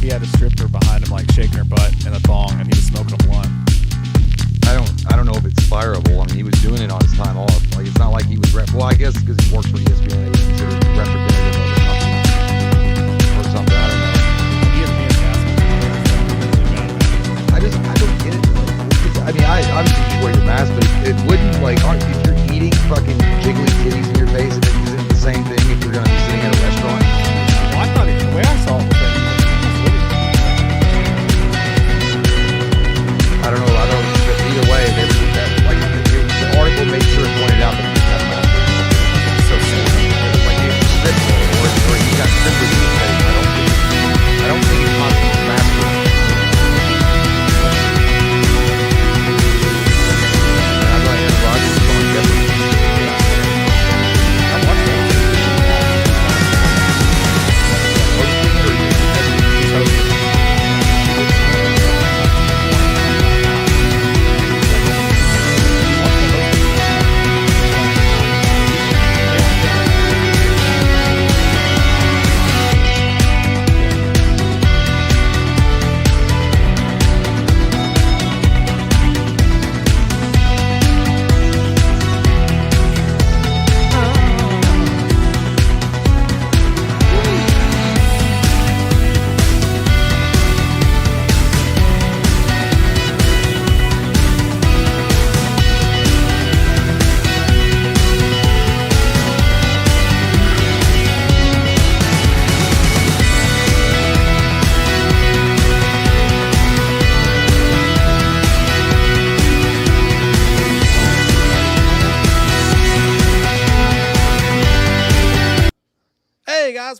he had a stripper behind him, like shaking her butt in a thong, and he was smoking a blunt. I don't know if it's fireable. I mean, he was doing it on his time off. Like, it's not like he was well, I guess because he works for ESPN, he was considered representative of the company or something. I don't know. I don't get it though. I mean, I obviously you wear your mask, but it wouldn't, like, if you're eating fucking jiggly titties in your face, and isn't it the same thing if you're gonna be sitting at a restaurant? Well, I thought the way I saw it was that I don't know. Either way, they would do that. Like, the article made sure it pointed out that he didn't have a mask. so silly. Like, it's stripped or he got stripped with his face. I don't think it's possible to mask it. I'm like, Aaron Rodgers is going different. I watched that.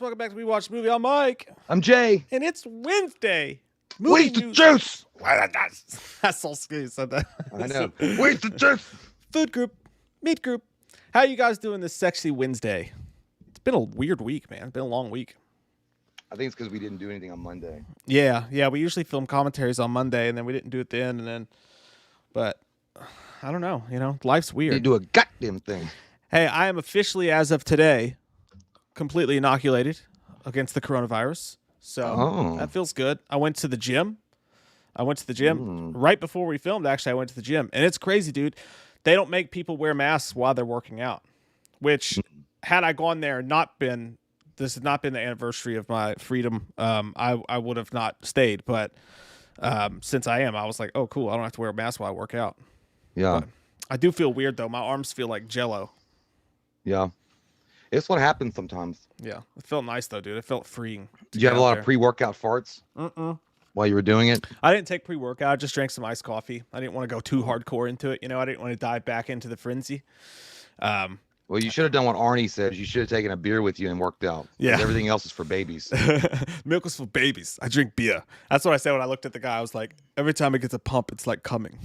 Welcome back to We Watch the Movie. I'm Mike. I'm Jay. And it's Wednesday. Where's the juice? That's so scary. Said that. I know. Where's the juice? Food group. Meat group. How you guys doing this sexy Wednesday? It's been a weird week, man. It's been a long week. I think it's because we didn't do anything on Monday. Yeah. We usually film commentaries on Monday, and then we didn't do it then. But I don't know. Life's weird. You do a goddamn thing. Hey, I am officially, as of today, completely inoculated against the coronavirus. So that feels good. I went to the gym. Right before we filmed, actually, I went to the gym. And it's crazy, dude. They don't make people wear masks while they're working out. Which, had I gone there this had not been the anniversary of my freedom, I would have not stayed. But since I am, I was like, oh, cool. I don't have to wear a mask while I work out. Yeah. But I do feel weird, though. My arms feel like Jell-O. Yeah. It's what happens sometimes. Yeah. It felt nice, though, dude. It felt freeing. Did you have a lot of pre-workout farts while you were doing it? I didn't take pre-workout. I just drank some iced coffee. I didn't want to go too hardcore into it. I didn't want to dive back into the frenzy. Well, you should have done what Arnie said. You should have taken a beer with you and worked out. Yeah. Everything else is for babies. Milk is for babies. I drink beer. That's what I said when I looked at the guy. I was like, every time it gets a pump, it's like coming.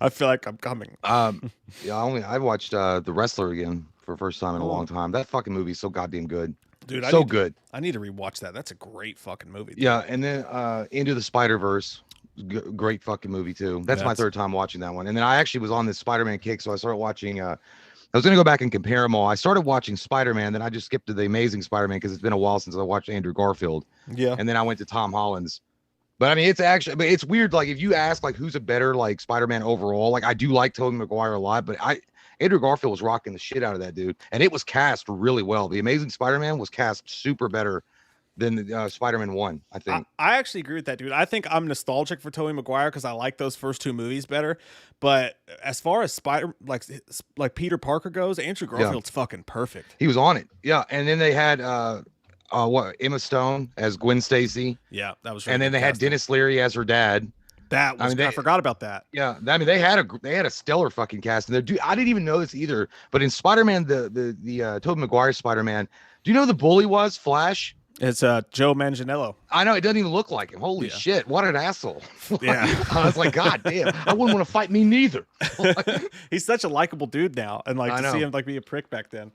I feel like I'm coming. Yeah, I watched The Wrestler again for the first time in a long time. That fucking movie is so goddamn good. Dude, good. I need to rewatch that. That's a great fucking movie. Dude. Yeah, and then Into the Spider-Verse. Great fucking movie, too. That's my third time watching that one. And then I actually was on this Spider-Man kick, so I started watching... I was going to go back and compare them all. I started watching Spider-Man, then I just skipped to The Amazing Spider-Man because it's been a while since I watched Andrew Garfield. Yeah. And then I went to Tom Holland's. But I mean, it's weird. Like, if you ask, like, who's a better, like, Spider-Man overall, like, I do like Tobey Maguire a lot, but Andrew Garfield was rocking the shit out of that dude. And it was cast really well. The Amazing Spider-Man was cast super better than Spider-Man 1, I think. I actually agree with that, dude. I think I'm nostalgic for Tobey Maguire because I like those first two movies better. But as far as like Peter Parker goes, Andrew Garfield's fucking perfect. He was on it. Yeah. And then they had Emma Stone as Gwen Stacy. Yeah, that was really And then they had Dennis Leary as her dad. I forgot about that. Yeah, I mean they had a stellar fucking cast. And I didn't even know this either. But in Spider-Man, the Tobey Maguire Spider-Man, do you know who the bully was? Flash. It's Joe Manganiello. I know, it doesn't even look like him. Holy shit, what an asshole. Yeah. I was like, God damn, I wouldn't want to fight me neither. He's such a likable dude now. And to see him be a prick back then.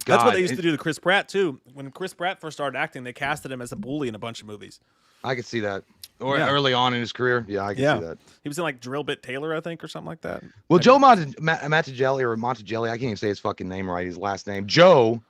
God, that's what they used to do to Chris Pratt too. When Chris Pratt first started acting, they casted him as a bully in a bunch of movies. I could see that. Or early on in his career. Yeah, I can see that. He was in like Drill Bit Taylor, I think, or something like that. Well, Joe Montigelli, I can't even say his fucking name right, his last name. Joe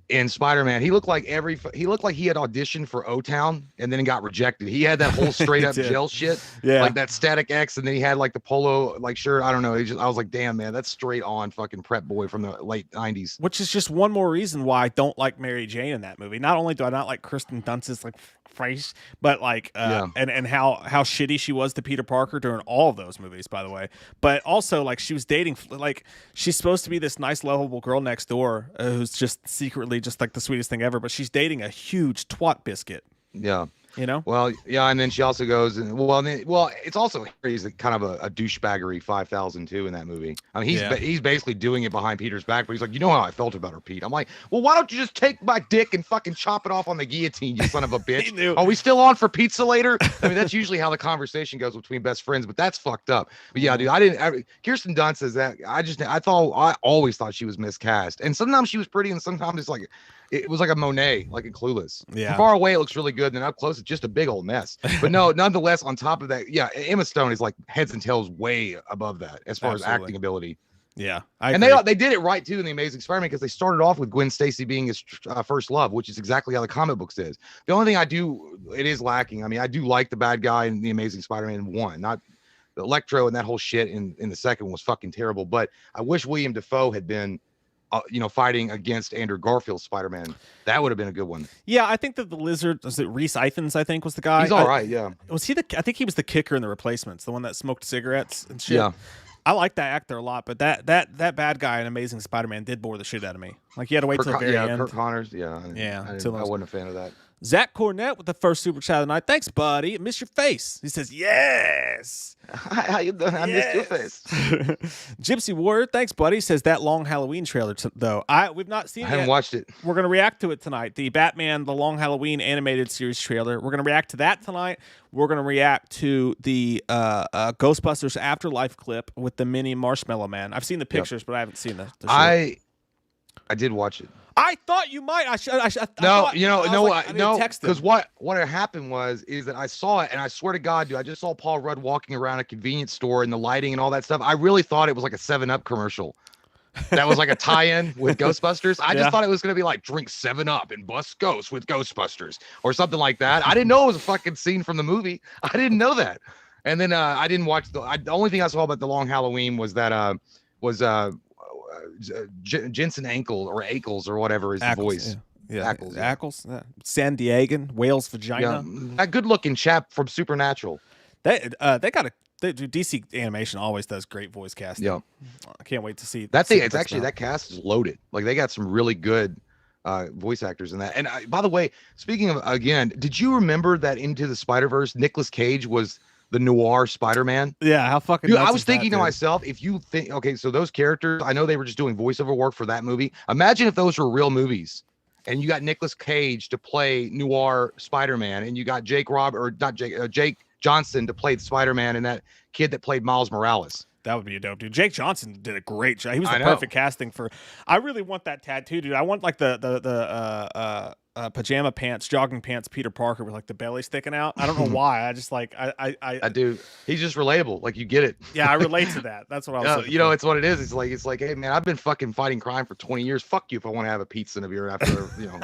in Spider-Man. He looked like he had auditioned for O-Town and then got rejected. He had that whole straight up gel shit, like that Static X, and then he had like the polo like shirt. I don't know. I was like, damn man, that's straight on fucking prep boy from the late 90s. Which is just one more reason why I don't like Mary Jane in that movie. Not only do I not like Kristen Dunst's like face, but like and how shitty she was to Peter Parker during all of those movies, by the way. But also like she was dating, like she's supposed to be this nice lovable girl next door who's just secretly just like the sweetest thing ever, but she's dating a huge twat biscuit. Yeah. You know? Well, yeah, and then she also goes and it's also he's kind of a douchebaggery 5002 in that movie. I mean, he's basically doing it behind Peter's back, but he's like, you know how I felt about her, Pete. I'm like, well, why don't you just take my dick and fucking chop it off on the guillotine, you son of a bitch? Are we still on for pizza later? I mean, that's usually how the conversation goes between best friends, but that's fucked up. But yeah, dude, Kirsten Dunst says that. I always thought she was miscast, and sometimes she was pretty, and sometimes it's like. It was like a Monet, like in Clueless. Yeah. From far away, it looks really good. And then up close, it's just a big old mess. But no, nonetheless, on top of that, yeah, Emma Stone is like heads and tails way above that as far as acting ability. Yeah. And they did it right, too, in The Amazing Spider-Man, because they started off with Gwen Stacy being his first love, which is exactly how the comic book says. The only thing it is lacking. I mean, I do like the bad guy in The Amazing Spider-Man 1, not the Electro and that whole shit in the second one was fucking terrible. But I wish William Dafoe had been fighting against Andrew Garfield's Spider-Man. That would have been a good one. Yeah, I think that the Lizard, was it Reese Ifans, I think was the guy. He's all right, yeah. Was he I think he was the kicker in The Replacements, the one that smoked cigarettes and shit. Yeah. I like that actor a lot, but that bad guy in Amazing Spider-Man did bore the shit out of me. Like, you had to wait till the very end. Kirk Connors, I wasn't a fan of that. Zach Cornett with the first super chat of the night. Thanks, buddy. Miss your face. He says, yes. Hi, how you doing? I missed your face. Gypsy Warrior, thanks, buddy. He says that long Halloween trailer, though. We've not seen it. I haven't watched it. We're going to react to it tonight. The Batman, the Long Halloween animated series trailer. We're going to react to that tonight. We're going to react to the Ghostbusters Afterlife clip with the mini Marshmallow Man. I've seen the pictures, but I haven't seen the show. I did watch it. I thought you might. No, because what had happened is that I saw it, and I swear to God, dude, I just saw Paul Rudd walking around a convenience store and the lighting and all that stuff. I really thought it was like a 7-Up commercial. That was like a tie-in with Ghostbusters. I just thought it was going to be like drink 7-Up and bust ghosts with Ghostbusters or something like that. I didn't know it was a fucking scene from the movie. I didn't know that. And then I didn't watch the only thing I saw about the Long Halloween was that Jensen Ackles or whatever is the voice. Yeah. Ackles. San Diegan, whale's vagina. Yeah. That good-looking chap from Supernatural. They got DC Animation always does great voice casting. Yeah. I can't wait to see that thing. It's actually that cast is loaded. Like they got some really good voice actors in that. And by the way, speaking of again, did you remember that Into the Spider-Verse, Nicolas Cage was the noir Spider-Man? Yeah, how fucking. Dude, I was thinking to myself, if you think, okay, so those characters, I know they were just doing voiceover work for that movie. Imagine if those were real movies, and you got Nicolas Cage to play noir Spider-Man, and you got Jake Johnson to play Spider-Man, and that kid that played Miles Morales. That would be a dope, dude. Jake Johnson did a great job. He was the perfect casting for. I really want that tattoo, dude. I want like the pajama pants, jogging pants, Peter Parker with like the belly sticking out. I don't know why. I just like I do. He's just relatable. Like you get it. Yeah, I relate to that. That's what I was. It's what it is. It's like, hey man, I've been fucking fighting crime for 20 years. Fuck you if I want to have a pizza and a beer after,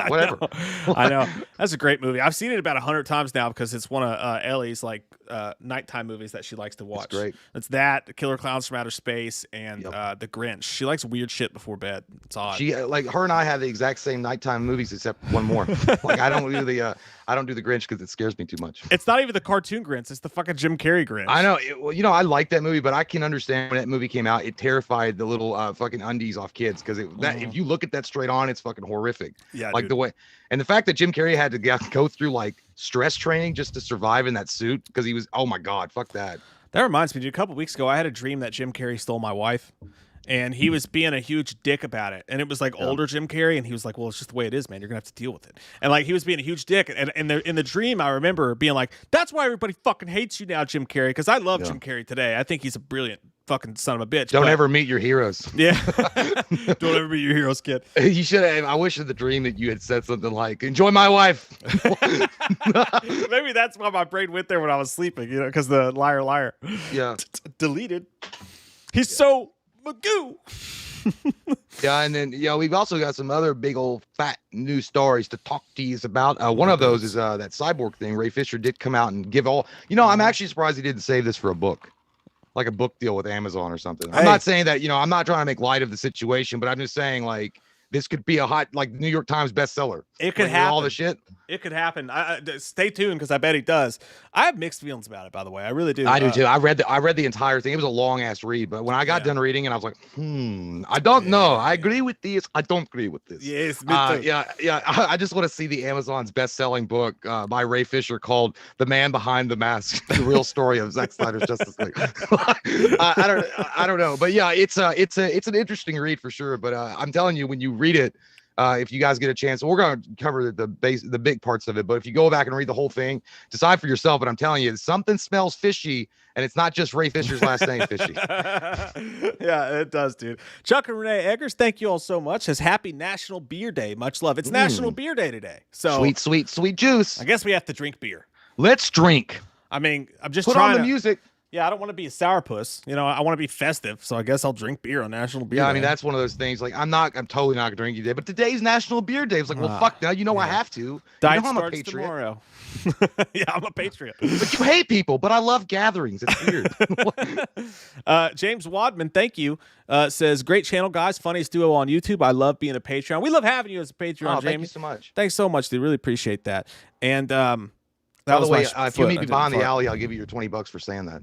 whatever. I know. That's a great movie. I've seen it about 100 times now because it's one of Ellie's like nighttime movies that she likes to watch. It's great. It's that Killer Clowns from Outer Space and The Grinch. She likes weird shit before bed. It's odd. She like her and I have the exact same nighttime movies except one more. Like I don't do the Grinch because it scares me too much. It's not even the cartoon Grinch. It's the fucking Jim Carrey Grinch. I know. I like that movie, but I can understand when that movie came out, it terrified the little fucking undies off kids because if you look at that straight on, it's fucking horrific. Yeah, like dude. The way and the fact that Jim Carrey had to go through like stress training just to survive in that suit because he was, oh my God, fuck that. That reminds me, dude, a couple weeks ago, I had a dream that Jim Carrey stole my wife. And he was being a huge dick about it. And it was like older Jim Carrey. And he was like, well, it's just the way it is, man. You're going to have to deal with it. And like, he was being a huge dick. And in the dream, I remember being like, that's why everybody fucking hates you now, Jim Carrey. Because I love Jim Carrey today. I think he's a brilliant fucking son of a bitch. Don't ever meet your heroes. Yeah. Don't ever meet your heroes, kid. You should have. I wish in the dream that you had said something like, enjoy my wife. Maybe that's why my brain went there when I was sleeping, because the liar. Yeah. Deleted. He's so Magoo. Yeah, and then we've also got some other big old fat news stories to talk to you about. One of those is that cyborg thing. Ray Fisher did come out and give all. I'm actually surprised he didn't save this for a book, like a book deal with Amazon or something. I'm not saying that I'm not trying to make light of the situation, but I'm just saying like this could be a hot New York Times bestseller. It could happen. All the shit. It could happen. Stay tuned because I bet he does. I have mixed feelings about it, by the way. I really do. I do too. I read the entire thing. It was a long ass read, but when I got done reading it, I was like, I don't know. I agree with this. I don't agree with this. Yes, me too. Yeah. I just want to see the Amazon's best-selling book by Ray Fisher called "The Man Behind the Mask: The Real Story of Zack Snyder's Justice League." I don't know, but yeah, it's an interesting read for sure. But I'm telling you, when you read it. If you guys get a chance, we're going to cover the big parts of it. But if you go back and read the whole thing, decide for yourself. But I'm telling you, something smells fishy, and it's not just Ray Fisher's last name, fishy. Yeah, it does, dude. Chuck and Renee Eggers, thank you all so much. Says happy National Beer Day. Much love. It's National Beer Day today. So sweet juice. I guess we have to drink beer. Let's drink. I mean, I'm just put trying on the music. Yeah, I don't want to be a sourpuss. I want to be festive, so I guess I'll drink beer on National Beer Day. I mean, that's one of those things. Like, I'm totally not gonna drink today, but today's National Beer Day. It's like, well, fuck now. I have to. Diet I'm a starts patriot. Tomorrow. Yeah, I'm a patriot. But you hate people, but I love gatherings. It's weird. James Wadman, thank you. Says, great channel, guys. Funniest duo on YouTube. I love being a Patreon. We love having you as a Patreon, Jamie. Thank you so much. Thanks so much, dude. Really apprate that. And by the way, if you meet me behind the alley, I'll give you your $20 for saying that.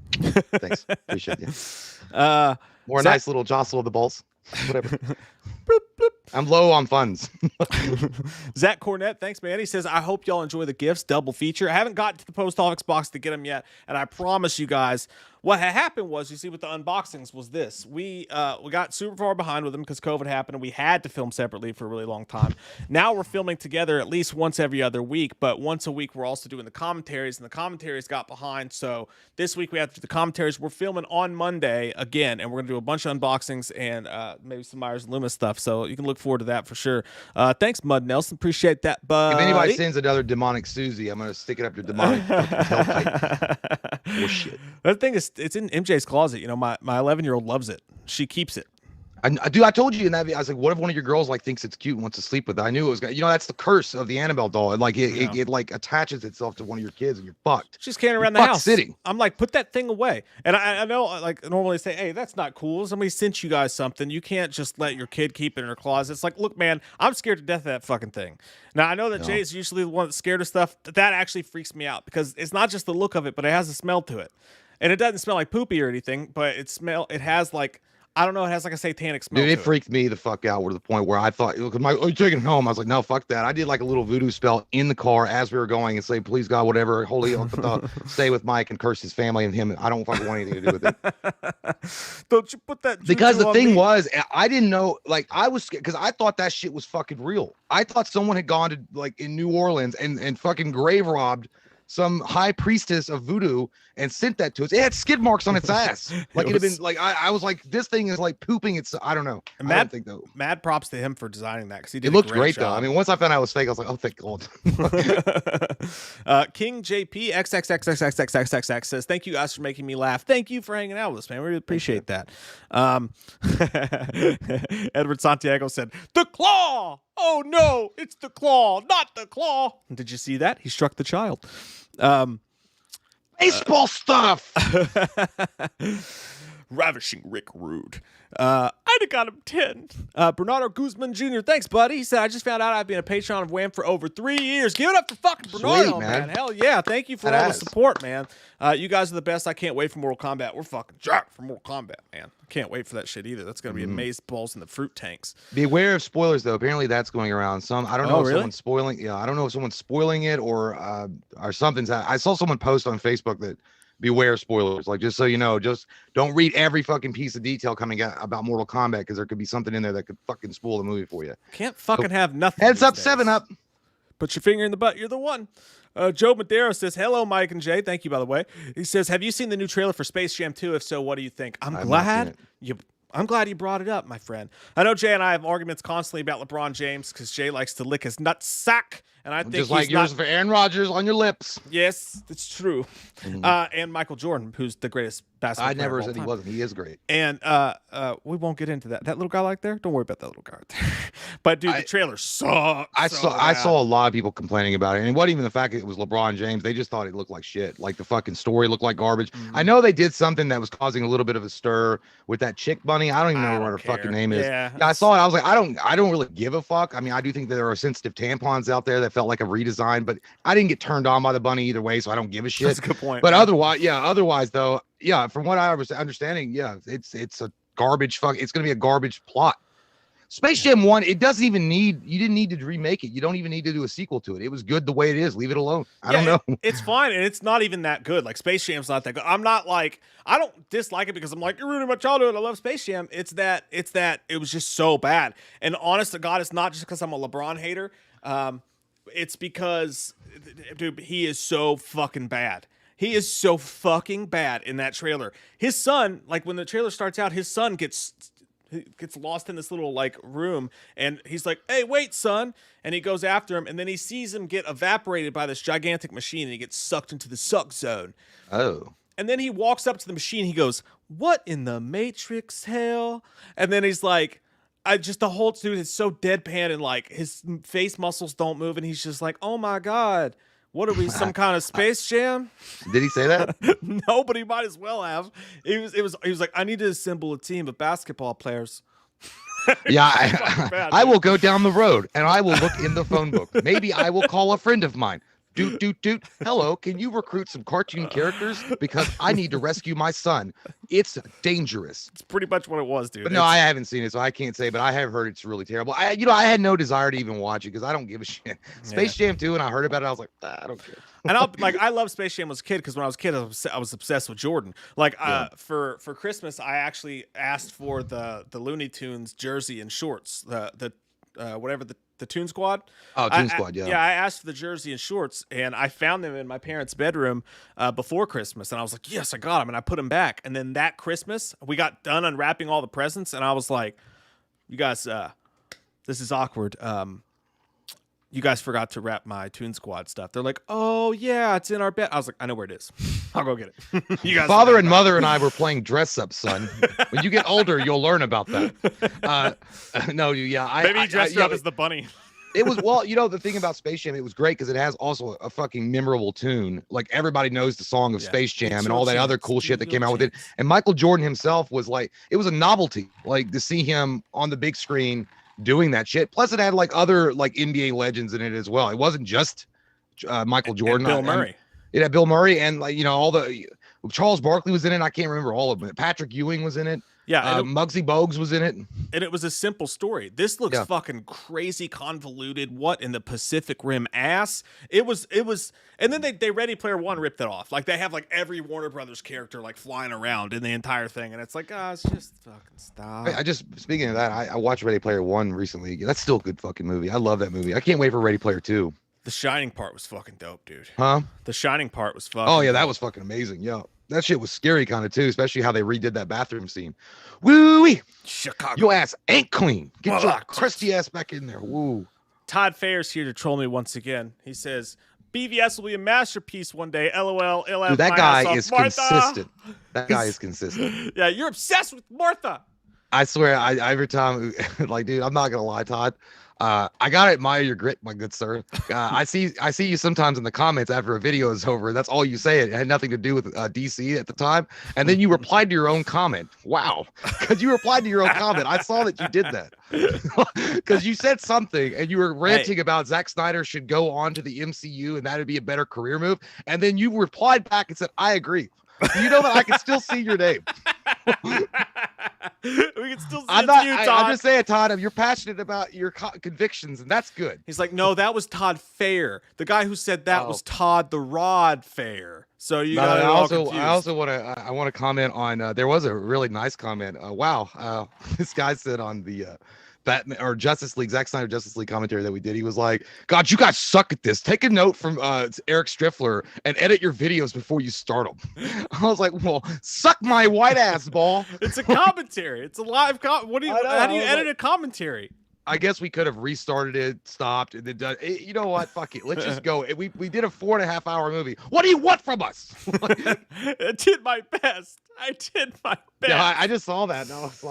Thanks. Appreciate you. More Zack, nice little jostle of the balls. Whatever. Bloop, bloop. I'm low on funds. Zach Cornett, thanks, man. He says, I hope y'all enjoy the gifts. Double feature. I haven't gotten to the post office box to get them yet, and I promise you guys, what had happened was, you see, with the unboxings was this. We got super far behind with them because COVID happened, and we had to film separately for a really long time. Now we're filming together at least once every other week, but once a week we're also doing the commentaries, and the commentaries got behind. So this week we have to do the commentaries. We're filming on Monday again, and we're going to do a bunch of unboxings and maybe some Myers and Loomis stuff. So you can look forward to that for sure. Thanks, Mud Nelson. Appreciate that, buddy. If anybody sends another demonic Susie, I'm going to stick it up your demonic tailpipe. Oh, shit. The thing is, it's in MJ's closet. My 11-year-old loves it. She keeps it. I told you in that video, I was like, what if one of your girls thinks it's cute and wants to sleep with it? I knew it was gonna, that's the curse of the Annabelle doll. It attaches itself to one of your kids and you're fucked. She's carrying around the house. Sitting. I'm like, put that thing away. And I know, normally say, hey, that's not cool. Somebody sent you guys something. You can't just let your kid keep it in her closet. It's like, look, man, I'm scared to death of that fucking thing. Now, I know that Jay's usually the one that's scared of stuff. That actually freaks me out because it's not just the look of it, but it has a smell to it. And it doesn't smell like poopy or anything, but it has I don't know. It has a satanic smell. Dude, it freaked me the fuck out to the point where I thought, are you taking it home? I was like, no, fuck that. I did a little voodoo spell in the car as we were going and say, please God, whatever, holy, stay with Mike and curse his family and him. I don't fucking want anything to do with it. Don't you put that? Because the thing was, I didn't know, I was scared because I thought that shit was fucking real. I thought someone had gone to in New Orleans and fucking grave robbed some high priestess of voodoo and sent that to us. It had skid marks on its ass. It had been I was like, this thing is pooping. It's I don't know. I don't think though. Mad props to him for designing that because he did. It looked great though. I mean, once I found out it was fake, I was like, oh, thank God. King JP XXXXXXXX says, thank you guys for making me laugh. Thank you for hanging out with us, man. We really appreciate that. Edward Santiago said, the claw. Oh no, it's the claw, not the claw. Did you see that? He struck the child. Baseball stuff. Ravishing Rick Rude. I'd have got him 10. Bernardo Guzman Jr. Thanks, buddy. He said, I just found out I've been a Patreon of WWAM for over 3 years. Give it up for fucking Bernardo, sweet, man. Hell yeah. Thank you for all the support, man. You guys are the best. I can't wait for Mortal Kombat. We're fucking jacked for Mortal Kombat, man. I can't wait for that shit either. That's going to be amaze balls in the fruit tanks. Beware of spoilers, though. Apparently that's going around. I don't know if someone's spoiling. Yeah, I don't know if someone's spoiling it or something's. I saw someone post on Facebook that beware spoilers. Just so you know, just don't read every fucking piece of detail coming out about Mortal Kombat because there could be something in there that could fucking spoil the movie for you. Can't fucking have nothing. Heads up, 7-Up. Put your finger in the butt. You're the one. Joe Madero says, hello, Mike and Jay. Thank you, by the way. He says, have you seen the new trailer for Space Jam 2? If so, what do you think? I'm glad you brought it up, my friend. I know Jay and I have arguments constantly about LeBron James because Jay likes to lick his nutsack. And I think just like yours for Aaron Rodgers on your lips. Yes, it's true. And Michael Jordan, who's the greatest basketball I player never of all said he time. wasn't. He is great. And we won't get into that. That little guy like there, don't worry about that little guy right there. But dude, the trailer sucks. I saw a lot of people complaining about it, and it wasn't even the fact that it was LeBron James. They just thought it looked like shit. Like the fucking story looked like garbage. I know they did something that was causing a little bit of a stir with that chick bunny. I don't even know what her fucking name is. Yeah, I saw it. I was like, I don't really give a fuck. I mean, I do think that there are sensitive tampons out there that felt like a redesign, but I didn't get turned on by the bunny either way, so I don't give a shit. That's a good point. But otherwise though, yeah, from what I was understanding, yeah, it's a garbage it's gonna be a garbage plot. Space Jam 1, you didn't need to remake it. You don't even need to do a sequel to it. It was good the way it is. Leave it alone. I don't know. It's fine, and it's not even that good. Like Space Jam's not that good. I don't dislike it because I'm like, you're ruining my childhood. I love Space Jam. It's that it was just so bad. And honest to God, it's not just because I'm a LeBron hater. It's because, dude, he is so fucking bad. He is so fucking bad in that trailer. His son, like when the trailer starts out, his son gets lost in this little like room, and he's like, "Hey, wait, son!" And he goes after him, and then he sees him get evaporated by this gigantic machine, and he gets sucked into the suck zone. Oh. And then he walks up to the machine. He goes, "What in the Matrix hell?" And then he's like, the whole dude is so deadpan, and like his face muscles don't move, and he's just like, "Oh my God. What are we, some kind of Space Jam?" Did he say that? No, but he might as well have. He was like, "I need to assemble a team of basketball players." Yeah, I will go down the road and I will look in the phone book. Maybe I will call a friend of mine. Doot. Hello, can you recruit some cartoon characters? Because I need to rescue my son. It's dangerous. It's pretty much what it was, dude. But no, I haven't seen it, so I can't say, but I have heard it's really terrible. I had no desire to even watch it because I don't give a shit. Space Jam 2, and I heard about it, I was like, I don't care. And I love Space Jam as a kid because when I was a kid, I was obsessed with Jordan. Like for Christmas, I actually asked for the Looney Tunes jersey and shorts, the Toon Squad. Oh, Toon Squad, yeah. Yeah, I asked for the jersey and shorts, and I found them in my parents' bedroom before Christmas, and I was like, yes, I got them, and I put them back. And then that Christmas, we got done unwrapping all the presents, and I was like, you guys, this is awkward. You guys forgot to wrap my Toon Squad stuff. They're like, oh, yeah, it's in our bed. I was like, I know where it is. I'll go get it. You guys, Father and mother and I were playing dress up, son. When you get older, you'll learn about that. Maybe he dressed up as the bunny. It was, well, the thing about Space Jam, it was great because it has also a fucking memorable tune. Like everybody knows the song of Space Jam and all that other cool shit that came out with it. And Michael Jordan himself was like, it was a novelty, like to see him on the big screen doing that shit. Plus it had like other like NBA legends in it as well. It wasn't just Michael Jordan. And Bill Murray. It had Bill Murray and like, all the Charles Barkley was in it. I can't remember all of them. Patrick Ewing was in it. Yeah. Muggsy Bogues was in it. And it was a simple story. This looks fucking crazy convoluted. What in the Pacific Rim ass? It was, and then they Ready Player One ripped it off. Like they have like every Warner Brothers character like flying around in the entire thing. And it's like, it's just fucking stop. Speaking of that, I watched Ready Player One recently. That's still a good fucking movie. I love that movie. I can't wait for Ready Player Two. The Shining part was fucking dope, dude. Huh? The Shining part was fucking dope. That was fucking amazing. Yeah. That shit was scary kind of too, especially how they redid that bathroom scene. Woo-wee! Chicago. Your ass ain't clean. Get your crusty ass back in there. Woo. Todd Fayer's here to troll me once again. He says, BVS will be a masterpiece one day. LOL. Dude, that guy is consistent. That guy is consistent. Yeah, you're obsessed with Martha. I swear, every time, like, dude, I'm not gonna lie, Todd. I gotta admire your grit, my good sir. I see you sometimes in the comments after a video is over. That's all you say. It had nothing to do with DC at the time, and then you replied to your own comment. Wow, because you replied to your own comment. I saw that you did that because you said something and you were ranting about Zack Snyder should go on to the MCU and that would be a better career move. And then you replied back and said, "I agree." You know that I can still see your name. We can still see I'm just saying, Todd, you're passionate about your convictions, and that's good. He's like, no, that was Todd Fair. The guy who said that was Todd the Rod Fair. So you got it all confused. I also want to comment on. There was a really nice comment. Wow, this guy said on the Batman or Justice League, Zack Snyder Justice League commentary that we did, he was like, God, you guys suck at this. Take a note from Eric Striffler and edit your videos before you start them. I was like, well, suck my white ass ball. It's a commentary. It's a live how do you edit a commentary? I guess we could have restarted it, stopped, and then done. You know what? Fuck it. Let's just go. We did a 4.5 hour movie. What do you want from us? I did my best. Yeah, I just saw that, and I was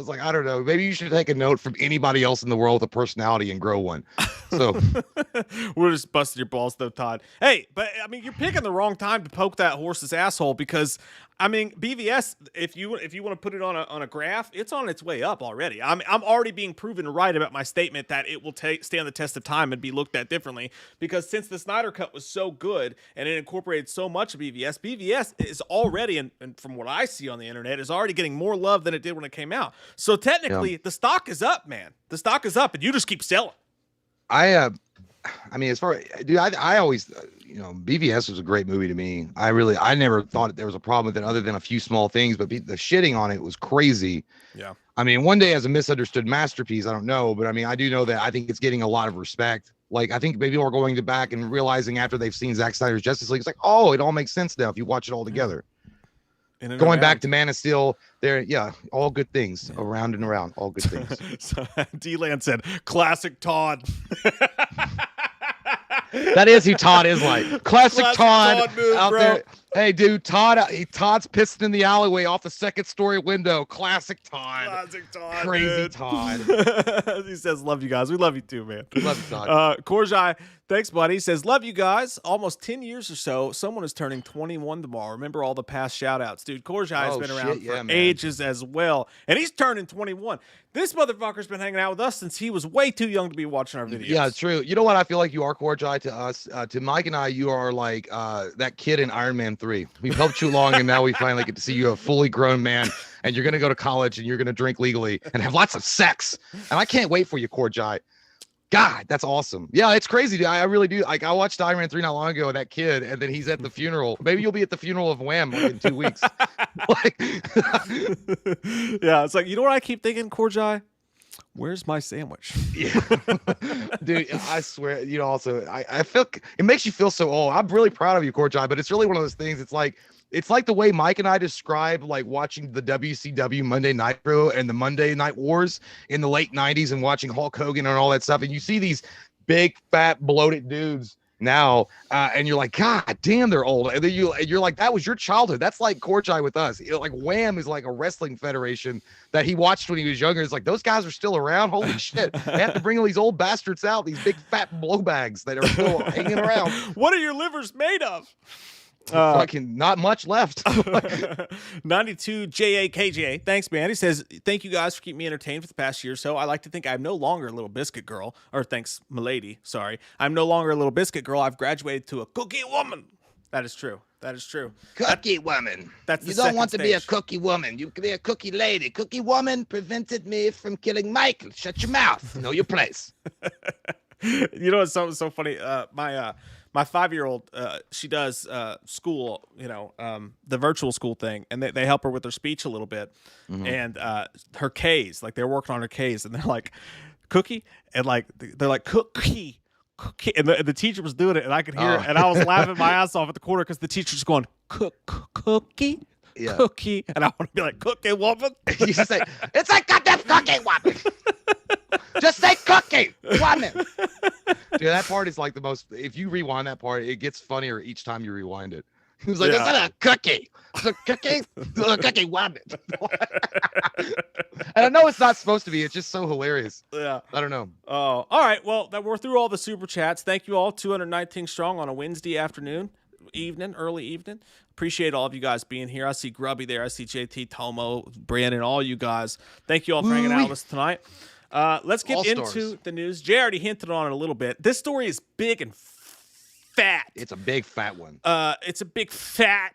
like, I don't know. Maybe you should take a note from anybody else in the world with a personality and grow one. So we're just busting your balls, though, Todd. Hey, but I mean, you're picking the wrong time to poke that horse's asshole because. I mean, BVS. If you want to put it on a graph, it's on its way up already. I'm already being proven right about my statement that it will stand the test of time and be looked at differently because since the Snyder Cut was so good and it incorporated so much of BVS is already and from what I see on the internet is already getting more love than it did when it came out. So technically, the stock is up, man. The stock is up, and you just keep selling. I mean, as far dude, I always, BVS was a great movie to me. I never thought there was a problem with it other than a few small things, but the shitting on it was crazy. Yeah. I mean, one day as a misunderstood masterpiece, I don't know, but I mean, I do know that I think it's getting a lot of respect. Like, I think maybe we're going back and realizing after they've seen Zack Snyder's Justice League, it's like, oh, it all makes sense now if you watch it all together. Going back to Man of Steel, all good things, around and around, all good things. So D-Land said, classic Todd. That is who Todd is like. Classic Todd move, out bro. there. Hey, dude, Todd's pissing in the alleyway off the second-story window. Classic Todd. Classic Todd. Crazy man. Todd. He says, love you guys. We love you too, man. Love you, Todd. Korjai, thanks, buddy. He says, love you guys. Almost 10 years or so. Someone is turning 21 tomorrow. Remember all the past shout-outs. Dude, Korjai has been around for ages as well. And he's turning 21. This motherfucker's been hanging out with us since he was way too young to be watching our videos. Yeah, true. You know what I feel like you are, Korjai, to us? To Mike and I, you are like that kid in Iron Man 3. We've helped you along, and now we finally get to see you a fully grown man, and you're going to go to college, and you're going to drink legally and have lots of sex. And I can't wait for you, Korjai. God, that's awesome. Yeah, it's crazy, dude. I really do. Like, I watched Iron Man 3 not long ago, that kid, and then he's at the funeral. Maybe you'll be at the funeral of Wham in 2 weeks. Yeah, it's like, you know what I keep thinking, Korjai? Where's my sandwich? Yeah. Dude, I swear, also, I feel it makes you feel so old. I'm really proud of you, Korjai, but it's really one of those things. It's like the way Mike and I describe like watching the WCW Monday Nitro and the Monday Night Wars in the late 90s and watching Hulk Hogan and all that stuff. And you see these big, fat, bloated dudes now, and you're like, God damn, they're old. And then you're like, that was your childhood. That's like Korjai with us. Like Wham is like a wrestling federation that he watched when he was younger. It's like, those guys are still around. Holy shit. They have to bring all these old bastards out, these big fat blowbags that are still hanging around. What are your livers made of? Fucking not much left. 92 JAKJ. Thanks, man. He says, thank you guys for keeping me entertained for the past year or so. I like to think I'm no longer a little biscuit girl. Or thanks, milady. Sorry. I'm no longer a little biscuit girl. I've graduated to a cookie woman. That is true. That is true. Cookie woman. That's the You don't want stage. to be a cookie woman. You can be a cookie lady. Cookie woman prevented me from killing Michael. Shut your mouth. Know your place. You know what's so funny? My 5-year-old, she does school, the virtual school thing, and they help her with her speech a little bit. Mm-hmm. And her K's, like they're working on her K's, and they're like, cookie, and like they're like cookie, and the teacher was doing it, and I could hear it, and I was laughing my ass off at the corner because the teacher's going cookie. Yeah. Cookie, and I want to be like, cookie woman. You say, it's like goddamn cookie woman. Just say cookie woman. Dude, that part is like the most. If you rewind that part, it gets funnier each time you rewind it. He was like, it's like a cookie. It's a cookie. It's a cookie woman. And I know it's not supposed to be. It's just so hilarious. Yeah. I don't know. Oh, all right. Well, we're through all the super chats. Thank you all. 219 strong on a Wednesday afternoon. Early evening. Appreciate all of you guys being here. I see Grubby there. I see JT, Tomo, Brandon, all you guys. Thank you all for hanging out with us tonight. Let's get into the news. Jay already hinted on it a little bit. This story is big and fat. It's a big fat one. It's a big fat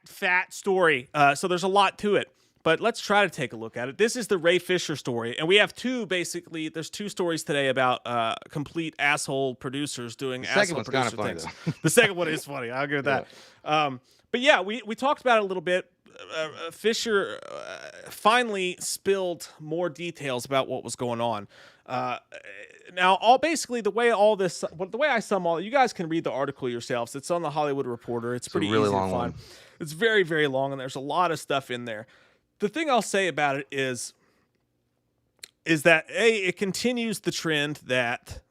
story. So there's a lot to it. But let's try to take a look at it. This is the Ray Fisher story. And we have there's two stories today about complete asshole producers doing asshole producer things. The second one is funny. I'll give it that. Yeah. But yeah, we talked about it a little bit. Fisher finally spilled more details about what was going on. Now, the way I sum all, you guys can read the article yourselves. It's on the Hollywood Reporter. It's pretty really easy long to find. one. It's very, very long, and there's a lot of stuff in there. The thing I'll say about it is is that it continues the trend that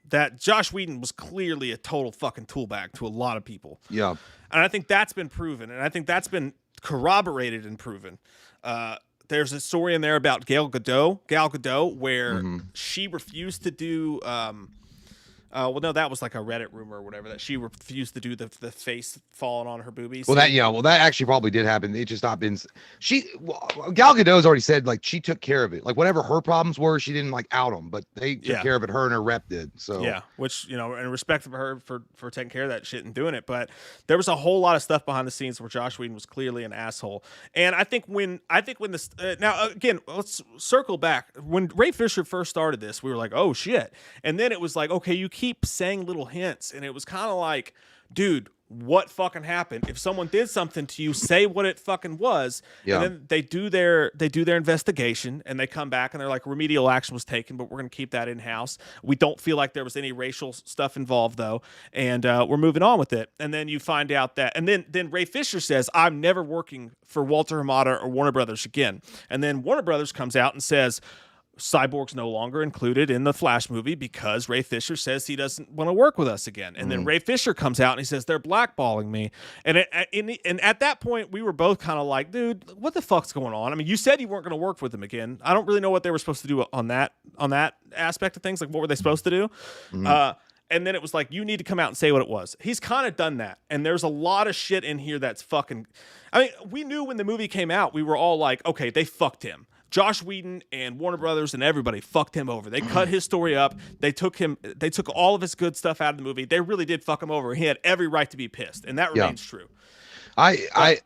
that Josh Whedon was clearly a total fucking tool bag to a lot of people. Yeah. And I think that's been proven, and I think that's been corroborated and proven. There's a story in there about Gal Gadot, where she refused to do. Well, no, that was like a Reddit rumor or whatever, that she refused to do the face falling on her boobies. Well, that actually probably did happen. It just not been. Gal Gadot's already said like she took care of it. Like whatever her problems were, she didn't like out them, but they took care of it. Her and her rep did. So yeah, which and respect for her for taking care of that shit and doing it. But there was a whole lot of stuff behind the scenes where Josh Whedon was clearly an asshole. And I think when this now again, let's circle back. When Ray Fisher first started this, we were like, oh shit, and then it was like, okay, you keep saying little hints, and it was kind of like, dude, what fucking happened? If someone did something to you, say what it fucking was. And then they do their investigation, and they come back and they're like, remedial action was taken, but we're going to keep that in house. We don't feel like there was any racial stuff involved though, and we're moving on with it. And then you find out that, and then Ray Fisher says, I'm never working for Walter Hamada or Warner Brothers again. And then Warner Brothers comes out and says, Cyborg's no longer included in the Flash movie because Ray Fisher says he doesn't want to work with us again. And then Ray Fisher comes out and he says they're blackballing me. And at that point, we were both kind of like, dude, what the fuck's going on? I mean, you said you weren't going to work with them again. I don't really know what they were supposed to do on that aspect of things. Like, what were they supposed to do? And then it was like, you need to come out and say what it was. He's kind of done that. And there's a lot of shit in here that's fucking... I mean, we knew when the movie came out, we were all like, okay, they fucked him. Josh Whedon and Warner Brothers and everybody fucked him over. They cut his story up. They took all of his good stuff out of the movie. They really did fuck him over. He had every right to be pissed, and that remains true. I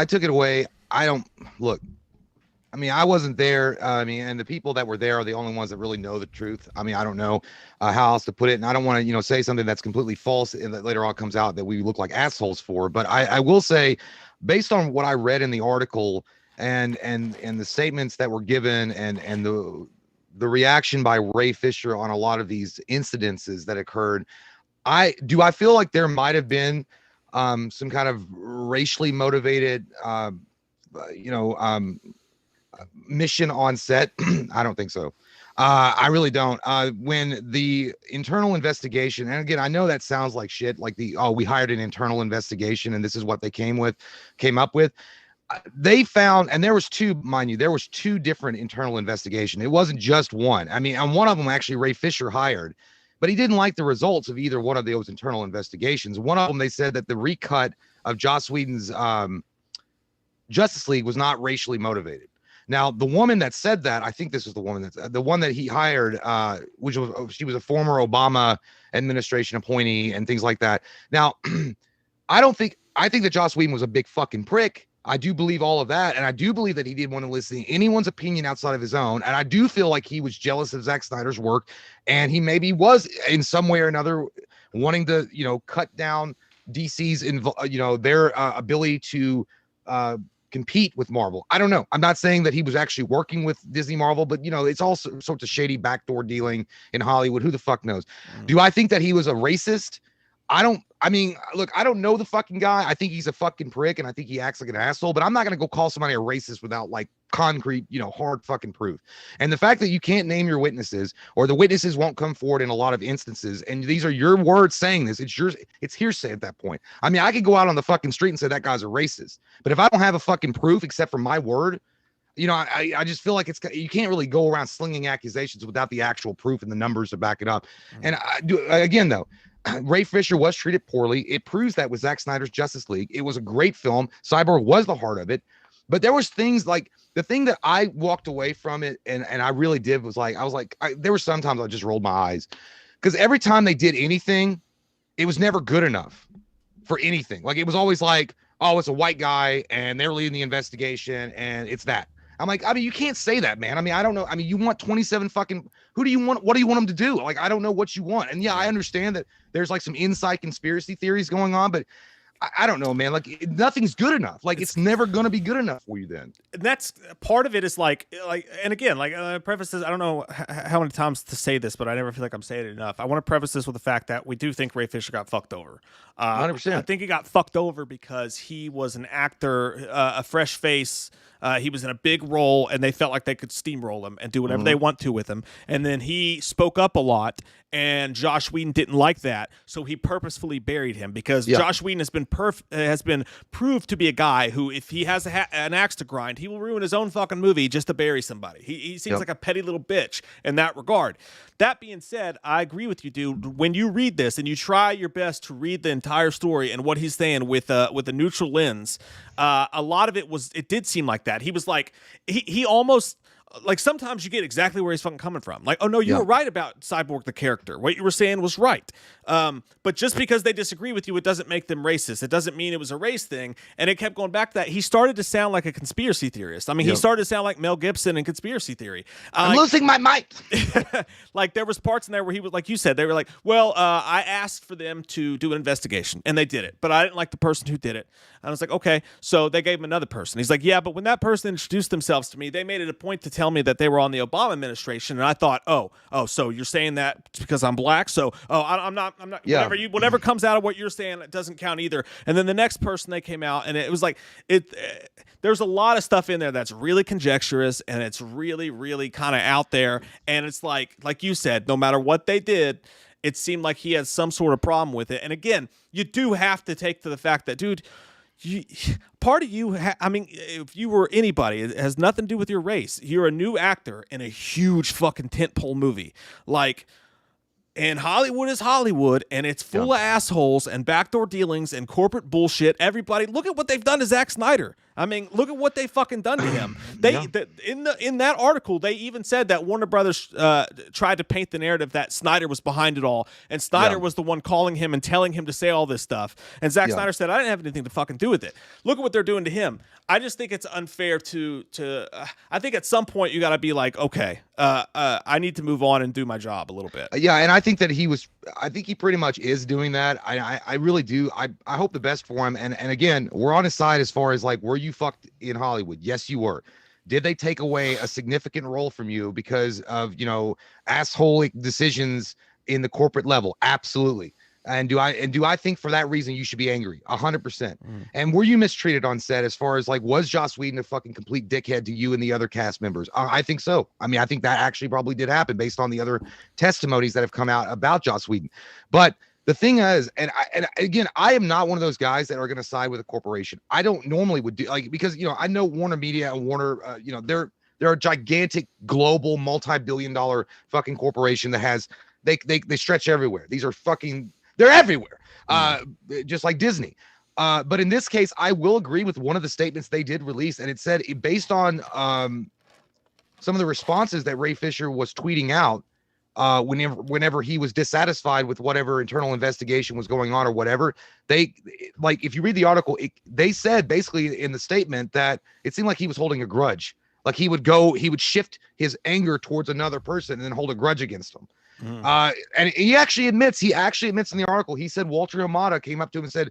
took it away. I don't look. I mean, I wasn't there. I mean, and the people that were there are the only ones that really know the truth. I mean, I don't know how else to put it, and I don't want to, say something that's completely false and that later on comes out that we look like assholes for. But I will say, based on what I read in the article. And the statements that were given and the reaction by Ray Fisher on a lot of these incidences that occurred, I feel like there might have been some kind of racially motivated mission on set. I don't think so. I really don't. When the internal investigation, and again, I know that sounds like shit, like we hired an internal investigation and this is what they came up with. They found, and there was two, mind you, there was two different internal investigations. It wasn't just one. I mean, on one of them, actually, Ray Fisher hired, but he didn't like the results of either one of those internal investigations. One of them, they said that the recut of Joss Whedon's Justice League was not racially motivated. Now, the woman that said that, I think this is the woman the one that he hired, she was a former Obama administration appointee and things like that. Now, I think that Joss Whedon was a big fucking prick. I do believe all of that, and I do believe that he didn't want to listen to anyone's opinion outside of his own, and I do feel like he was jealous of Zack Snyder's work, and he maybe was in some way or another wanting to, cut down DC's, their ability to compete with Marvel. I don't know. I'm not saying that he was actually working with Disney Marvel, but it's all sorts of shady backdoor dealing in Hollywood. Who the fuck knows? Do I think that he was a racist? I don't know the fucking guy. I think he's a fucking prick and I think he acts like an asshole, but I'm not going to go call somebody a racist without like concrete, hard fucking proof. And the fact that you can't name your witnesses or the witnesses won't come forward in a lot of instances, and these are your words saying this, it's hearsay at that point. I mean, I could go out on the fucking street and say that guy's a racist, but if I don't have a fucking proof except for my word, I just feel like you can't really go around slinging accusations without the actual proof and the numbers to back it up. And again, though, Ray Fisher was treated poorly. It proves that with Zack Snyder's Justice League. It was a great film. Cyborg was the heart of it. But there was things like the thing that I walked away from it, and I really did, was like, there were sometimes I just rolled my eyes. Because every time they did anything, it was never good enough for anything. Like, it was always like, oh, it's a white guy, and they're leading the investigation, and it's that. I'm like, I mean, you can't say that, man. I mean, I don't know. I mean, you want 27 fucking, who do you want? What do you want them to do? Like, I don't know what you want. And yeah, I understand that there's like some inside conspiracy theories going on, but I don't know, man. Like nothing's good enough. Like it's never going to be good enough for you then. And that's part of it is like, and again, like preface this, I don't know how many times to say this, but I never feel like I'm saying it enough. I want to preface this with the fact that we do think Ray Fisher got fucked over. 100%. I think he got fucked over because he was an actor, a fresh face. He was in a big role, and they felt like they could steamroll him and do whatever they want to with him. And then he spoke up a lot, and Joss Whedon didn't like that, so he purposefully buried him because Joss Whedon has been proved to be a guy who, if he has an axe to grind, he will ruin his own fucking movie just to bury somebody. He seems like a petty little bitch in that regard. That being said, I agree with you, dude. When you read this and you try your best to read the entire story and what he's saying with a neutral lens, a lot of it did seem like that. He was like, he almost, like, sometimes you get exactly where he's fucking coming from. Like, oh no, you were right about Cyborg the character. What you were saying was right. But just because they disagree with you, it doesn't make them racist. It doesn't mean it was a race thing. And it kept going back to that. He started to sound like a conspiracy theorist. I mean, he started to sound like Mel Gibson in Conspiracy Theory. I'm losing my mind. Like, there was parts in there where he was, like you said, they were like, well, I asked for them to do an investigation, and they did it. But I didn't like the person who did it. And I was like, okay. So they gave him another person. He's like, yeah, but when that person introduced themselves to me, they made it a point to tell me that they were on the Obama administration. And I thought, oh, so you're saying that because I'm black? So, I'm not. Yeah. Whatever comes out of what you're saying, it doesn't count either. And then the next person they came out, and it was like there's a lot of stuff in there that's really conjecturous, and it's really, really kind of out there. And it's like you said, no matter what they did, it seemed like he had some sort of problem with it. And again, you do have to take to the fact that, dude, part of you, I mean, if you were anybody, it has nothing to do with your race. You're a new actor in a huge fucking tentpole movie. Like, and Hollywood is Hollywood, and it's full of assholes and backdoor dealings and corporate bullshit. Everybody, look at what they've done to Zack Snyder. I mean, look at what they fucking done to him. In that article, they even said that Warner Brothers tried to paint the narrative that Snyder was behind it all, and Snyder was the one calling him and telling him to say all this stuff. And Zack Snyder said, I didn't have anything to fucking do with it. Look at what they're doing to him. I just think it's unfair to I think at some point you got to be like, okay, I need to move on and do my job a little bit. Yeah, and I think that I think he pretty much is doing that. I really do. I hope the best for him. And again, we're on his side as far as like, were you fucked in Hollywood? Yes, you were. Did they take away a significant role from you because of, asshole decisions in the corporate level? Absolutely. And do I think for that reason you should be angry? 100%. And were you mistreated on set as far as like, was Joss Whedon a fucking complete dickhead to you and the other cast members? I think so. I mean, I think that actually probably did happen based on the other testimonies that have come out about Joss Whedon. But the thing is, and again, I am not one of those guys that are going to side with a corporation. I don't normally would do, like, because, I know Warner Media and Warner, they're a gigantic global multi-billion-dollar fucking corporation that has, they stretch everywhere. These are fucking, they're everywhere, just like Disney. But in this case, I will agree with one of the statements they did release, and it said, based on some of the responses that Ray Fisher was tweeting out, whenever he was dissatisfied with whatever internal investigation was going on or whatever, if you read the article, they said basically in the statement that it seemed like he was holding a grudge. Like he would shift his anger towards another person and then hold a grudge against them. And he actually admits in the article, he said Walter Hamada came up to him and said,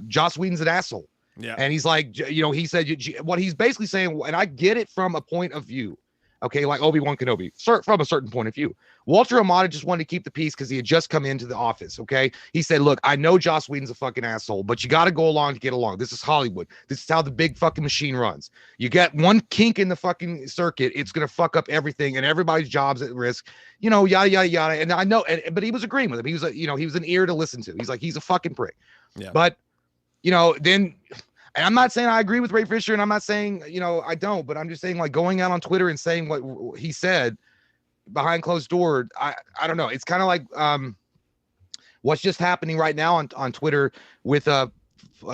Joss Whedon's an asshole. Yeah. And he's like, he said what he's basically saying, and I get it from a point of view. Okay, like Obi-Wan Kenobi, from a certain point of view. Walter Hamada just wanted to keep the peace because he had just come into the office, okay? He said, look, I know Joss Whedon's a fucking asshole, but you got to go along to get along. This is Hollywood. This is how the big fucking machine runs. You get one kink in the fucking circuit, it's going to fuck up everything, and everybody's job's at risk, yada, yada, yada. And I know, but he was agreeing with him. He was, he was an ear to listen to. He's like, he's a fucking prick. Yeah. But, then... And I'm not saying I agree with Ray Fisher, and I'm not saying, I don't, but I'm just saying, like, going out on Twitter and saying what he said behind closed door, I don't know. It's kind of like what's just happening right now on Twitter with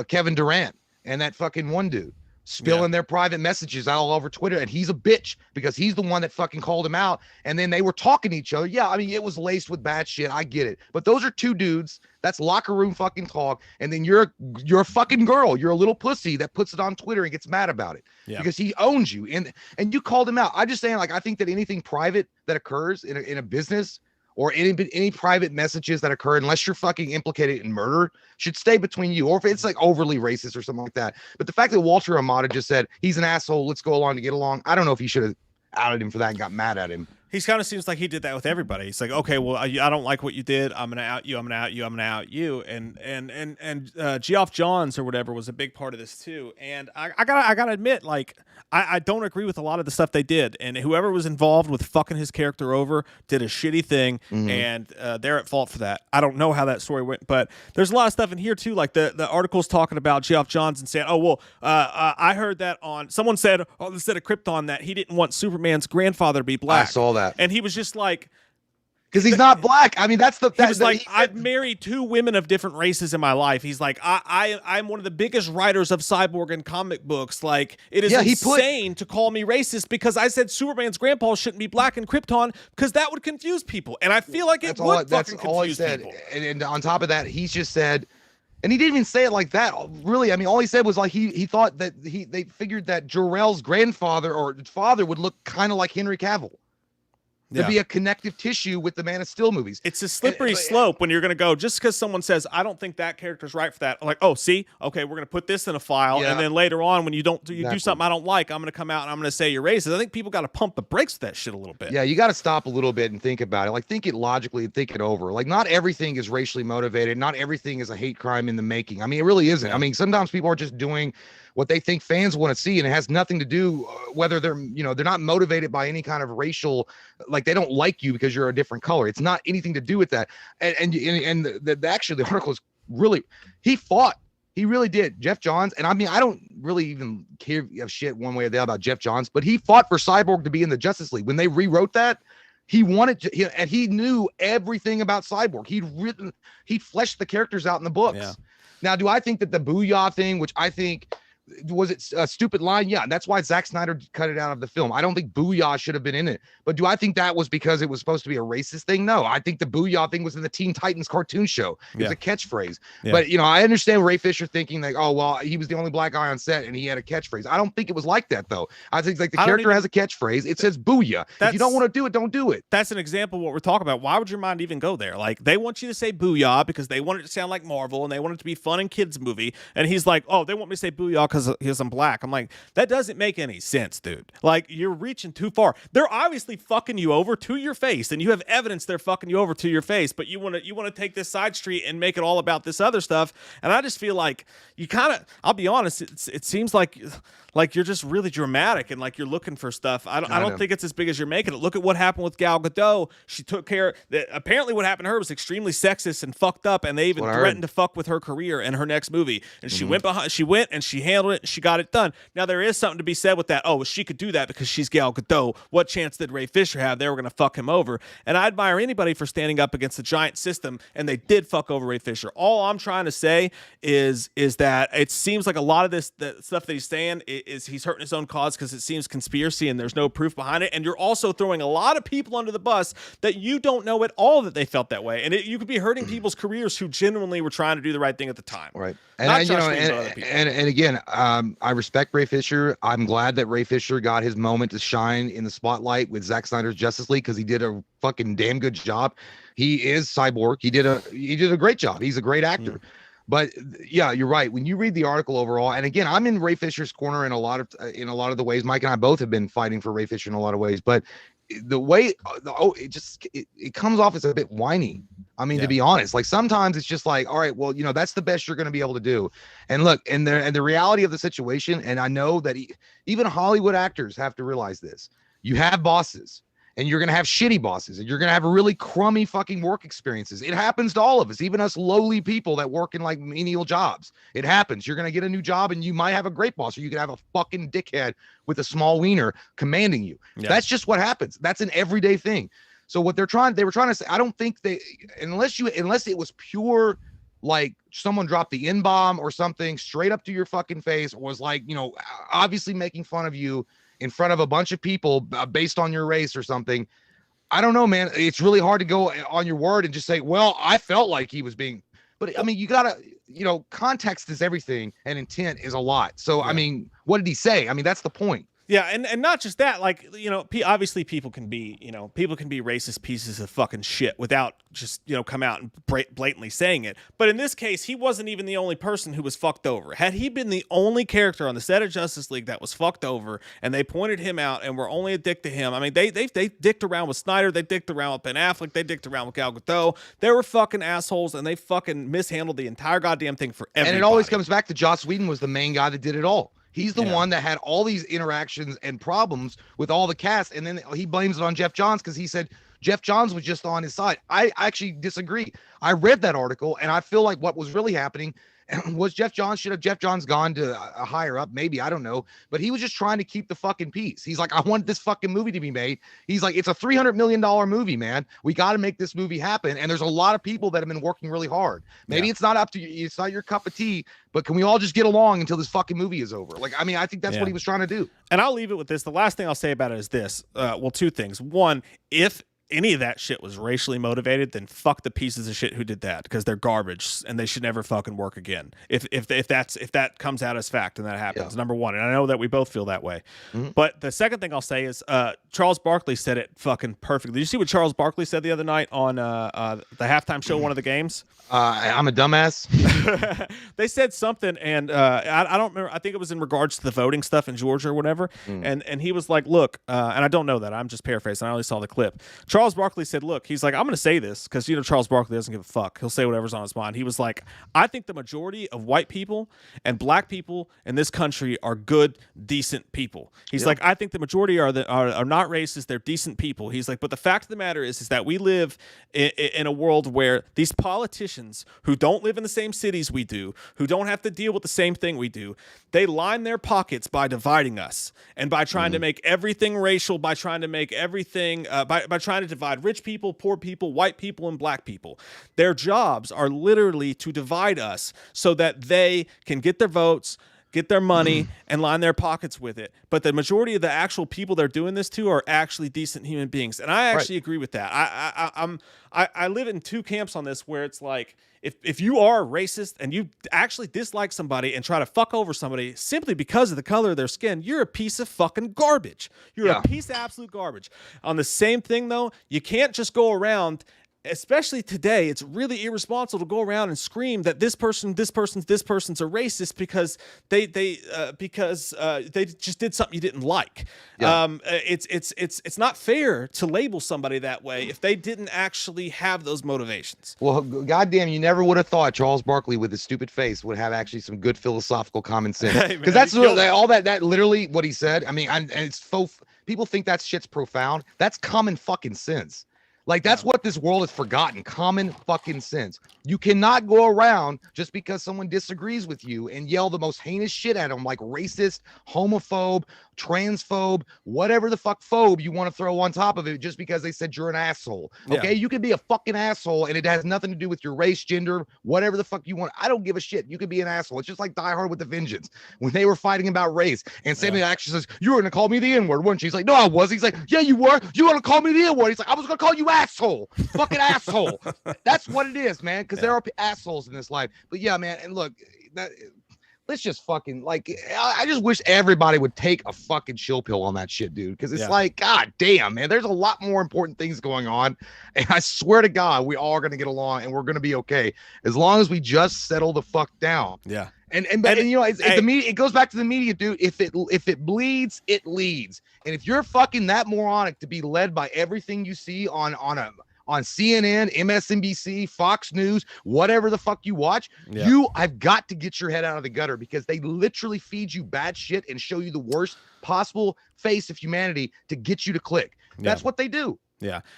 Kevin Durant and that fucking one dude spilling their private messages all over Twitter. And he's a bitch because he's the one that fucking called him out. And then they were talking to each other. Yeah, I mean, it was laced with bad shit. I get it. But those are two dudes. That's locker room fucking talk. And then you're a fucking girl. You're a little pussy that puts it on Twitter and gets mad about it because he owns you. And you called him out. I'm just saying, like, I think that anything private that occurs in a business or any private messages that occur, unless you're fucking implicated in murder, should stay between you, or if it's like overly racist or something like that. But the fact that Walter Amada just said he's an asshole, let's go along to get along, I don't know if he should have outed him for that and got mad at him. He kind of seems like he did that with everybody. He's like, okay, well, I don't like what you did. I'm gonna out you. I'm gonna out you. I'm gonna out you. And Geoff Johns or whatever was a big part of this too. And I gotta admit, like, I don't agree with a lot of the stuff they did. And whoever was involved with fucking his character over did a shitty thing, and they're at fault for that. I don't know how that story went, but there's a lot of stuff in here too. Like the articles talking about Geoff Johns and saying, oh well, I heard that on someone said on the set of Krypton that he didn't want Superman's grandfather to be black. I saw that. And he was just like, because he's not black. I mean, that's the. He was like, I've married 2 women of different races in my life. He's like, I'm one of the biggest writers of Cyborg and comic books. Like, it is insane to call me racist because I said Superman's grandpa shouldn't be black in Krypton because that would confuse people. And I feel like it would fucking confuse people. And on top of that, he's just said, and he didn't even say it like that. Really, I mean, all he said was like he thought that they figured that Jor-El's grandfather or father would look kind of like Henry Cavill. There'd be a connective tissue with the Man of Steel movies. It's a slippery slope when you're going to go, just because someone says, I don't think that character's right for that. Like, oh, see? Okay, we're going to put this in a file. And then later on, when you do something I don't like, I'm going to come out and I'm going to say you're racist. I think people got to pump the brakes with that shit a little bit. Yeah, you got to stop a little bit and think about it. Like, think it logically and think it over. Like, not everything is racially motivated. Not everything is a hate crime in the making. I mean, it really isn't. I mean, sometimes people are just doing what they think fans want to see, and it has nothing to do whether they're not motivated by any kind of racial, like they don't like you because you're a different color. It's not anything to do with that. And actually the article is really, he really did, Geoff Johns. And I mean, I don't really even care of shit one way or the other about Geoff Johns, but he fought for Cyborg to be in the Justice League when they rewrote that. He wanted to, and he knew everything about Cyborg. He fleshed the characters out in the books. Yeah. Now, do I think that the Booyah thing, which I think, was it a stupid line? Yeah, that's why Zack Snyder cut it out of the film. I don't think Booyah should have been in it. But do I think that was because it was supposed to be a racist thing? No, I think the Booyah thing was in the Teen Titans cartoon show. It was a catchphrase. Yeah. But, I understand Ray Fisher thinking like, oh, well, he was the only black guy on set and he had a catchphrase. I don't think it was like that, though. I think like the character has a catchphrase. It says Booyah. If you don't want to do it, don't do it. That's an example of what we're talking about. Why would your mind even go there? Like, they want you to say Booyah because they want it to sound like Marvel and they want it to be fun and kids movie. And he's like, oh, they want me to say Booyah because I'm black. I'm like, that doesn't make any sense, dude. Like, you're reaching too far. They're obviously fucking you over to your face, and you have evidence they're fucking you over to your face, but you want to take this side street and make it all about this other stuff. And I just feel like you kind of, I'll be honest, it seems like you're just really dramatic and like you're looking for stuff. I don't think it's as big as you're making it. Look at what happened with Gal Gadot. She took care that apparently what happened to her was extremely sexist and fucked up, and they even threatened to fuck with her career in her next movie. And she went and she handled it and she got it done. Now there is something to be said with that. Oh, she could do that because she's Gal Gadot. What chance did Ray Fisher have? They were going to fuck him over. And I admire anybody for standing up against the giant system, and they did fuck over Ray Fisher. All I'm trying to say is that it seems like a lot of the stuff that he's saying is he's hurting his own cause because it seems conspiracy and there's no proof behind it. And you're also throwing a lot of people under the bus that you don't know at all that they felt that way. And you could be hurting people's careers who genuinely were trying to do the right thing at the time. Right. And again, I respect Ray Fisher. I'm glad that Ray Fisher got his moment to shine in the spotlight with Zack Snyder's Justice League because he did a fucking damn good job. He is Cyborg. He did a great job. He's a great actor. But yeah, you're right. When you read the article overall, and again, I'm in Ray Fisher's corner in a lot of the ways. Mike and I both have been fighting for Ray Fisher in a lot of ways, but the way it comes off as a bit whiny. I mean, to be honest, like sometimes it's just like, all right, well, that's the best you're going to be able to do. And look, and the reality of the situation, and I know that even Hollywood actors have to realize this. You have bosses. And you're going to have shitty bosses, and you're going to have really crummy fucking work experiences. It happens to all of us, even us lowly people that work in like menial jobs. It happens. You're going to get a new job and you might have a great boss, or you could have a fucking dickhead with a small wiener commanding you. Yeah. That's just what happens. That's an everyday thing. So what they were trying to say, I don't think unless it was pure, like someone dropped the N-bomb or something straight up to your fucking face, or was like, obviously making fun of you in front of a bunch of people based on your race or something. I don't know, man. It's really hard to go on your word and just say, well, I felt like he was being, but I mean, you gotta, context is everything and intent is a lot. So, yeah. I mean, what did he say? I mean, that's the point. Yeah, and not just that, like, you know, obviously people can be racist pieces of fucking shit without just, you know, come out and blatantly saying it. But in this case, he wasn't even the only person who was fucked over. Had he been the only character on the set of Justice League that was fucked over, and they pointed him out and were only a dick to him, I mean, they dicked around with Snyder, they dicked around with Ben Affleck, they dicked around with Gal Gadot. They were fucking assholes, and they fucking mishandled the entire goddamn thing for everybody. And it always comes back to Joss Whedon was the main guy that did it all. He's the one that had all these interactions and problems with all the cast, and then he blames it on Jeff Johns because he said Jeff Johns was just on his side. I actually disagree. I read that article, and I feel like what was really happening was Jeff Johns. Should have Jeff Johns gone to a higher up? Maybe, I don't know. But he was just trying to keep the fucking peace. He's like, I want this fucking movie to be made. He's like, it's a $300 million movie, man. We got to make this movie happen. And there's a lot of people that have been working really hard. Maybe it's not up to you. It's not your cup of tea, but can we all just get along until this fucking movie is over? Like, I mean, I think that's what he was trying to do. And I'll leave it with this. The last thing I'll say about it is this. Well, two things. One, if any of that shit was racially motivated, then fuck the pieces of shit who did that, because they're garbage and they should never fucking work again. If that comes out as fact and that happens, number one, and I know that we both feel that way. But the second thing I'll say is Charles Barkley said it fucking perfectly. Did you see what Charles Barkley said the other night on the halftime show, one of the games? I'm a dumbass. They said something, and I don't remember. I think it was in regards to the voting stuff in Georgia or whatever. And he was like, look, and I don't know that. I'm just paraphrasing. I only saw the clip. Charles Barkley said, look, he's like, I'm going to say this because, you know, Charles Barkley doesn't give a fuck. He'll say whatever's on his mind. He was like, I think the majority of white people and black people in this country are good, decent people. He's like, I think the majority are not racist. They're decent people. He's like, but the fact of the matter is that we live in a world where these politicians who don't live in the same cities we do, who don't have to deal with the same thing we do, they line their pockets by dividing us and by trying to make everything racial, by trying to make everything, by trying to divide rich people, poor people, white people, and black people. Their jobs are literally to divide us so that they can get their votes, get their money, and line their pockets with it. But the majority of the actual people they're doing this to are actually decent human beings. And I actually agree with that. I live in two camps on this, where it's like, if you are racist and you actually dislike somebody and try to fuck over somebody simply because of the color of their skin, you're a piece of fucking garbage. You're a piece of absolute garbage. On the same thing, though, you can't just go around, especially today, it's really irresponsible to go around and scream that this person's a racist because they just did something you didn't like. It's not fair to label somebody that way if they didn't actually have those motivations. Well, goddamn, you never would have thought Charles Barkley with his stupid face would have actually some good philosophical common sense, because that's really, all that literally what he said. I mean, and it's people think that shit's profound. That's common fucking sense. Like, that's what this world has forgotten. Common fucking sense. You cannot go around just because someone disagrees with you and yell the most heinous shit at them, like racist, homophobe, transphobe, whatever the fuck phobe you want to throw on top of it, just because they said you're an asshole. Okay, you can be a fucking asshole and it has nothing to do with your race, gender, whatever the fuck you want. I don't give a shit. You could be an asshole. It's just like Die Hard with the Vengeance when they were fighting about race, and Samuel actually says, you were gonna call me the N-word, weren't you? He's like, no, I was. He's like, yeah, you were. You want to call me the N-word? He's like, I was gonna call you asshole, fucking asshole. That's what it is, man, because there are assholes in this life. But yeah, man, and look, let's just fucking, like, I just wish everybody would take a fucking chill pill on that shit, dude, because it's like, god damn, man, there's a lot more important things going on, and I swear to God, we all are gonna get along and we're gonna be okay as long as we just settle the fuck down. And you know, the media, it goes back to the media, dude. If it bleeds, it leads. And if you're fucking that moronic to be led by everything you see on CNN, MSNBC, Fox News, whatever the fuck you watch, I've got to get your head out of the gutter, because they literally feed you bad shit and show you the worst possible face of humanity to get you to click. That's what they do.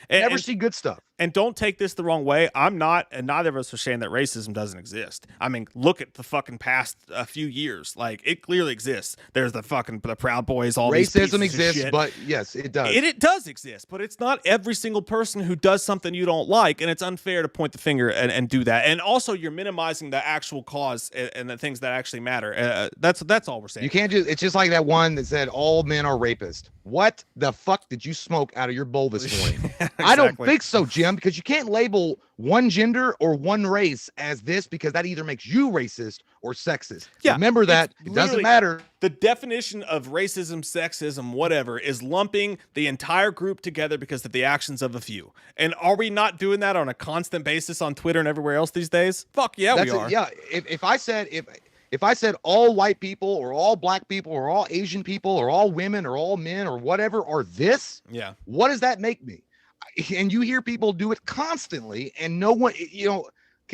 Never see good stuff. And don't take this the wrong way. I'm not, and neither of us are saying that racism doesn't exist. I mean, look at the fucking past few years. Like, it clearly exists. There's the Proud Boys, all these pieces of shit. Racism exists, but yes, it does. It does exist, but it's not every single person who does something you don't like, and it's unfair to point the finger and do that. And also, you're minimizing the actual cause and the things that actually matter. That's all we're saying. You can't just, it's just like that one that said all men are rapists. What the fuck did you smoke out of your bowl this morning? Exactly. I don't think so, Jim. dumb, because you can't label one gender or one race as this, because that either makes you racist or sexist. Yeah, remember that. It doesn't matter. The definition of racism, sexism, whatever, is lumping the entire group together because of the actions of a few. And are we not doing that on a constant basis on Twitter and everywhere else these days? Fuck yeah, we are. Yeah, if I said all white people or all black people or all Asian people or all women or all men or whatever are this, yeah, what does that make me? And you hear people do it constantly, and no one,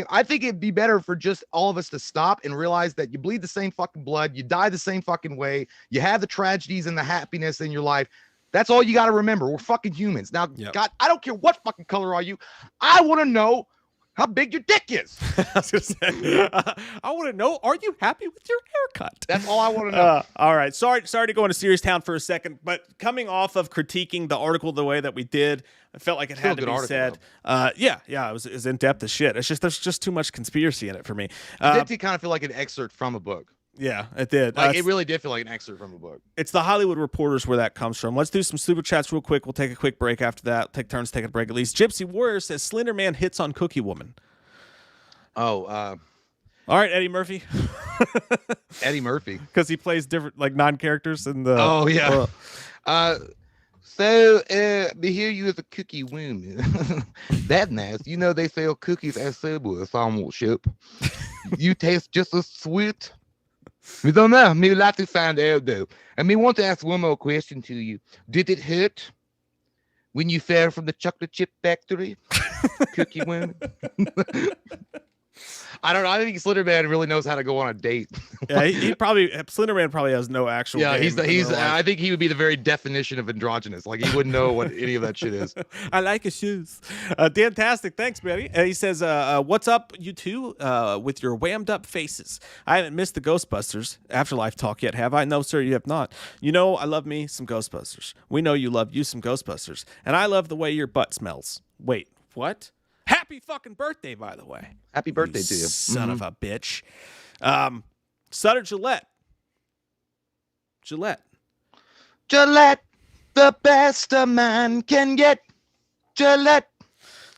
I think it'd be better for just all of us to stop and realize that you bleed the same fucking blood, you die the same fucking way, you have the tragedies and the happiness in your life. That's all you got to remember. We're fucking humans. Now, God, I don't care what fucking color are you. I want to know how big your dick is. I was gonna say, I want to know, are you happy with your haircut? That's all I want to know. All right. Sorry to go into serious town for a second, but coming off of critiquing the article the way that we did, I felt like it had to be said. Yeah, it was in depth as shit. It's just there's just too much conspiracy in it for me. It did kind of feel like an excerpt from a book. Yeah, it did. Like, it really did feel like an excerpt from a book. It's the Hollywood Reporters where that comes from. Let's do some super chats real quick. We'll take a quick break after that. Take turns taking a break at least. Gypsy Warrior says Slender Man hits on Cookie Woman. Oh, all right, Eddie Murphy. Eddie Murphy, because he plays different non-characters in the. Oh yeah. So we hear you as a cookie woman. That's nice. They sell cookies at Subway sandwich shop. You taste just as sweet. We don't know. Me like to find out though. And me want to ask one more question to you. Did it hurt when you fell from the chocolate chip factory, cookie woman? I don't know. I think Slender Man really knows how to go on a date. Yeah, he probably Slender Man probably has no actual. Yeah, he's. I think he would be the very definition of androgynous. Like he wouldn't know what any of that shit is. I like his shoes. Fantastic, thanks, Betty. He says, "What's up, you two, with your whammed up faces? I haven't missed the Ghostbusters Afterlife talk yet, have I? No, sir, you have not. I love me some Ghostbusters. We know you love you some Ghostbusters, and I love the way your butt smells. Wait, what?" Happy fucking birthday, by the way. Happy birthday to you. Son of a bitch. Sutter Gillette, the best a man can get. Gillette.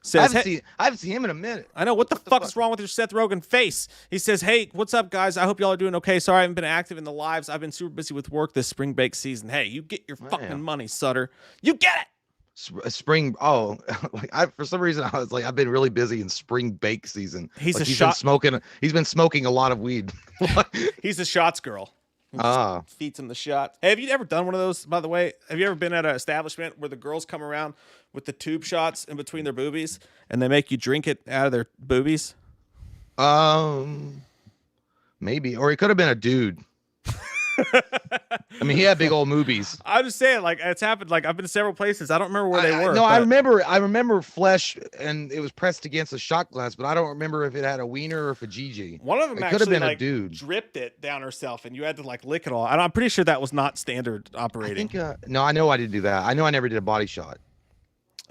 Says, I haven't seen him in a minute. I know. What the fuck's wrong with your Seth Rogen face? He says, hey, what's up, guys? I hope y'all are doing okay. Sorry I haven't been active in the lives. I've been super busy with work this spring break season. Hey, you get your fucking money, Sutter. You get it. Spring for some reason I was like, I've been really busy in spring bake season. He's been smoking a lot of weed. He's a shots girl. Feeds him the shot. Hey, have you ever done one of those, by the way? Have you ever been at an establishment where the girls come around with the tube shots in between their boobies and they make you drink it out of their boobies? Maybe, or it could have been a dude. I mean, he had big old movies. I'm just saying, like, it's happened. Like, I've been to several places. I don't remember where they were. No, I remember flesh, and it was pressed against a shot glass, but I don't remember if it had a wiener or if a GG. One of them could have been a dude. Dripped it down herself, and you had to like lick it all. And I'm pretty sure that was not standard operating. No, I know I didn't do that. I know I never did a body shot.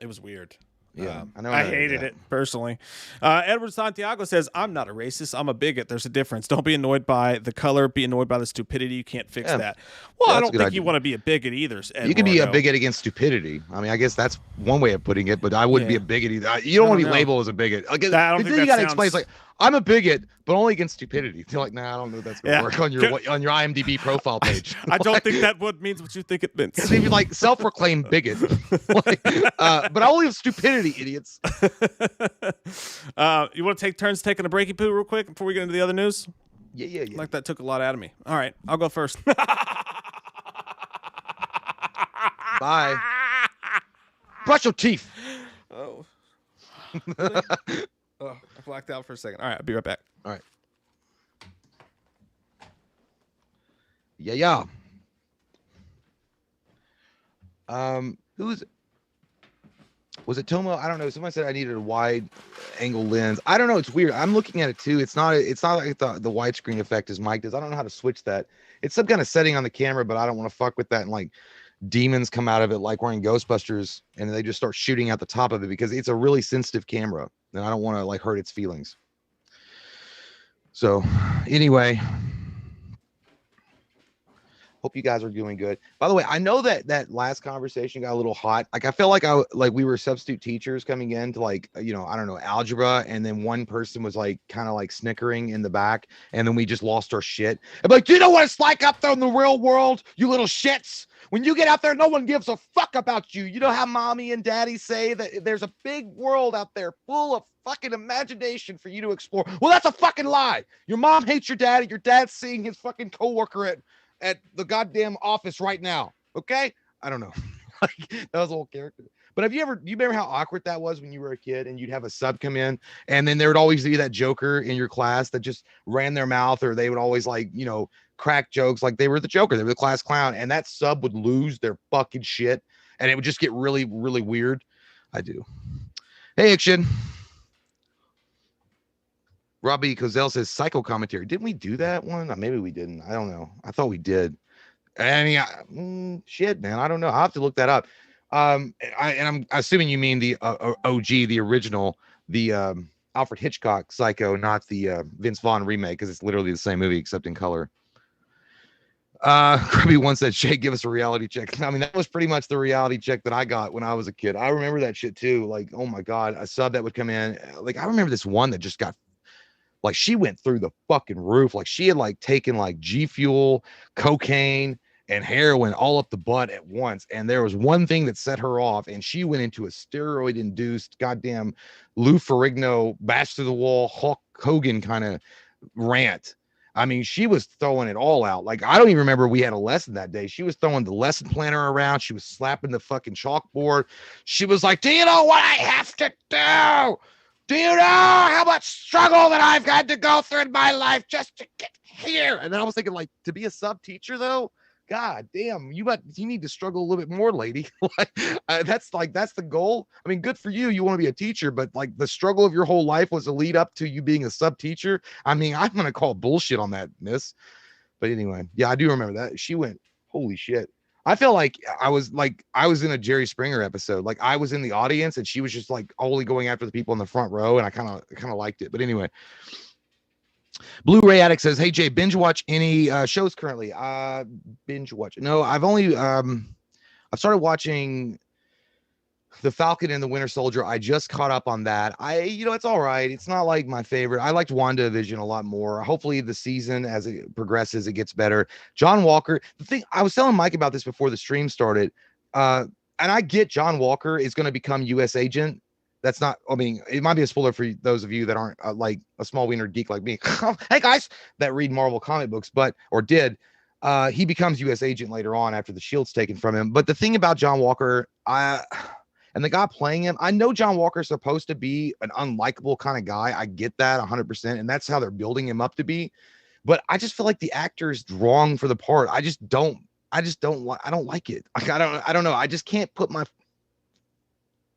It was weird. Yeah, I hated it personally. Edward Santiago says, I'm not a racist. I'm a bigot. There's a difference. Don't be annoyed by the color. Be annoyed by the stupidity. You can't fix that. Well, I don't think you want to be a bigot either. You can be a bigot against stupidity. I mean, I guess that's one way of putting it, but I wouldn't be a bigot either. You don't want to be labeled as a bigot. I don't think you got to explain. It's like, I'm a bigot, but only against stupidity. They're like, nah, I don't know if that's going to work on your IMDb profile page. I don't think that would means what you think it means. Because he'd be like self-proclaimed bigot. But only of stupidity, idiots. You want to take turns taking a breaky poo real quick before we get into the other news? Yeah. Like that took a lot out of me. All right, I'll go first. Bye. Brush your teeth. Oh. Oh, I blacked out for a second. All right, I'll be right back. All right. Yeah. Was it Tomo? I don't know. Someone said I needed a wide angle lens. I don't know. It's weird. I'm looking at it too. It's not like the widescreen effect as Mike does. I don't know how to switch that. It's some kind of setting on the camera, but I don't want to fuck with that and like demons come out of it like we're in Ghostbusters and they just start shooting out the top of it because it's a really sensitive camera and I don't want to like hurt its feelings. So anyway, Hope you guys are doing good. By the way, I know that last conversation got a little hot. Like I felt like we were substitute teachers coming in to like, I don't know, algebra, and then one person was like kind of like snickering in the back, and then we just lost our shit. I'm like, do you know what it's like out there in the real world, you little shits? When you get out there, no one gives a fuck about you. You know how mommy and daddy say that there's a big world out there full of fucking imagination for you to explore. Well, that's a fucking lie. Your mom hates your dad, and your dad's seeing his fucking coworker at the goddamn office right now. Okay? I don't know. Like, that was a whole character. But you remember how awkward that was when you were a kid and you'd have a sub come in, and then there would always be that joker in your class that just ran their mouth, or they would always like, crack jokes like they were the joker, they were the class clown, and that sub would lose their fucking shit and it would just get really, really weird. I do. Hey, Action. Robbie Cozell says psycho commentary. Didn't we do that one? Maybe we didn't. I don't know. I thought we did. Shit, man. I don't know. I'll have to look that up. I'm assuming you mean the OG, the original, the Alfred Hitchcock Psycho, not the Vince Vaughn remake, because it's literally the same movie except in color. Kirby once said, Shay, give us a reality check. I mean, that was pretty much the reality check that I got when I was a kid. I remember that shit too. Like, oh my God, a sub that would come in. Like, I remember this one that just got, like, she went through the fucking roof. Like, she had like taken like G Fuel, cocaine, and heroin all up the butt at once. And there was one thing that set her off, and she went into a steroid induced goddamn Lou Ferrigno bash to the wall Hulk Hogan kind of rant. I mean, she was throwing it all out. Like, I don't even remember we had a lesson that day. She was throwing the lesson planner around. She was slapping the fucking chalkboard. She was like, do you know what I have to do? Do you know how much struggle that I've had to go through in my life just to get here? And then I was thinking, like, to be a sub teacher, though, God damn, you need to struggle a little bit more, lady. That's the goal. I mean, good for you. You want to be a teacher, but like the struggle of your whole life was a lead up to you being a sub teacher. I mean, I'm going to call bullshit on that, miss. But anyway, yeah, I do remember that. She went, holy shit. I feel like I was in a Jerry Springer episode. Like, I was in the audience and she was just like only going after the people in the front row. And I kind of liked it. But anyway, Blu-ray Addict says, hey Jay, binge watch any shows currently? Binge watch. No, I've started watching The Falcon and the Winter Soldier. I just caught up on that. It's all right. It's not like my favorite. I liked WandaVision a lot more. Hopefully the season as it progresses, it gets better. John Walker, the thing, I was telling Mike about this before the stream started. And I get John Walker is going to become U.S. agent. That's not, I mean, it might be a spoiler for those of you that aren't like a small wiener geek like me. Hey guys, that read Marvel comic books, did. He becomes U.S. agent later on after the shield's taken from him. But the thing about John Walker, and the guy playing him, I know John Walker's supposed to be an unlikable kind of guy. I get that 100%. And that's how they're building him up to be. But I just feel like the actor's wrong for the part. I don't like it. Like, I don't know. I just can't put my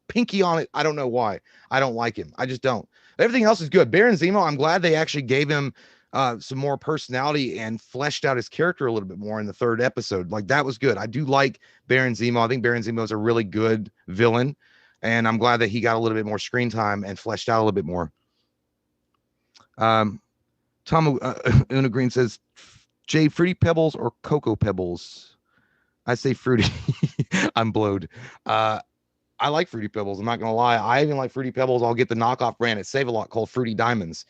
pinky on it. I don't know why. I don't like him. I just don't. Everything else is good. Baron Zemo, I'm glad they actually gave him some more personality and fleshed out his character a little bit more in the third episode. Like, that was good. I do like Baron Zemo. I think Baron Zemo is a really good villain, and I'm glad that he got a little bit more screen time and fleshed out a little bit more. Tom Una Green says, Jay, Fruity Pebbles or Cocoa Pebbles? I say fruity. I'm blowed. I like Fruity Pebbles. I'm not going to lie. I even like Fruity Pebbles. I'll get the knockoff brand at Save-A-Lot called Fruity Diamonds.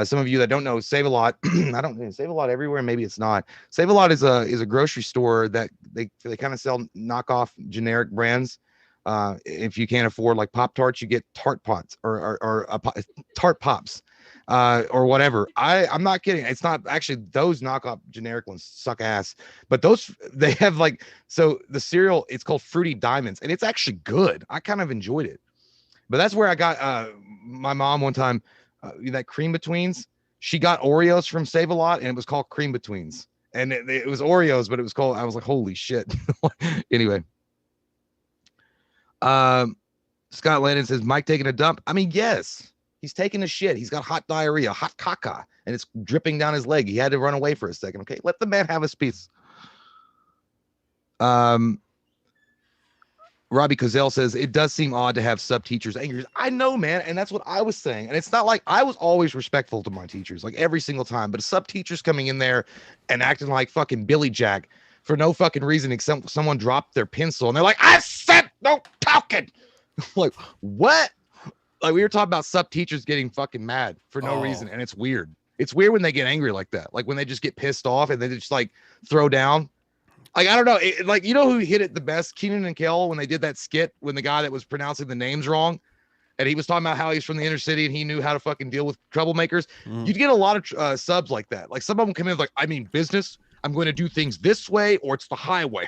Some of you that don't know, Save-A-Lot, I don't know, Save-A-Lot everywhere. Maybe it's not. Save-A-Lot is a grocery store that they kind of sell knockoff generic brands. If you can't afford like Pop-Tarts, you get Tart Pots or Tart Pops. Or whatever. I'm not kidding. It's not actually, those knockoff generic ones suck ass, but those, they have like, so the cereal, it's called Fruity Diamonds, and it's actually good. I kind of enjoyed it, but that's where I got my mom one time, that Cream Betweens. She got Oreos from Save-A-Lot, and it was called Cream Betweens, and it was Oreos, but it was called, I was like, holy shit. Anyway, Scott Landon says, Mike taking a dump. I mean, yes. He's taking a shit. He's got hot diarrhea, hot caca, and it's dripping down his leg. He had to run away for a second. Okay, let the man have his peace. Robbie Cozell says, it does seem odd to have sub-teachers angry. I know, man, and that's what I was saying. And it's not like, I was always respectful to my teachers, like every single time. But sub-teachers coming in there and acting like fucking Billy Jack for no fucking reason except someone dropped their pencil and they're like, I said no talking. Like, what? Like, we were talking about sub teachers getting fucking mad for no reason, and it's weird. It's weird when they get angry like that, like when they just get pissed off and they just like throw down. Like, I don't know, like, you know who hit it the best? Keenan and Kel, when they did that skit when the guy that was pronouncing the names wrong, and he was talking about how he's from the inner city and he knew how to fucking deal with troublemakers. You'd get a lot of subs like that. Like, some of them come in like, I mean business. I'm going to do things this way, or it's the highway.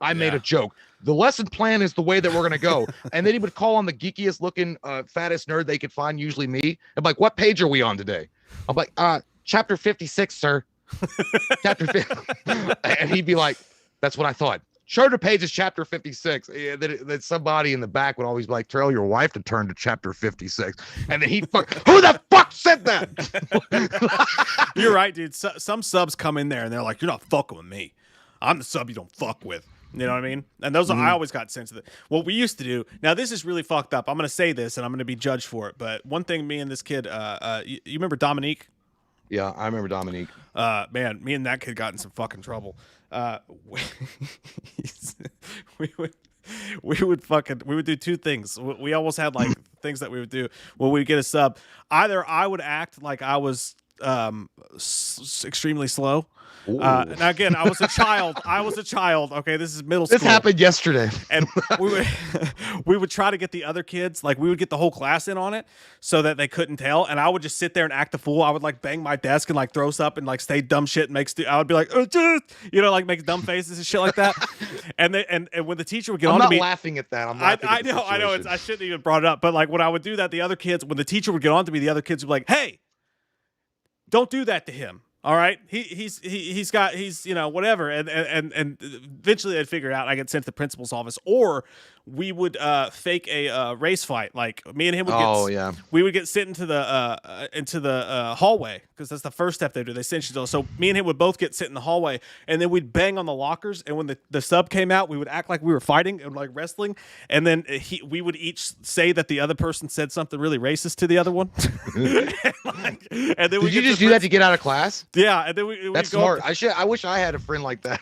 I made a joke. The lesson plan is the way that we're going to go. And then he would call on the geekiest looking, fattest nerd they could find, usually me. I'm like, what page are we on today? I'm like, chapter 56, sir. Chapter 50. And he'd be like, that's what I thought. Sure, the page is chapter 56. Then somebody in the back would always be like, tell your wife to turn to chapter 56. And then who the fuck said that? You're right, dude. Some subs come in there and they're like, you're not fucking with me. I'm the sub you don't fuck with. You know what I mean? And those I always got sensitive. What we used to do, now this is really fucked up. I'm going to say this and I'm going to be judged for it. But one thing me and this kid, you remember Dominique? Yeah, I remember Dominique. Man, me and that kid got in some fucking trouble. We would do two things. We almost had like things that we would do when we get a sub. Either I would act like I was extremely slow. Now again, I was a child. Okay, this is middle school. This happened yesterday. And we would try to get the other kids, like we would get the whole class in on it so that they couldn't tell. And I would just sit there and act a fool. I would like bang my desk and like throw up and like say dumb shit and I would be like, like make dumb faces and shit like that. and when the teacher would get on to me, I'm not laughing at that. I know. I shouldn't even brought it up. But like when I would do that, the other kids, when the teacher would get on to me, the other kids would be like, hey, don't do that to him. All right, he's whatever, and eventually they'd figure it out. I get sent to the principal's office, or we would fake a race fight. Like me and him would we would get sent into the hallway, because that's the first step they do. They sent you. So me and him would both get sent in the hallway, and then we'd bang on the lockers. And when the sub came out, we would act like we were fighting and like wrestling. And then we would each say that the other person said something really racist to the other one. and then did you just do that to get out of class? Yeah, and then that's smart. I wish I had a friend like that.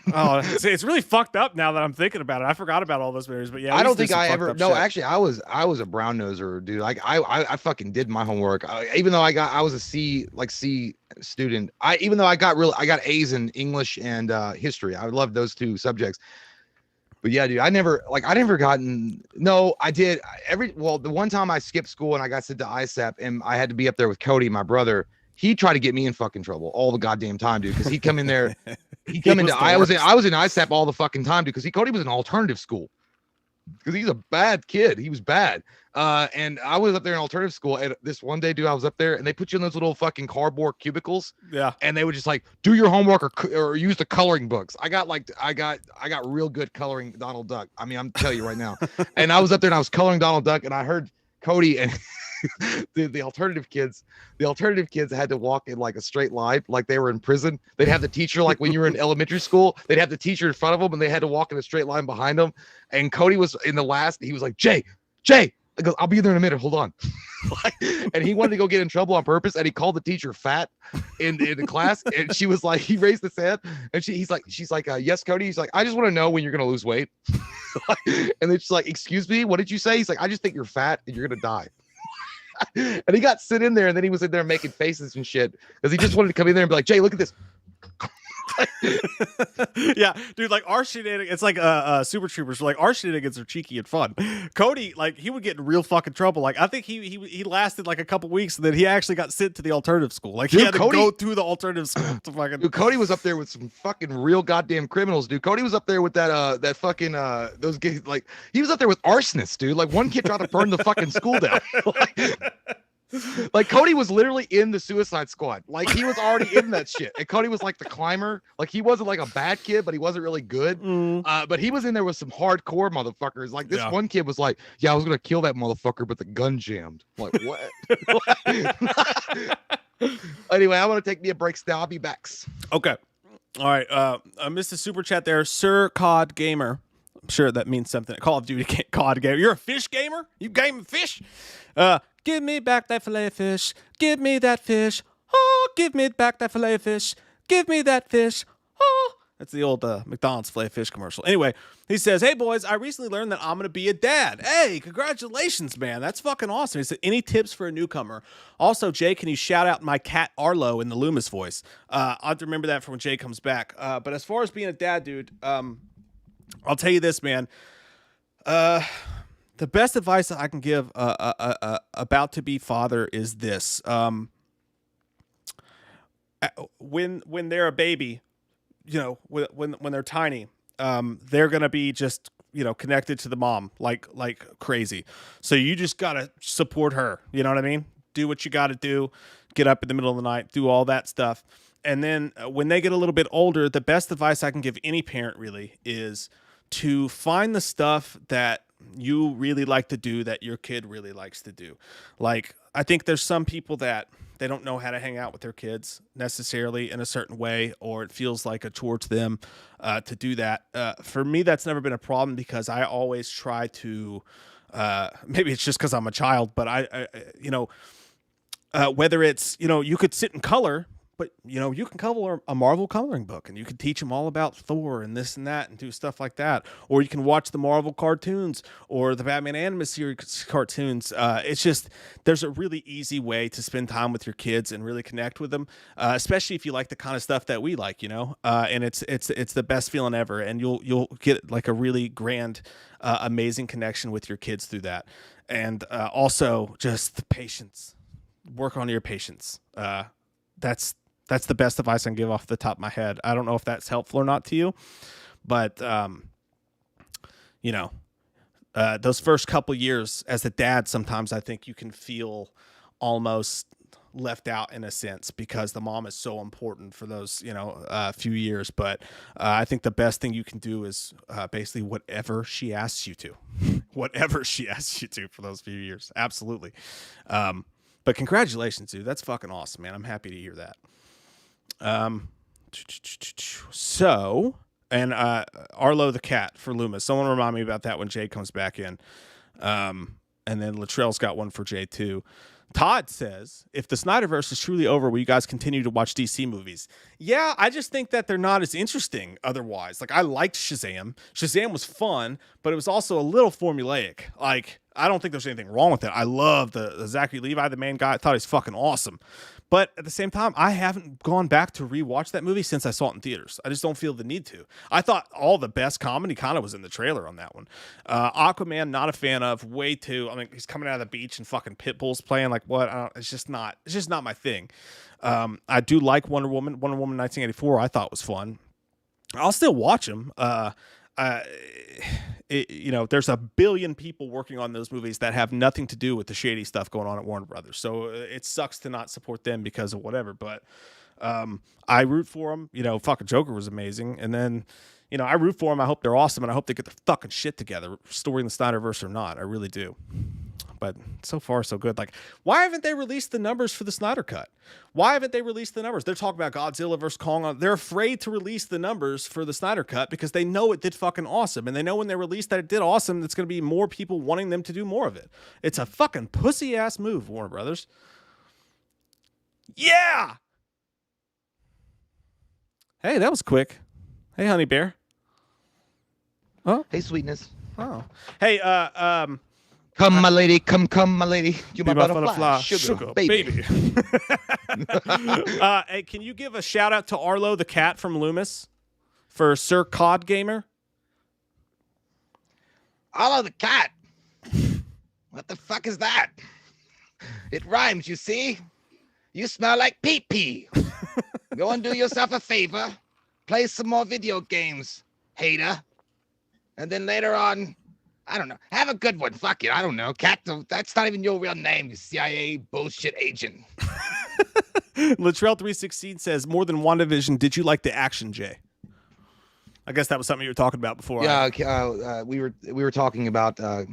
It's really fucked up now that I'm thinking about it. I forgot about all those memories, but yeah, I don't think I ever. No, actually, I was a brown noser, dude. Like I fucking did my homework. Even though I was a C student. Even though I got A's in English and history. I loved those two subjects. But yeah, dude, I never gotten. No, I did the one time I skipped school and I got sent to ISAP and I had to be up there with Cody, my brother. He tried to get me in fucking trouble all the goddamn time, dude. Because he'd come in there. I was in ISAP all the fucking time, dude. Because Cody was in alternative school. Because he's a bad kid. He was bad. And I was up there in alternative school. And this one day, dude, I was up there and they put you in those little fucking cardboard cubicles. Yeah. And they would just like do your homework or use the coloring books. I got real good coloring Donald Duck. I mean, I'm telling you right now. And I was up there and I was coloring Donald Duck and I heard Cody and the alternative kids had to walk in like a straight line, like they were in prison. They'd have the teacher, like when you were in elementary school, they'd have the teacher in front of them and they had to walk in a straight line behind them. And Cody was in the last, he was like, Jay, I go, I'll be there in a minute, hold on. And he wanted to go get in trouble on purpose, and he called the teacher fat in the class. And she was like, he raised his hand and she's like, yes, Cody. He's like, I just want to know when you're gonna lose weight. And then she's like, excuse me, what did you say? He's like, I just think you're fat and you're gonna die. And he got sit in there, and then he was in there making faces and shit because he just wanted to come in there and be like, Jay, look at this. Yeah, dude, like our shenanigans, it's like Super Troopers, like our shenanigans are cheeky and fun. Cody, like he would get in real fucking trouble. Like I think he lasted like a couple weeks, and then he actually got sent to the alternative school. Like he had to go through the alternative school to fucking. Dude, Cody was up there with some fucking real goddamn criminals, dude. Cody was up there with that fucking those gays. Like he was up there with arsonists, dude. Like one kid tried to burn the fucking school down. Like Cody was literally in the Suicide Squad. Like he was already in that shit. And Cody was like the climber. Like he wasn't like a bad kid, but he wasn't really good. But he was in there with some hardcore motherfuckers. Like this one kid was like, yeah, I was gonna kill that motherfucker, but the gun jammed. I'm like, what? Anyway, I want to take me a break. Now I'll be back. Okay. All right. I missed a super chat there, Sir COD Gamer. I'm sure that means something. Call of Duty COD gamer. You're a fish gamer? You game fish? Give me back that fillet fish. Give me that fish. Oh, give me back that fillet fish. Give me that fish. Oh, That's the old McDonald's filet fish commercial. Anyway, he says, "Hey boys, I recently learned that I'm gonna be a dad. Hey, congratulations, man. That's fucking awesome." He said, "Any tips for a newcomer? Also, Jay, can you shout out my cat Arlo in the Loomis voice?" I'll have to remember that for when Jay comes back. But as far as being a dad, dude, I'll tell you this, man. The best advice that I can give about to be father is this: when they're a baby, when they're tiny, they're gonna be just connected to the mom like crazy. So you just gotta support her. You know what I mean? Do what you gotta do. Get up in the middle of the night. Do all that stuff. And then when they get a little bit older, the best advice I can give any parent really is to find the stuff that you really like to do that your kid really likes to do. Like, I think there's some people that they don't know how to hang out with their kids necessarily in a certain way, or it feels like a chore to them to do that. For me, that's never been a problem because I always try to, maybe it's just because I'm a child, but whether it's, you could sit and color, but you can color a Marvel coloring book and you can teach them all about Thor and this and that and do stuff like that. Or you can watch the Marvel cartoons or the Batman animated series cartoons. It's just, there's a really easy way to spend time with your kids and really connect with them, especially if you like the kind of stuff that we like, and it's the best feeling ever. And you'll get like a really grand, amazing connection with your kids through that. And also just the patience, work on your patience. That's the best advice I can give off the top of my head. I don't know if that's helpful or not to you, but those first couple years as a dad, sometimes I think you can feel almost left out in a sense because the mom is so important for those few years. But I think the best thing you can do is basically whatever she asks you to, whatever she asks you to for those few years. Absolutely. But congratulations, dude. That's fucking awesome, man. I'm happy to hear that. So, and Arlo the cat for Loomis. Someone remind me about that when Jay comes back in. And then Latrell's got one for Jay too. Todd says, if the Snyderverse is truly over, will you guys continue to watch DC movies? Yeah, I just think that they're not as interesting otherwise. Like, I liked Shazam. Shazam was fun, but it was also a little formulaic. Like, I don't think there's anything wrong with it. I love the Zachary Levi, the main guy. I thought he's fucking awesome. But at the same time, I haven't gone back to rewatch that movie since I saw it in theaters. I just don't feel the need to. I thought all the best comedy kind of was in the trailer on that one. Aquaman, not a fan of. Way too. I mean, he's coming out of the beach and fucking pit bulls playing. Like, what? It's just not my thing. I do like Wonder Woman. Wonder Woman 1984. I thought was fun. I'll still watch them. There's a billion people working on those movies that have nothing to do with the shady stuff going on at Warner Brothers. So it sucks to not support them because of whatever. But I root for them. Fucking Joker was amazing. And then, I root for them. I hope they're awesome. And I hope they get their fucking shit together, restoring the Snyderverse or not. I really do. But so far, so good. Like, why haven't they released the numbers for the Snyder Cut? Why haven't they released the numbers? They're talking about Godzilla vs. Kong. They're afraid to release the numbers for the Snyder Cut because they know it did fucking awesome. And they know when they release that it did awesome, it's going to be more people wanting them to do more of it. It's a fucking pussy-ass move, Warner Brothers. Yeah! Hey, that was quick. Hey, honey bear. Oh? Hey, sweetness. Oh. Hey, come, my lady. Come, my lady. You my butterfly. Sugar, baby. Hey, can you give a shout out to Arlo the cat from Loomis for Sir Cod Gamer? Arlo the cat. What the fuck is that? It rhymes, you see. You smell like pee-pee. Go and do yourself a favor. Play some more video games, hater. And then later on, I don't know. Have a good one. Fuck it. I don't know. Cat, that's not even your real name, you CIA bullshit agent. Latrell316 says, more than WandaVision, did you like the action, Jay? I guess that was something you were talking about before. Yeah, we were talking about the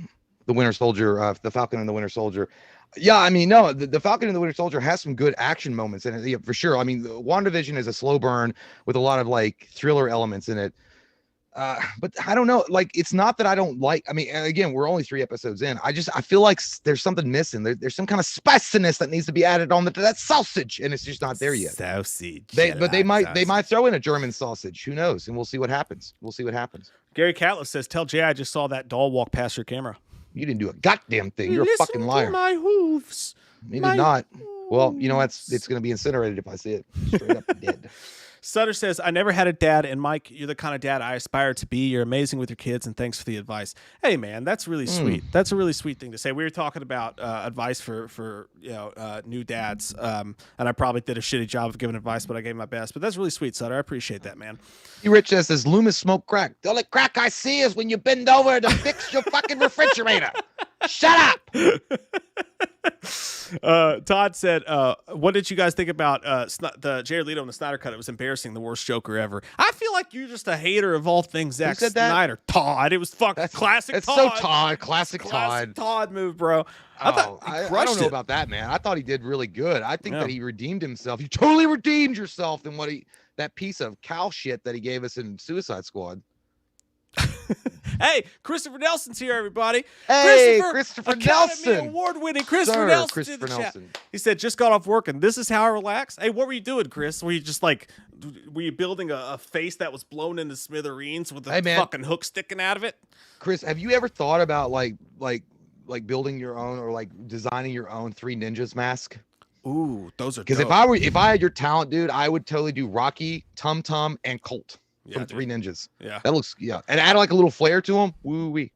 Winter Soldier, the Falcon and the Winter Soldier. Yeah, I mean, no, the Falcon and the Winter Soldier has some good action moments in it, yeah, for sure. I mean, WandaVision is a slow burn with a lot of like thriller elements in it. But I don't know. Like, it's not that I don't like. I mean, again, we're only 3 episodes in. I feel like there's something missing. There's some kind of spiciness that needs to be added on to that sausage, and it's just not there yet. Sausage. They might throw in a German sausage. Who knows? And we'll see what happens. Gary Catlett says, "Tell Jay I just saw that doll walk past your camera." You didn't do a goddamn thing. You're a fucking liar. To my hooves. He did not. Well, you know, it's going to be incinerated if I see it. Straight up dead. Sutter says, I never had a dad, and Mike, you're the kind of dad I aspire to be. You're amazing with your kids, and thanks for the advice. Hey, man, that's really sweet. That's a really sweet thing to say. We were talking about advice for new dads, and I probably did a shitty job of giving advice, but I gave my best. But that's really sweet, Sutter. I appreciate that, man. Rich says, Loomis smoke crack. The only crack I see is when you bend over to fix your fucking refrigerator. Shut up. Todd said, what did you guys think about the Jared Leto and the Snyder cut? It was embarrassing, the worst Joker ever. I feel like you're just a hater of all things Zack Snyder. Todd, it was classic Todd. It's so Todd, classic Todd move, bro. I don't know about that, man. I thought he did really good. I think that he redeemed himself. You totally redeemed yourself in that piece of cow shit that he gave us in Suicide Squad. Hey, Christopher Nelson's here, everybody. Hey, Christopher Academy Nelson. Award-winning Christopher Nelson. He said, just got off work, and this is how I relax. Hey, what were you doing, Chris? Were you building a face that was blown into smithereens with a fucking hook sticking out of it? Chris, have you ever thought about like building your own or like designing your own Three Ninjas mask? Ooh, those are because if I had your talent, dude, I would totally do Rocky, Tum Tum, and Colt. From Three Ninjas. Yeah. That looks, and add like a little flair to them. Woo wee.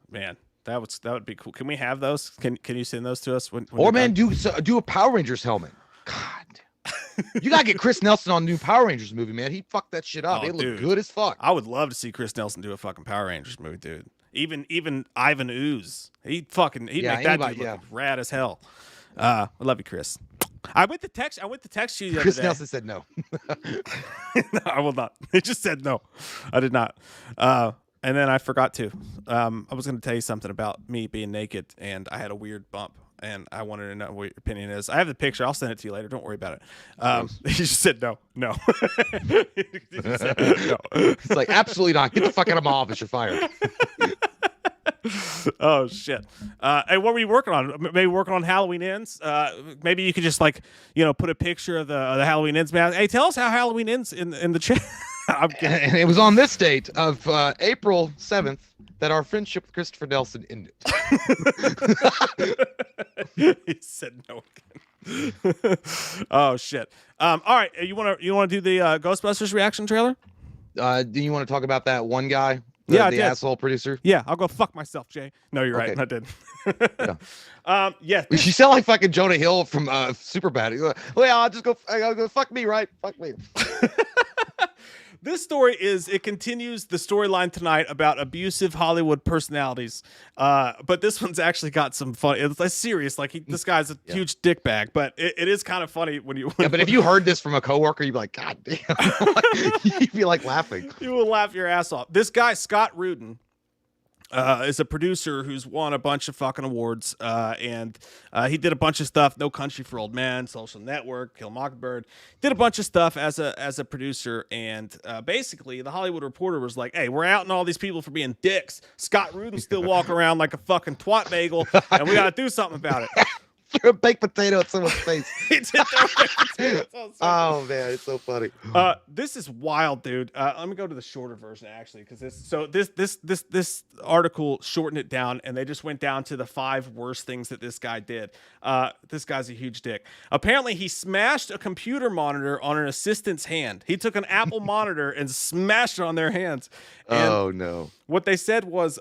Man, that would be cool. Can we have those? Can you send those to us? Or man, do a Power Rangers helmet. God. You gotta get Chris Nelson on the new Power Rangers movie, man. He fucked that shit up. It looked good as fuck. I would love to see Chris Nelson do a fucking Power Rangers movie, dude. Even Ivan Ooze. He'd make that dude look rad as hell. I love you, Chris. I went to text you the other day. Chris Nelson said no. No, I will not. He just said no. I did not. And then I forgot to. I was going to tell you something about me being naked, and I had a weird bump, and I wanted to know what your opinion is. I have the picture. I'll send it to you later. Don't worry about it. He just said no. He just said no. It's like, absolutely not. Get the fuck out of my office. You're fired. Oh shit! Hey, what were you working on? Maybe working on Halloween Ends. Maybe you could just put a picture of the Halloween Ends man. Hey, tell us how Halloween ends in the chat. And it was on this date of April 7th that our friendship with Christopher Nelson ended. He said no again. Oh shit! All right, you want to do the Ghostbusters reaction trailer? Do you want to talk about that one guy? The asshole producer. Yeah, I'll go fuck myself, Jay. No, you're right. I did. Yeah. You sound like fucking Jonah Hill from Superbad. Well, I'll go fuck me, right? Fuck me. This story continues the storyline tonight about abusive Hollywood personalities. But this one's actually got some fun. It's serious. This guy's a huge dickbag, but it is kind of funny when you. But if you heard this from a coworker, you'd be like, God damn. You'd be like laughing. You will laugh your ass off. This guy, Scott Rudin, is a producer who's won a bunch of fucking awards, and he did a bunch of stuff. No Country for Old Men, Social Network, Kill Mockingbird. Did a bunch of stuff as a producer, and basically the Hollywood Reporter was like, "Hey, we're outing all these people for being dicks. Scott Rudin still walking around like a fucking twat bagel, and we got to do something about it." Threw a baked potato at someone's face. He did throw a baked potato. Oh man, it's so funny. This is wild, dude. Let me go to the shorter version actually, because this article shortened it down, and they just went down to the 5 worst things that this guy did. This guy's a huge dick. Apparently, he smashed a computer monitor on an assistant's hand. He took an Apple monitor and smashed it on their hands. And oh no! What they said was,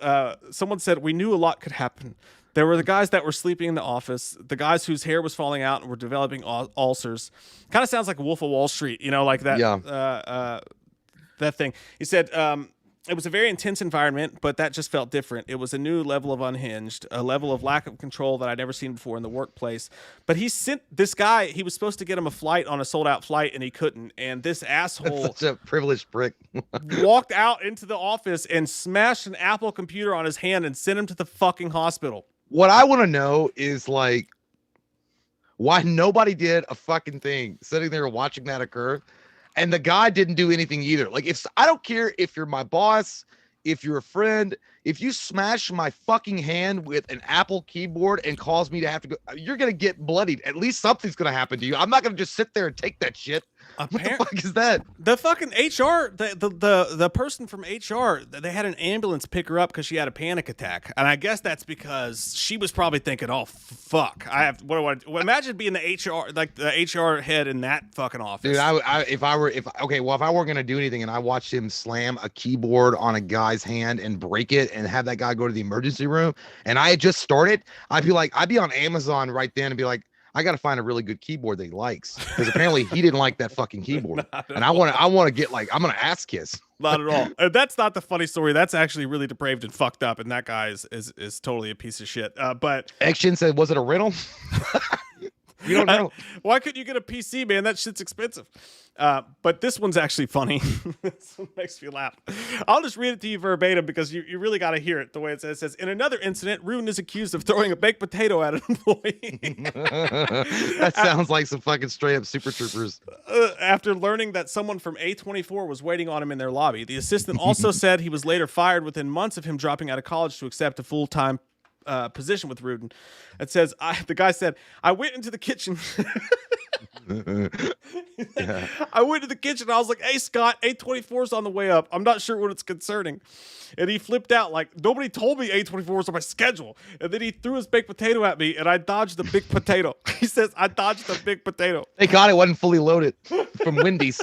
someone said, "We knew a lot could happen. There were the guys that were sleeping in the office, the guys whose hair was falling out and were developing ulcers." Kind of sounds like Wolf of Wall Street, like that. Yeah. That thing. He said it was a very intense environment, but that just felt different. It was a new level of unhinged, a level of lack of control that I'd never seen before in the workplace. But he sent this guy. He was supposed to get him a flight on a sold-out flight, and he couldn't. And this asshole, such a privileged prick, walked out into the office and smashed an Apple computer on his hand and sent him to the fucking hospital. What I want to know is why nobody did a fucking thing sitting there watching that occur. And the guy didn't do anything either. Like, I don't care if you're my boss, if you're a friend, if you smash my fucking hand with an Apple keyboard and cause me to have to go, you're going to get bloodied. At least something's going to happen to you. I'm not going to just sit there and take that shit. What the fuck is that? The fucking HR, the person from HR, they had an ambulance pick her up because she had a panic attack, and I guess that's because she was probably thinking, "Oh fuck, I have what do I do?" Imagine being the HR, like the HR head in that fucking office. Dude, if I were gonna do anything and I watched him slam a keyboard on a guy's hand and break it and have that guy go to the emergency room, and I had just started, I'd be on Amazon right then and be like, I got to find a really good keyboard that he likes, because apparently he didn't like that fucking keyboard. And I want to get like, I'm going to ass kiss. Not at all. And that's not the funny story. That's actually really depraved and fucked up. And that guy is totally a piece of shit. But Action said, was it a rental? You don't know. Why couldn't you get a PC, man? That shit's expensive. But this one's actually funny. This one makes me laugh. I'll just read it to you verbatim because you really got to hear it the way it says. It says, in another incident, Rudin is accused of throwing a baked potato at an employee. That sounds like some fucking straight up Super Troopers. After learning that someone from A24 was waiting on him in their lobby, the assistant also said he was later fired within months of him dropping out of college to accept a full-time position with Rudin. It says, the guy said, I went into the kitchen. Yeah. I went to the kitchen and I was like, hey, Scott, A24's on the way up. I'm not sure what it's concerning. And he flipped out like, nobody told me A24 was on my schedule. And then he threw his baked potato at me and I dodged the big potato. He says, I dodged the big potato. Thank God it wasn't fully loaded from Wendy's.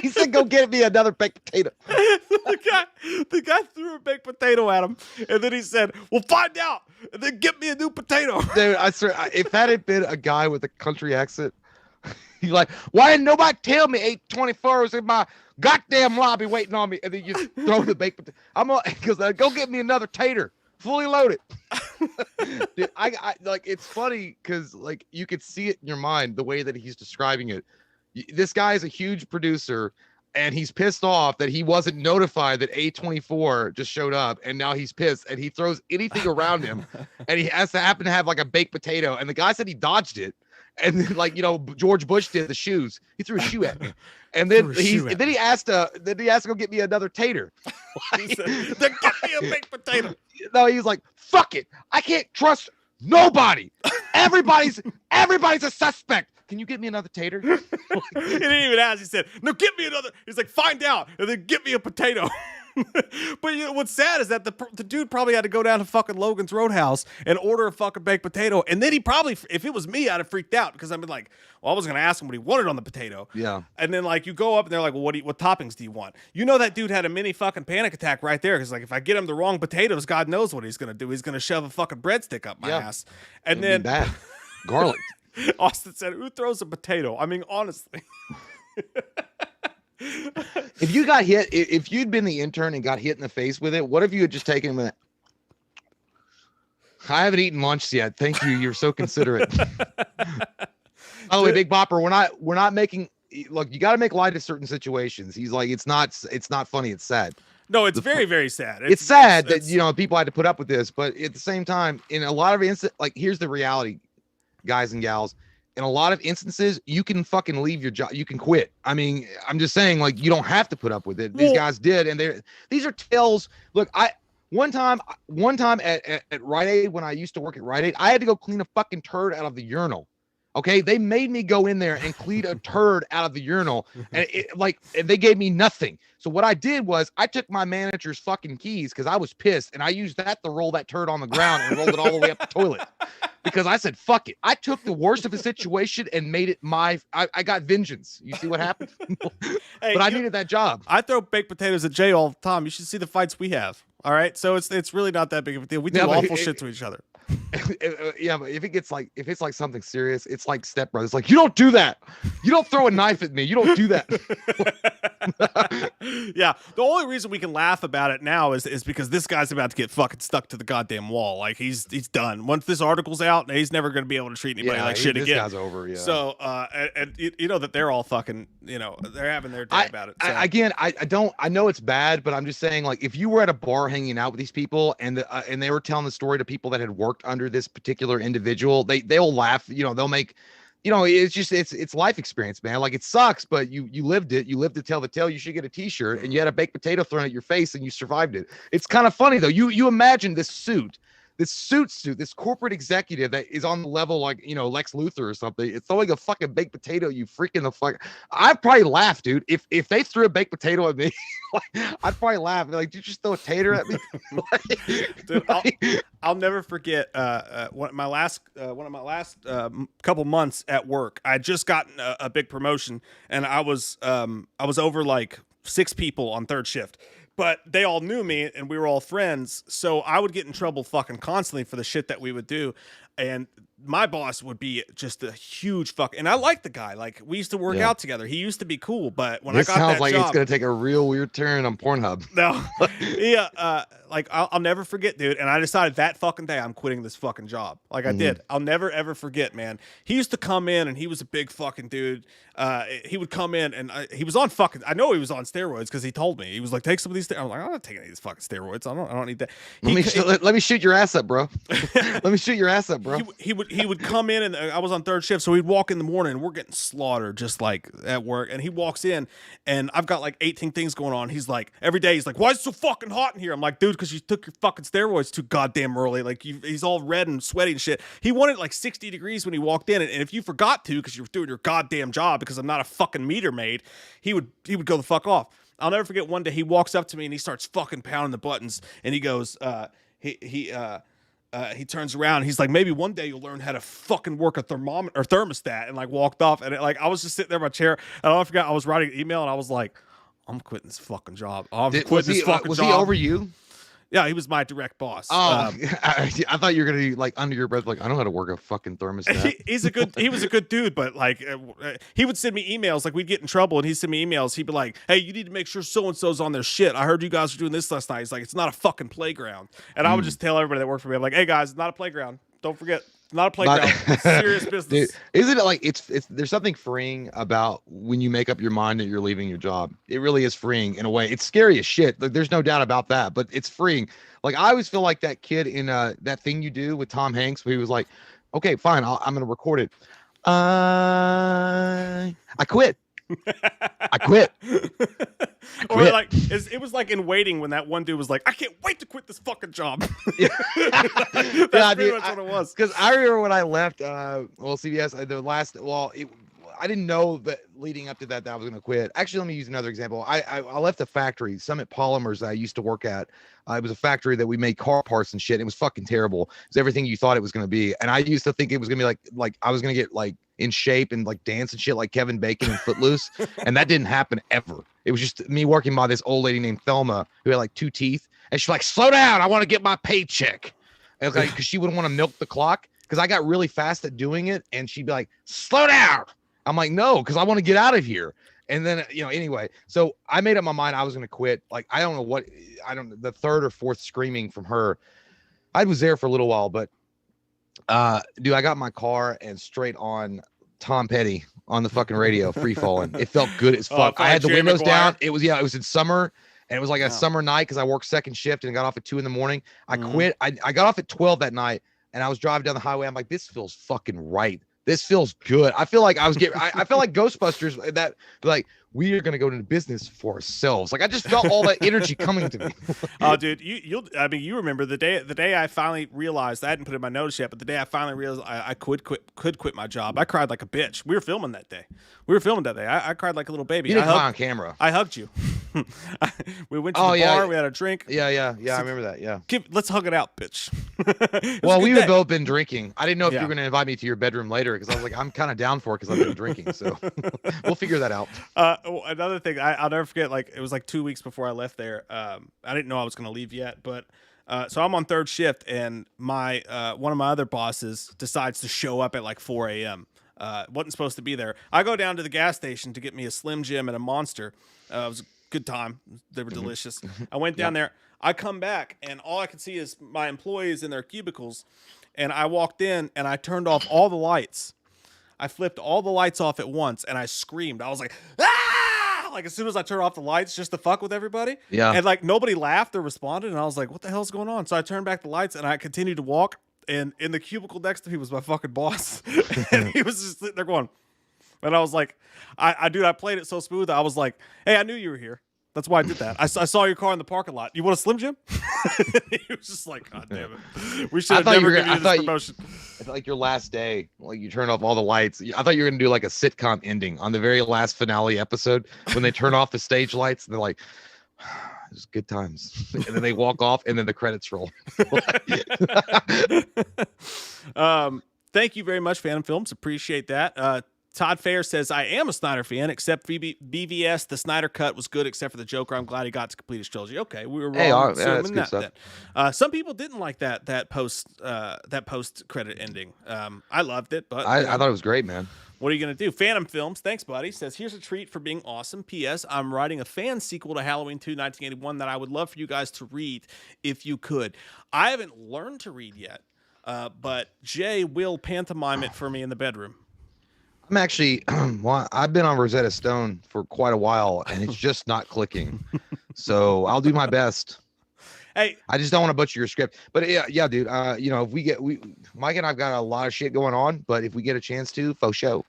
He said, go get me another baked potato. The guy threw a baked potato at him. And then he said, we'll find out. And then get me a new potato. Dude, I swear, if that had been a guy with a country accent, he's like, why didn't nobody tell me 824 was in my goddamn lobby waiting on me? And then you throw the baked potato. I'm gonna, because go get me another tater, fully loaded. Dude, I like, it's funny because like you could see it in your mind the way that he's describing it. This guy is a huge producer. And he's pissed off that he wasn't notified that A24 just showed up, and now he's pissed, and he throws anything around him, and he has to happen to have like a baked potato. And the guy said he dodged it, and then, like, you know, George Bush did the shoes. He threw a shoe at me, and then he asked to go get me another tater. He said, then get me a baked potato. No, he's like, fuck it, I can't trust nobody. Everybody's a suspect. Can you get me another tater? He didn't even ask. He said, no, get me another. He's like, find out, and then get me a potato. But you know, what's sad is that the dude probably had to go down to fucking Logan's Roadhouse and order a fucking baked potato. And then he probably, if it was me, I'd have freaked out because I'd be like, well, I was going to ask him what he wanted on the potato. Yeah. And then like you go up and they're like, well, what toppings do you want? You know, that dude had a mini fucking panic attack right there. Because like, if I get him the wrong potatoes, God knows what he's going to do. He's going to shove a fucking breadstick up my ass. And then that garlic. Austin said, who throws a potato? I mean, honestly. If you got hit, if you'd been the intern and got hit in the face with it, what if you had just taken him and I haven't eaten lunch yet. Thank you. You're so considerate. By the way, Big Bopper, we're not making, look, you got to make light of certain situations. He's like, it's not funny. It's sad. No, it's very, very sad. It's sad that, you know, people had to put up with this, but at the same time, in a lot of instances, like, here's the reality, guys and gals. In a lot of instances, you can fucking leave your job. You can quit. I mean, I'm just saying, like, you don't have to put up with it. These guys did, and these are tales. Look, one time at Rite Aid, when I used to work at Rite Aid, I had to go clean a fucking turd out of the urinal. Okay, they made me go in there and clean a turd out of the urinal, and they gave me nothing. So what I did was I took my manager's fucking keys because I was pissed, and I used that to roll that turd on the ground and rolled it all the way up the toilet. Because I said, fuck it. I took the worst of a situation and made it I got vengeance. You see what happened? Hey, but I needed that job. I throw baked potatoes at Jay all the time. You should see the fights we have. All right. So it's really not that big of a deal. We do awful shit to each other. Yeah, but if it's like something serious, it's like Step Brothers. Like, you don't do that. You don't throw a knife at me. You don't do that. Yeah, the only reason we can laugh about it now is because this guy's about to get fucking stuck to the goddamn wall. Like, he's done. Once this article's out, he's never going to be able to treat anybody like shit again. This guy's over. Yeah. So, and you know that they're all fucking, you know, they're having their day about it. So. I know it's bad, but I'm just saying, like, if you were at a bar hanging out with these people and they were telling the story to people that had worked under this particular individual, they'll laugh. You know, they'll make. you know, it's just it's life experience, man. Like it sucks, but you lived it. You lived to tell the tale. You should get a T-shirt, and you had a baked potato thrown at your face, and you survived it. It's kind of funny though. You imagine this suit, this corporate executive that is on the level like, you know, Lex Luthor or something. It's throwing a fucking baked potato. You freaking the fuck. I'd probably laugh, dude. If they threw a baked potato at me, like, I'd probably laugh. Like, did you just throw a tater at me? Dude, I'll never forget one of my last couple months at work. I had just gotten a big promotion, and I was over like 6 people on third shift. But they all knew me, and we were all friends, so I would get in trouble fucking constantly for the shit that we would do. And my boss would be just a huge fuck. And I liked the guy. Like, we used to work out together. He used to be cool, but when I got that job... This sounds like it's going to take a real weird turn on Pornhub. No. Yeah, like, I'll never forget, dude. And I decided that fucking day I'm quitting this fucking job. Like, I did. I'll never, ever forget, man. He used to come in, and he was a big fucking dude. He would come in, and he was on fucking... I know he was on steroids, because he told me. He was like, take some of these... I'm like, I'm not taking any of these fucking steroids. I don't need that. Let me shoot your ass up, bro. Let me shoot your ass up, bro. He would come in, and I was on third shift, so he'd walk in the morning, and we're getting slaughtered just like at work. And he walks in, and I've got like 18 things going on. He's like, every day, he's like, why is it so fucking hot in here? I'm like, dude, because you took your fucking steroids too goddamn early. Like, he's all red and sweaty and shit. He wanted like 60 degrees when he walked in, and if you forgot to, because you were doing your goddamn job, because I'm not a fucking meter maid, he would go the fuck off. I'll never forget one day he walks up to me and he starts fucking pounding the buttons, and he goes, he turns around. He's like, maybe one day you'll learn how to fucking work a thermometer or thermostat, and like walked off. And like, I was just sitting there in my chair, and I forgot I was writing an email, and I was like, I'm quitting this fucking job. Was he over you? Yeah, he was my direct boss. Oh, I thought you were gonna be like under your breath, like, I know how to work a fucking thermostat. He was a good dude, but like he would send me emails. Like, we'd get in trouble, and he'd send me emails. He'd be like, "Hey, you need to make sure so and so's on their shit. I heard you guys were doing this last night." He's like, "It's not a fucking playground." And I would just tell everybody that worked for me, I'm like, "Hey guys, it's not a playground. Don't forget, it's not a playground. It's serious business." Dude, isn't it like it's there's something freeing about when you make up your mind that you're leaving your job? It really is freeing in a way. It's scary as shit. Like, there's no doubt about that, but it's freeing. Like, I always feel like that kid in that Thing You Do with Tom Hanks, where he was like, "Okay, fine, I'm gonna record it. I quit. I quit." Or like, it was like in Waiting when that one dude was like, "I can't wait to quit this fucking job." That's pretty much what it was. Because I remember when I left, CBS, I didn't know that leading up to that I was going to quit. Actually, let me use another example. I left a factory, Summit Polymers, that I used to work at. It was a factory that we made car parts and shit. It was fucking terrible. It was everything you thought it was going to be. And I used to think it was going to be like I was going to get like in shape and like dance and shit like Kevin Bacon and Footloose. And that didn't happen ever. It was just me working by this old lady named Thelma who had like 2 teeth. And she's like, "Slow down. I want to get my paycheck." And like, because she wouldn't want to milk the clock. Because I got really fast at doing it. And she'd be like, "Slow down." I'm like, "No, because I want to get out of here." And then, anyway, so I made up my mind I was going to quit. Like, the third or fourth screaming from her. I was there for a little while, but dude, I got in my car and straight on Tom Petty on the fucking radio, Free Falling. It felt good as fuck. I had the windows down. It was in summer, and it was like a summer night because I worked second shift and got off at 2 a.m. I quit. I got off at 12 that night, and I was driving down the highway. I'm like, this feels fucking right. This feels good. I feel like I felt like Ghostbusters, that like, we are going to go into business for ourselves. Like, I just felt all that energy coming to me. Oh, dude, you remember the day I finally realized, I hadn't put it in my notes yet, but the day I finally realized I could quit my job, I cried like a bitch. We were filming that day. I cried like a little baby. You didn't cry on camera. I hugged you. We went to the bar. We had a drink. Yeah. I remember that. Yeah. Let's hug it out, bitch. Well, we had both been drinking. I didn't know if you were going to invite me to your bedroom later, because I was like, I'm kind of down for it because I've been drinking. So we'll figure that out. Another thing, I'll never forget. Like, it was like 2 weeks before I left there. I didn't know I was going to leave yet, but so I'm on third shift, and my one of my other bosses decides to show up at like 4 a.m. Wasn't supposed to be there. I go down to the gas station to get me a Slim Jim and a Monster. It was a good time. They were delicious. I went down there. I come back, and all I can see is my employees in their cubicles. And I walked in, and I turned off all the lights. I flipped all the lights off at once, and I screamed. I was like, "Ah!" Like, as soon as I turned off the lights, just to fuck with everybody. Yeah. And like, nobody laughed or responded, and I was like, "What the hell's going on?" So I turned back the lights, and I continued to walk. and in the cubicle next to me was my fucking boss, and he was just sitting there going, and I was like, I played it so smooth. I was like, hey, I knew you were here. That's why I did that. I saw your car in the parking lot. You want a Slim Jim? He was just like, God damn it. We should have never given you this promotion. It's like your last day, like you turn off all the lights. I thought you were going to do like a sitcom ending on the very last finale episode when they turn off the stage lights and they're like, it was good times. And then they walk off and then the credits roll. Thank you very much, Phantom Films. Appreciate that. Todd Fair says, I am a Snyder fan, except BVS. The Snyder cut was good, except for the Joker. I'm glad he got to complete his trilogy. Okay, we were wrong. Some people didn't like that post credit ending. I loved it, but I thought it was great, man. What are you going to do? Phantom Films, thanks, buddy, says, here's a treat for being awesome. P.S. I'm writing a fan sequel to Halloween 2, 1981 that I would love for you guys to read if you could. I haven't learned to read yet, but Jay will pantomime it for me in the bedroom. I'm actually, well, I've been on Rosetta Stone for quite a while, and it's just not clicking. So I'll do my best. Hey, I just don't want to butcher your script. But yeah, dude. If Mike and I've got a lot of shit going on, but if we get a chance to, faux show,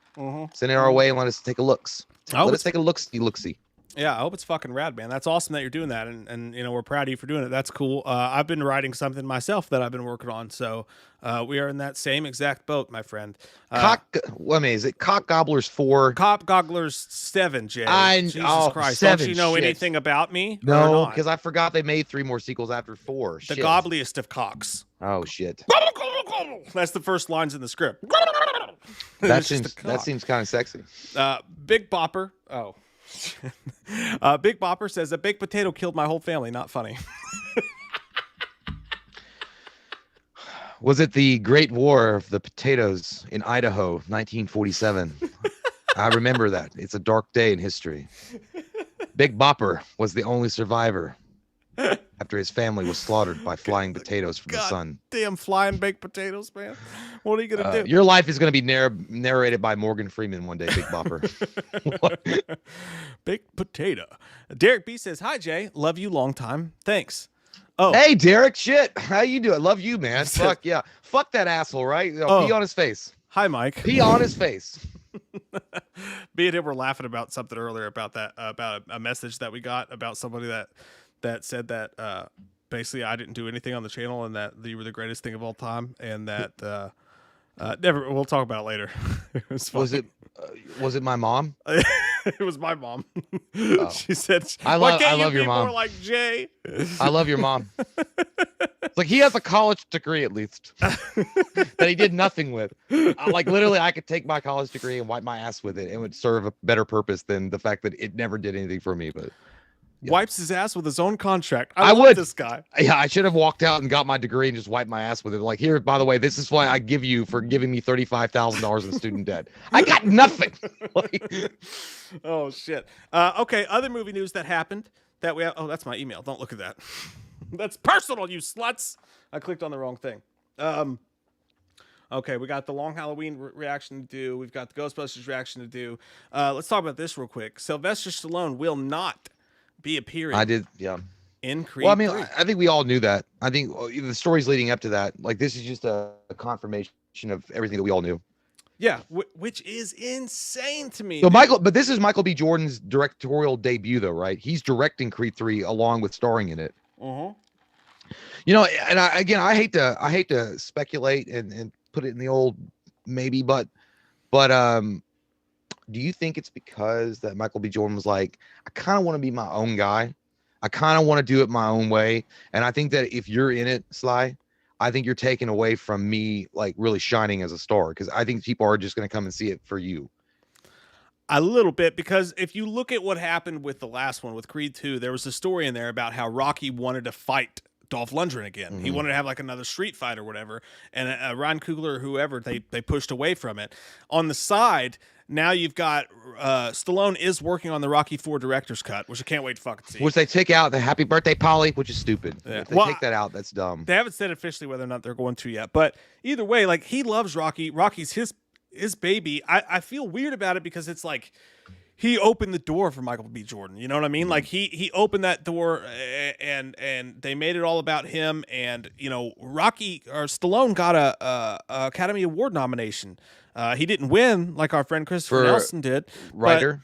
send it our way and let us take a looks. Let us take a look-see. Yeah, I hope it's fucking rad, man. That's awesome that you're doing that, and we're proud of you for doing it. That's cool. I've been writing something myself that I've been working on, so we are in that same exact boat, my friend. Is it Cock Gobblers 4? Cock Gobblers 7, Jay. Jesus Christ. 7, don't you know anything about me? No, because I forgot they made 3 more sequels after 4. The gobbliest of cocks. Oh, shit. That's the first lines in the script. That seems kind of sexy. Big Bopper. Oh. Big Bopper says, a baked potato killed my whole family. Not funny. Was it the Great War of the Potatoes in Idaho, 1947? I remember that. It's a dark day in history. Big Bopper was the only survivor after his family was slaughtered by flying potatoes from the sun. Damn flying baked potatoes, man. What are you going to do? Your life is going to be narrated by Morgan Freeman one day, Big Bopper. Baked potato. Derek B says, hi, Jay. Love you long time. Thanks. Oh, hey, Derek. Shit. How you doing? Love you, man. Fuck yeah. Fuck that asshole, right? Pee on his face. Hi, Mike. Pee on his face. Me and him were laughing about something earlier about that, about a message that we got about somebody that said that basically I didn't do anything on the channel and that you were the greatest thing of all time, and that we'll talk about it later. Was it my mom? It was my mom. Oh. She said, I love your mom. More like Jay. I love your mom. It's like he has a college degree at least that he did nothing with. Literally, I could take my college degree and wipe my ass with it. It would serve a better purpose than the fact that it never did anything for me. But yeah. Wipes his ass with his own contract. I love this guy. Yeah, I should have walked out and got my degree and just wiped my ass with it. Like, here, by the way, this is why I give you for giving me $35,000 in student debt. I got nothing. Oh shit. Okay. Other movie news that happened that we have. Oh, that's my email. Don't look at that. That's personal, you sluts. I clicked on the wrong thing. Okay, we got the Long Halloween reaction to do. We've got the Ghostbusters reaction to do. Let's talk about this real quick. Sylvester Stallone will not be appearing. I did, yeah. In Creed. Well, I mean, I think we all knew that. I think the stories leading up to that, like, this is just a confirmation of everything that we all knew. Yeah, which is insane to me. So but this is Michael B. Jordan's directorial debut, though, right? He's directing Creed 3 along with starring in it. Uh-huh. And I hate to speculate and put it in the old maybe, but do you think it's because that Michael B. Jordan was like, I kind of want to be my own guy. I kind of want to do it my own way. And I think that if you're in it, Sly, I think you're taken away from me, like, really shining as a star, because I think people are just going to come and see it for you. A little bit, because if you look at what happened with the last one, with Creed 2, there was a story in there about how Rocky wanted to fight Dolph Lundgren again. Mm-hmm. He wanted to have like another street fight or whatever. And Ryan Coogler or whoever, they pushed away from it. On the side, now you've got Stallone is working on the Rocky 4 director's cut, which I can't wait to fucking see. Which they take out the Happy Birthday Polly, which is stupid. Yeah. If they take that out, that's dumb. They haven't said officially whether or not they're going to yet. But either way, like, he loves Rocky. Rocky's his baby. I feel weird about it because it's like he opened the door for Michael B. Jordan. You know what I mean? Like he opened that door, and they made it all about him. And Rocky or Stallone got a Academy Award nomination. He didn't win like our friend Christopher Nelson did. Writer?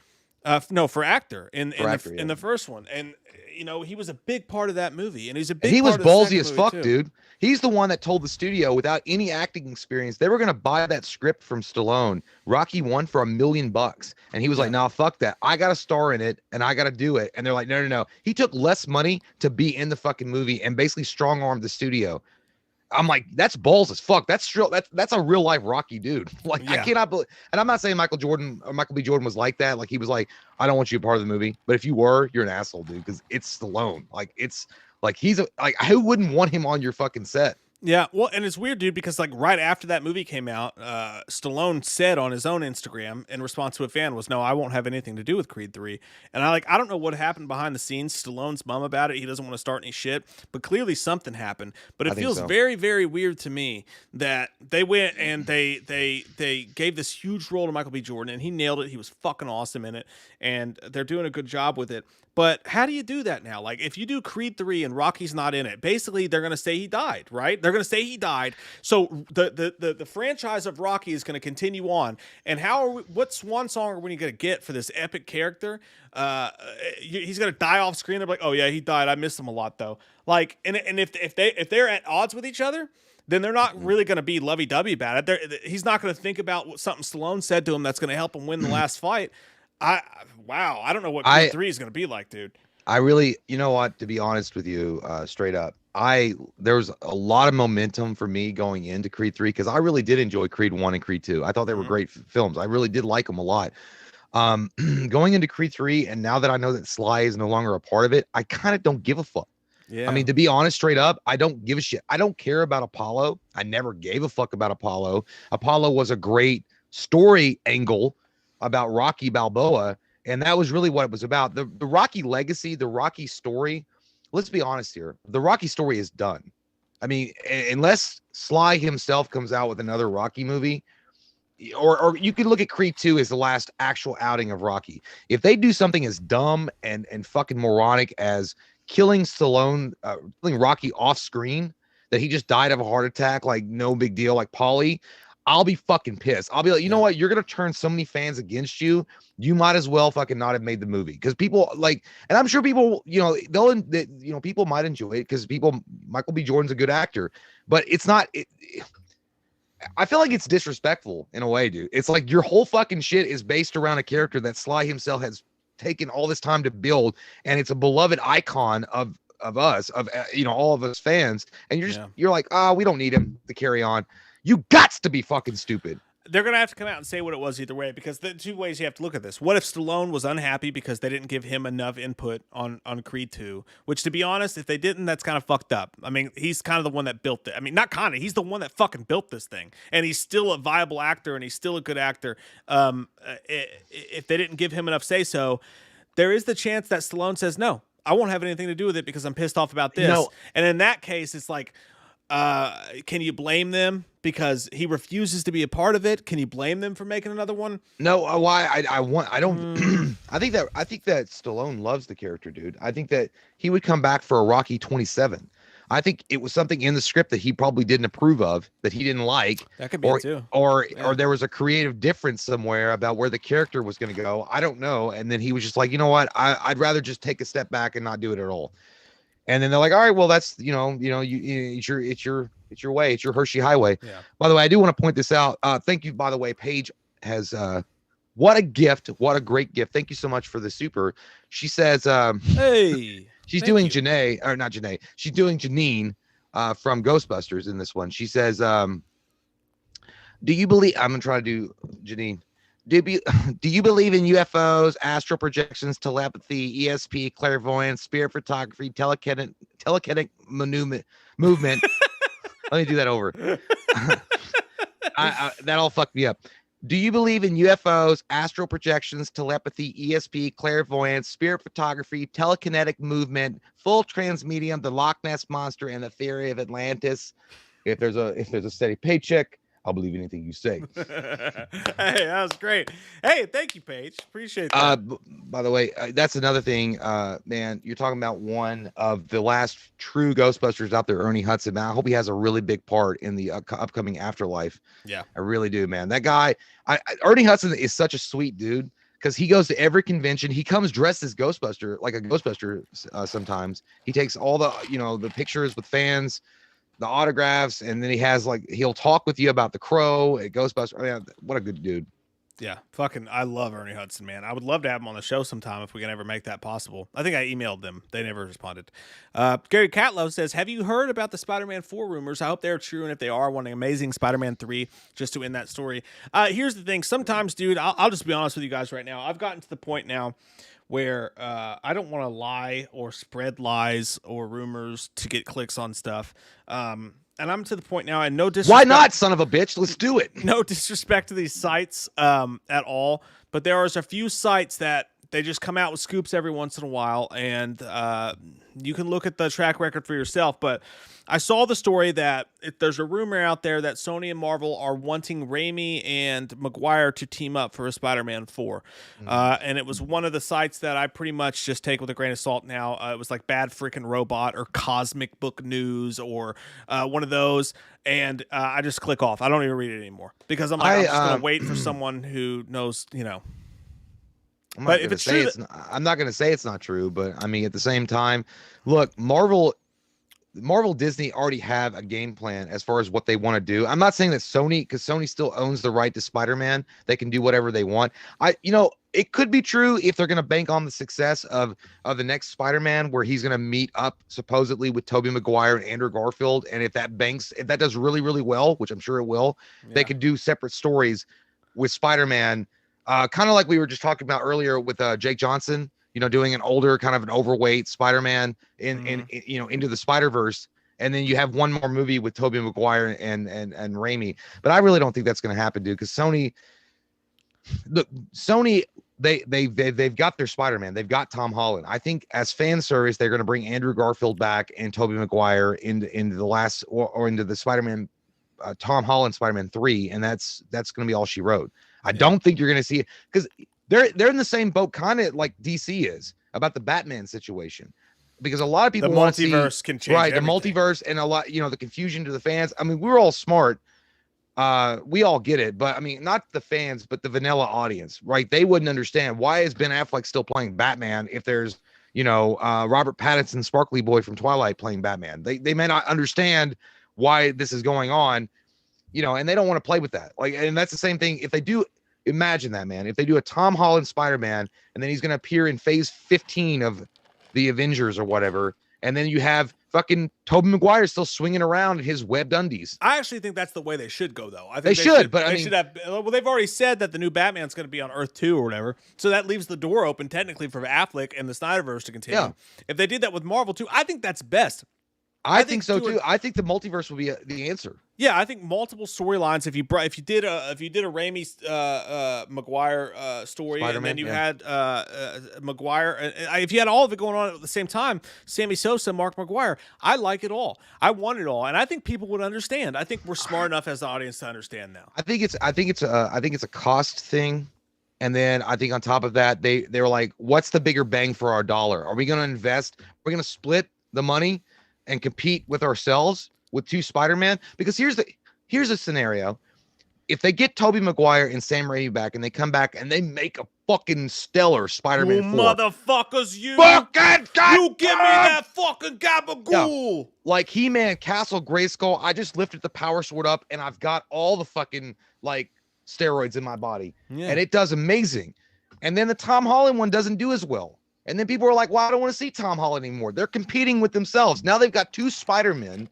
No, for actor in the first one. And he was a big part of that movie, and he was ballsy as fuck, dude. He's the one that told the studio, without any acting experience, they were gonna buy that script from Stallone, Rocky 1, for $1 million, and he was like, "Nah, fuck that. I got to star in it, and I got to do it." And they're like, "No." He took less money to be in the fucking movie, and basically strong-armed the studio. I'm like, that's balls as fuck. That's a real life Rocky dude. Like, I cannot believe. And I'm not saying Michael B. Jordan was like that. Like, he was like, I don't want you a part of the movie. But if you were, you're an asshole, dude, because it's Stallone. Like, it's like who wouldn't want him on your fucking set? Yeah, well, and it's weird, dude, because like right after that movie came out, Stallone said on his own Instagram in response to a fan was, "No, I won't have anything to do with Creed 3." And I don't know what happened behind the scenes. Stallone's mum about it. He doesn't want to start any shit, but clearly something happened. But it feels very, very weird to me that they went and they gave this huge role to Michael B. Jordan, and he nailed it. He was fucking awesome in it, and they're doing a good job with it. But how do you do that now? Like, if you do Creed 3 and Rocky's not in it, basically they're going to say he died, right? They're going to say he died. So the franchise of Rocky is going to continue on. And what swan song are we going to get for this epic character? He's going to die off screen. They're like, "Oh yeah, he died. I miss him a lot though." Like, and if they're at odds with each other, then they're not really going to be lovey-dovey about it. He's not going to think about what something Stallone said to him that's going to help him win the last fight. I don't know what Creed 3 is going to be like, dude. I really, you know what, to be honest with you, straight up, there was a lot of momentum for me going into Creed 3, because I really did enjoy Creed 1 and Creed 2. I thought they were great films. I really did like them a lot. Going into Creed 3, and now that I know that Sly is no longer a part of it, I kind of don't give a fuck. Yeah. I mean, to be honest, straight up, I don't give a shit. I don't care about Apollo. I never gave a fuck about Apollo. Apollo was a great story angle about Rocky Balboa, and that was really what it was about. The Rocky legacy, the Rocky story, let's be honest here, the Rocky story is done. I mean, unless Sly himself comes out with another Rocky movie, or you can look at Creed 2 as the last actual outing of Rocky. If they do something as dumb and fucking moronic as killing Stallone, killing Rocky off screen, that he just died of a heart attack, like no big deal, like Paulie, I'll be fucking pissed. I'll be like, you know what? You're going to turn so many fans against you. You might as well fucking not have made the movie. Because people like, and I'm sure people, people might enjoy it because Michael B. Jordan's a good actor, but it's not, I feel like it's disrespectful in a way, dude. It's like your whole fucking shit is based around a character that Sly himself has taken all this time to build. And it's a beloved icon of us, all of us fans. And you're like, we don't need him to carry on. You gots to be fucking stupid. They're going to have to come out and say what it was either way, because the two ways you have to look at this. What if Stallone was unhappy because they didn't give him enough input on Creed 2? Which, to be honest, if they didn't, that's kind of fucked up. I mean, he's kind of the one that built it. I mean, not kind of. He's the one that fucking built this thing. And he's still a viable actor, and he's still a good actor. If they didn't give him enough say-so, there is the chance that Stallone says, "No, I won't have anything to do with it because I'm pissed off about this." And in that case, it's like, can you blame them because he refuses to be a part of it? Can you blame them for making another one? No, why? I don't. I think that Stallone loves the character, dude. I think that he would come back for a Rocky 27. I think it was something in the script that he probably didn't approve of, that he didn't like. That could be it too. Or there was a creative difference somewhere about where the character was going to go. I don't know. And then he was just like, you know what? I'd rather just take a step back and not do it at all. And then they're like, all right, well, that's, it's your way. It's your Hershey Highway. Yeah. By the way, I do want to point this out. Thank you, by the way. Paige has, what a gift. What a great gift. Thank you so much for the super. She says, hey, she's doing Janae, or not Janae. She's doing Janine from Ghostbusters in this one. She says, do you believe, I'm going to try to do Janine. Do you believe in UFOs, astral projections, telepathy, ESP, clairvoyance, spirit photography, telekinetic movement? Let me do that over. That all fucked me up. Do you believe in UFOs, astral projections, telepathy, ESP, clairvoyance, spirit photography, telekinetic movement, full transmedium, the Loch Ness monster, and the theory of Atlantis? If there's a steady paycheck, I'll believe anything you say. Hey, that was great. Hey, thank you, Paige. Appreciate that. By the way, that's another thing, man. You're talking about one of the last true Ghostbusters out there, Ernie Hudson. Man, I hope he has a really big part in the upcoming Afterlife. Yeah, I really do, man. That guy, Ernie Hudson is such a sweet dude because he goes to every convention. He comes dressed as Ghostbuster, like a Ghostbuster. Sometimes he takes all the, the pictures with fans, the autographs, and then he has he'll talk with you about the Crow at Ghostbusters. I mean, what a good dude. Yeah, I love Ernie Hudson, man. I would love to have him on the show sometime if we can ever make that possible. I think I emailed them. They never responded. Gary Catlow says, have you heard about the Spider-Man 4 rumors? I hope they're true, and if they are, want an amazing Spider-Man 3 just to end that story. Here's the thing. Sometimes, dude, I'll just be honest with you guys right now. I've gotten to the point now where I don't want to lie or spread lies or rumors to get clicks on stuff. And I'm to the point now, and no disrespect. Why not, son of a bitch? Let's do it. No disrespect to these sites at all, but there are a few sites that they just come out with scoops every once in a while, and you can look at the track record for yourself. But I saw the story that there's a rumor out there that Sony and Marvel are wanting Raimi and Maguire to team up for a Spider-Man 4. And it was one of the sites that I pretty much just take with a grain of salt now. It was like Bad Freaking Robot or Cosmic Book News or one of those. And I just click off. I don't even read it anymore because I'm just going to wait for someone who knows, But if it's true, I'm not going to say it's not true, but I mean, at the same time, look, Marvel, Disney already have a game plan as far as what they want to do. I'm not saying that Sony, because Sony still owns the right to Spider-Man, they can do whatever they want. It could be true if they're going to bank on the success of the next Spider-Man, where he's going to meet up supposedly with Tobey Maguire and Andrew Garfield. And if that does really, really well, which I'm sure it will, they could do separate stories with Spider-Man. Kind of like we were just talking about earlier with Jake Johnson, doing an older, kind of an overweight Spider-Man in into the Spider-Verse. And then you have one more movie with Tobey Maguire and Raimi. But I really don't think that's going to happen, dude, because Sony, they've got their Spider-Man. They've got Tom Holland. I think as fan service, they're going to bring Andrew Garfield back and Tobey Maguire into the last or into the Spider-Man, Tom Holland Spider-Man 3. And that's going to be all she wrote. I don't think you're going to see it because they're in the same boat, kind of like DC is about the Batman situation, because a lot of people want to see can change everything. The multiverse and a lot, the confusion to the fans. I mean, we're all smart. We all get it, but I mean, not the fans, but the vanilla audience, right? They wouldn't understand why is Ben Affleck still playing Batman if there's, Robert Pattinson, sparkly boy from Twilight playing Batman. They may not understand why this is going on. And they don't want to play with that. And that's the same thing. If they do, imagine that, man. If they do a Tom Holland Spider-Man, and then he's going to appear in phase 15 of the Avengers or whatever, and then you have fucking Tobey Maguire still swinging around in his webbed undies. I actually think that's the way they should go, though. I think they should, but they should have. Well, they've already said that the new Batman's going to be on Earth 2 or whatever, so that leaves the door open technically for Affleck and the Snyderverse to continue. Yeah. If they did that with Marvel too, I think that's best. I think so too. I think the multiverse will be the answer. Yeah, I think multiple storylines. If you did a Raimi Maguire story, Spider-Man, and then you had Maguire, if you had all of it going on at the same time, Sammy Sosa, Mark Maguire, I like it all. I want it all, and I think people would understand. I think we're smart enough as the audience to understand now. I think it's a cost thing. And then I think on top of that, they were like, what's the bigger bang for our dollar? Are we going to invest? We're going to split the money and compete with ourselves with two Spider-Man? Because here's a scenario. If they get Tobey Maguire and Sam Raimi back and they come back and they make a fucking stellar Spider-Man 4. Motherfuckers, you give me that fucking gabagool. Yeah. Like He-Man, Castle Grayskull, I just lifted the power sword up and I've got all the fucking steroids in my body. Yeah. And it does amazing. And then the Tom Holland one doesn't do as well. And then people are like, well, I don't want to see Tom Holland anymore. They're competing with themselves. Now they've got two Spider-Men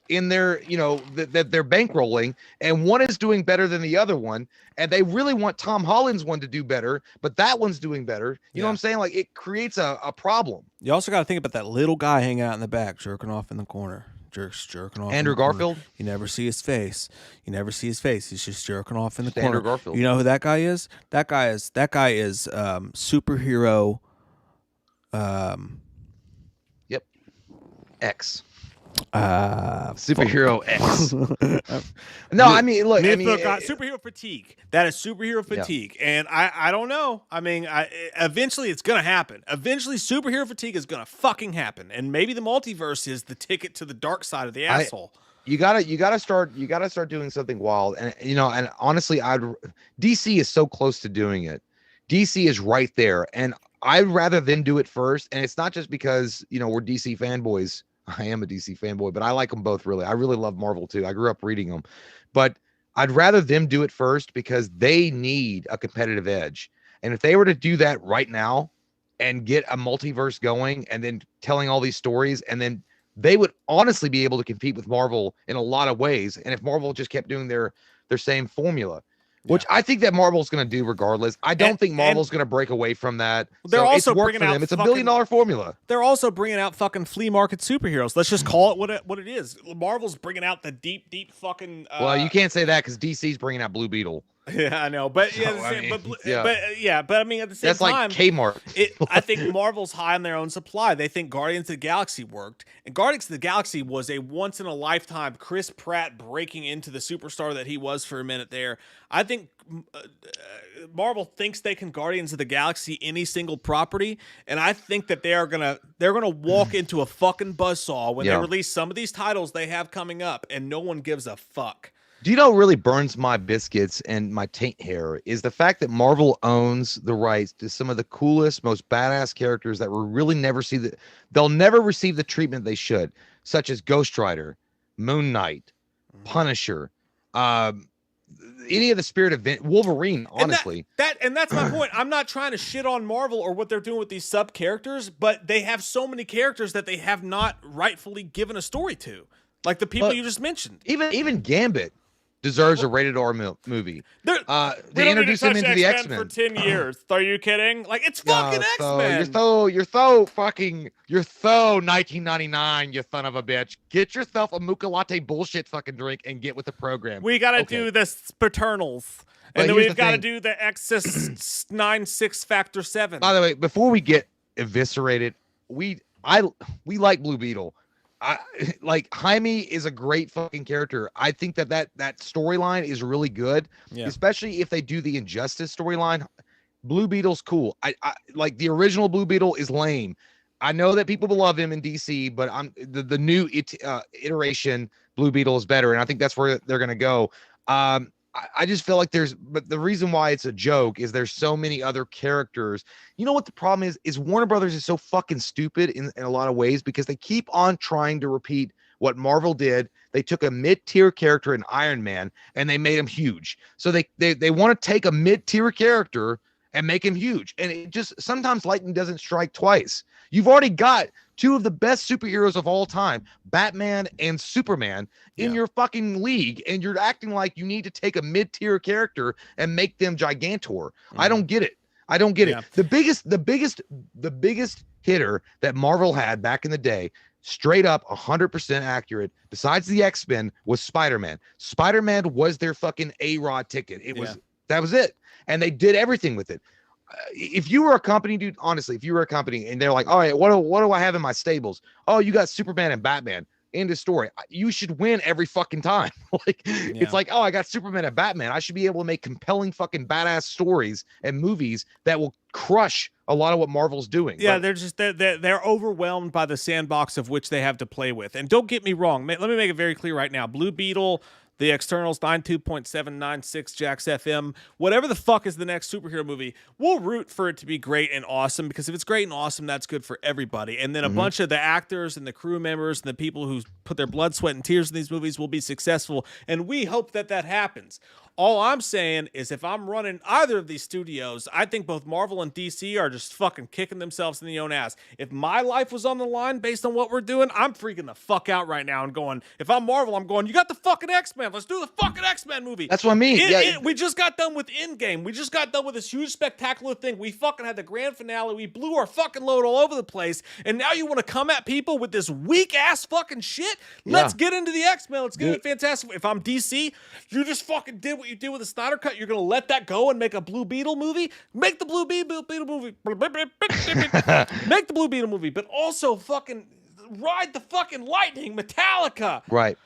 in their, that they're bankrolling, and one is doing better than the other one. And they really want Tom Holland's one to do better, but that one's doing better. You know what I'm saying? Like, it creates a problem. You also got to think about that little guy hanging out in the back, jerking off in the corner. Jerking off. Andrew Garfield? You never see his face. He's just jerking off in the corner. Andrew Garfield. You know who that guy is? That guy is superhero. Yep. X. Superhero X. No, I mean, look, superhero fatigue. That is superhero fatigue, and I don't know. I mean, eventually it's gonna happen. Eventually, superhero fatigue is gonna fucking happen, and maybe the multiverse is the ticket to the dark side of the asshole. You gotta start doing something wild, and and honestly, DC is so close to doing it. DC is right there, and I'd rather them do it first. And it's not just because we're DC fanboys. I am a DC fanboy, but I like them both really. I really love Marvel too. I grew up reading them, but I'd rather them do it first because they need a competitive edge. And if they were to do that right now and get a multiverse going and then telling all these stories, and then they would honestly be able to compete with Marvel in a lot of ways. And if Marvel just kept doing their same formula, which I think that Marvel's going to do regardless. I don't think Marvel's going to break away from that. They're also bringing out it's a $1 billion formula. They're also bringing out fucking flea market superheroes. Let's just call it what it is. Marvel's bringing out the deep fucking. Well, you can't say that because DC's bringing out Blue Beetle. Yeah, I know, but but I mean, at the same time, that's like Kmart. I think Marvel's high on their own supply. They think Guardians of the Galaxy worked, and Guardians of the Galaxy was a once in a lifetime Chris Pratt breaking into the superstar that he was for a minute there. I think Marvel thinks they can Guardians of the Galaxy any single property, and I think that they're gonna walk into a fucking buzzsaw when they release some of these titles they have coming up, and no one gives a fuck. Do you know what really burns my biscuits and my taint hair is the fact that Marvel owns the rights to some of the coolest, most badass characters that will really never they'll never receive the treatment they should, such as Ghost Rider, Moon Knight, Punisher, any of the Spirit event, Wolverine, honestly. And that's my point. I'm not trying to shit on Marvel or what they're doing with these sub characters, but they have so many characters that they have not rightfully given a story to. Like the people you just mentioned. Even Gambit deserves a rated R movie. They introduced him into the X-Men for 10 years. Are you kidding? Like, it's fucking X-Men. You're so 1999, you son of a bitch. Get yourself a Muka Latte bullshit fucking drink and get with the program. We gotta do the Paternals. And then we've got to do the X's 9-6 Factor 7. By the way, before we get eviscerated, we like Blue Beetle. Like Jaime is a great fucking character. I think that storyline is really good, especially if they do the Injustice storyline. Blue Beetle's cool. I like the original Blue Beetle is lame. I know that people love him in DC, but the new iteration Blue Beetle is better, and I think that's where they're gonna go. I just feel like but the reason why it's a joke is there's so many other characters. You know what the problem is Warner Brothers is so fucking stupid in a lot of ways because they keep on trying to repeat what Marvel did. They took a mid-tier character in Iron Man and they made him huge. So they want to take a mid-tier character and make him huge. And it just sometimes lightning doesn't strike twice. You've already got two of the best superheroes of all time, Batman and Superman, in your fucking league, and you're acting like you need to take a mid-tier character and make them Gigantor. I don't get it. The biggest hitter that Marvel had back in the day, straight up 100% accurate, besides the X-Men, was Spider-Man. Spider-Man was their fucking A-Rod ticket. That was it. And they did everything with it. If you were a company, dude, honestly, if you were a company and they're like, all right, what do I have in my stables? Oh, you got Superman and Batman. End of story. You should win every fucking time. It's like, oh, I got Superman and Batman. I should be able to make compelling fucking badass stories and movies that will crush a lot of what Marvel's doing. Yeah, they're overwhelmed by the sandbox of which they have to play with. And don't get me wrong. Let me make it very clear right now. Blue Beetle, the Externals, 92.796 Jax FM, whatever the fuck is the next superhero movie, we'll root for it to be great and awesome, because if it's great and awesome, that's good for everybody. And then a bunch of the actors and the crew members and the people who put their blood, sweat, and tears in these movies will be successful, and we hope that happens. All I'm saying is if I'm running either of these studios, I think both Marvel and DC are just fucking kicking themselves in the own ass. If my life was on the line based on what we're doing, I'm freaking the fuck out right now and going, if I'm Marvel, I'm going, you got the fucking X-Men. Let's do the fucking X-Men movie. That's what I mean. We just got done with Endgame. We just got done with this huge spectacular thing. We fucking had the grand finale. We blew our fucking load all over the place. And now you want to come at people with this weak ass fucking shit? Let's get into the X-Men. Let's get it fantastic. If I'm DC, you just fucking did what you did with the Snyder Cut. You're going to let that go and make a Blue Beetle movie? Make the Blue Beetle movie. Make the Blue Beetle movie. But also fucking Ride the fucking lightning, Metallica. Right.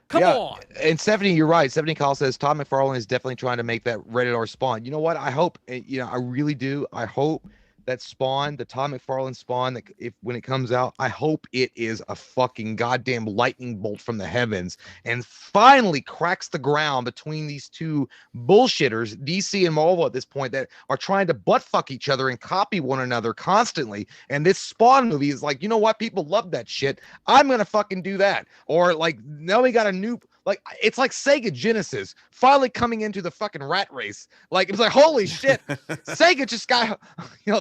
Come on. And Stephanie, you're right. Stephanie Call says Todd McFarlane is definitely trying to make that rated R Spawn. You know what? I hope, I really do. I hope that Spawn, the Todd McFarlane Spawn, that when it comes out, I hope it is a fucking goddamn lightning bolt from the heavens and finally cracks the ground between these two bullshitters, DC and Marvel at this point, that are trying to butt fuck each other and copy one another constantly. And this Spawn movie is like, you know what? People love that shit. I'm gonna fucking do that. Or like, now we got a new. Like, it's like Sega Genesis finally coming into the fucking rat race. Like, it was like, holy shit, Sega just got,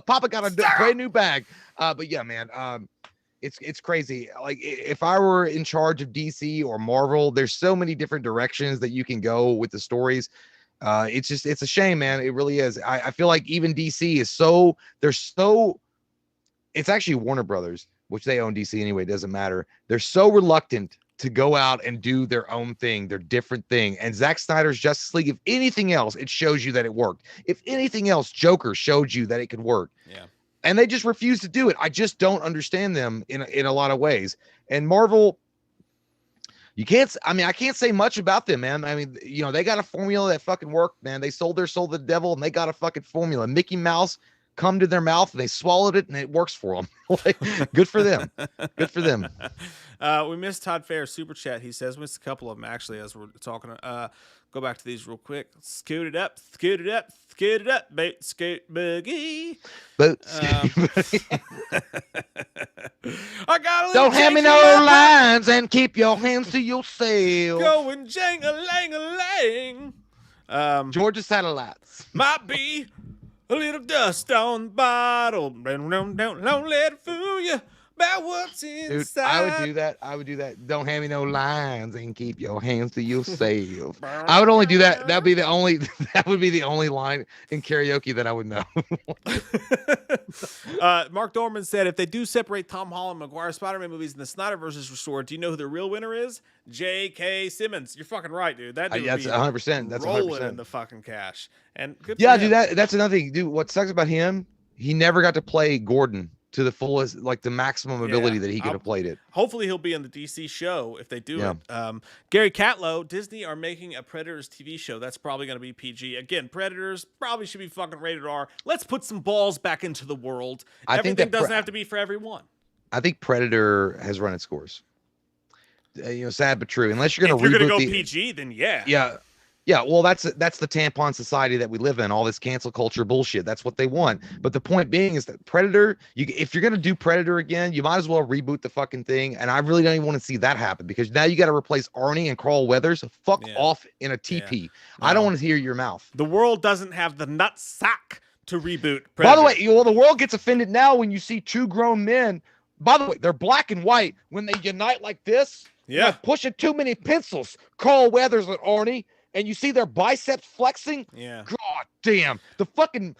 Papa got a brand new bag. But yeah, man, it's crazy. Like, if I were in charge of DC or Marvel, there's so many different directions that you can go with the stories. It's a shame, man. It really is. I feel like even DC is it's actually Warner Brothers, which they own DC anyway. It doesn't matter. They're so reluctant to go out and do their own thing, their different thing. And Zack Snyder's Justice League, if anything else, it shows you that it worked. If anything else, Joker showed you that it could work. Yeah. And they just refuse to do it. I just don't understand them in a lot of ways. And Marvel, I can't say much about them, man. I mean, they got a formula that fucking worked, man. They sold their soul to the devil and they got a fucking formula. Mickey Mouse come to their mouth and they swallowed it and it works for them. Like, good for them. Good for them. We missed Todd Fair's super chat. He says, missed a couple of them actually as we're talking. Go back to these real quick. Scoot it up, boat scoot boogie. I got a don't have me no lines and keep your hands to yourself. Going jang-a-lang-a-lang. Georgia Satellites. Might be a little dust on the bottle. Don't let it fool you about what's inside. Dude, I would do that. Don't have me no lines and keep your hands to yourself. I would only do that. That would be the only line in karaoke that I would know. Mark Dorman said, if they do separate Tom Holland, Maguire, Spider-Man movies and the Snyderverse is restored, do you know who the real winner is? J.K. Simmons. You're fucking right, dude. That dude that's 100%. That's rolling 100%. in the fucking cash. And good yeah, for him. dude. That's another thing, dude. What sucks about him? He never got to play Gordon to the fullest, like the maximum ability that he could have played it. Hopefully he'll be in the DC show if they do it. Gary Catlow, Disney are making a Predators TV show. That's probably going to be PG. Again, Predators probably should be fucking rated R. Let's put some balls back into the world. Everything doesn't have to be for everyone. I think Predator has run its course. Sad but true. Unless you're going to go PG, then yeah. Yeah, well, that's the tampon society that we live in, all this cancel culture bullshit. That's what they want. But the point being is that Predator, if you're going to do Predator again, you might as well reboot the fucking thing. And I really don't even want to see that happen because now you got to replace Arnie and Carl Weathers. Fuck off in a TP. Yeah. No. I don't want to hear your mouth. The world doesn't have the nut sack to reboot Predator. By the way, the world gets offended now when you see two grown men. By the way, they're black and white. When they unite like this, pushing too many pencils. Carl Weathers and Arnie. And you see their biceps flexing? Yeah. God damn. The fucking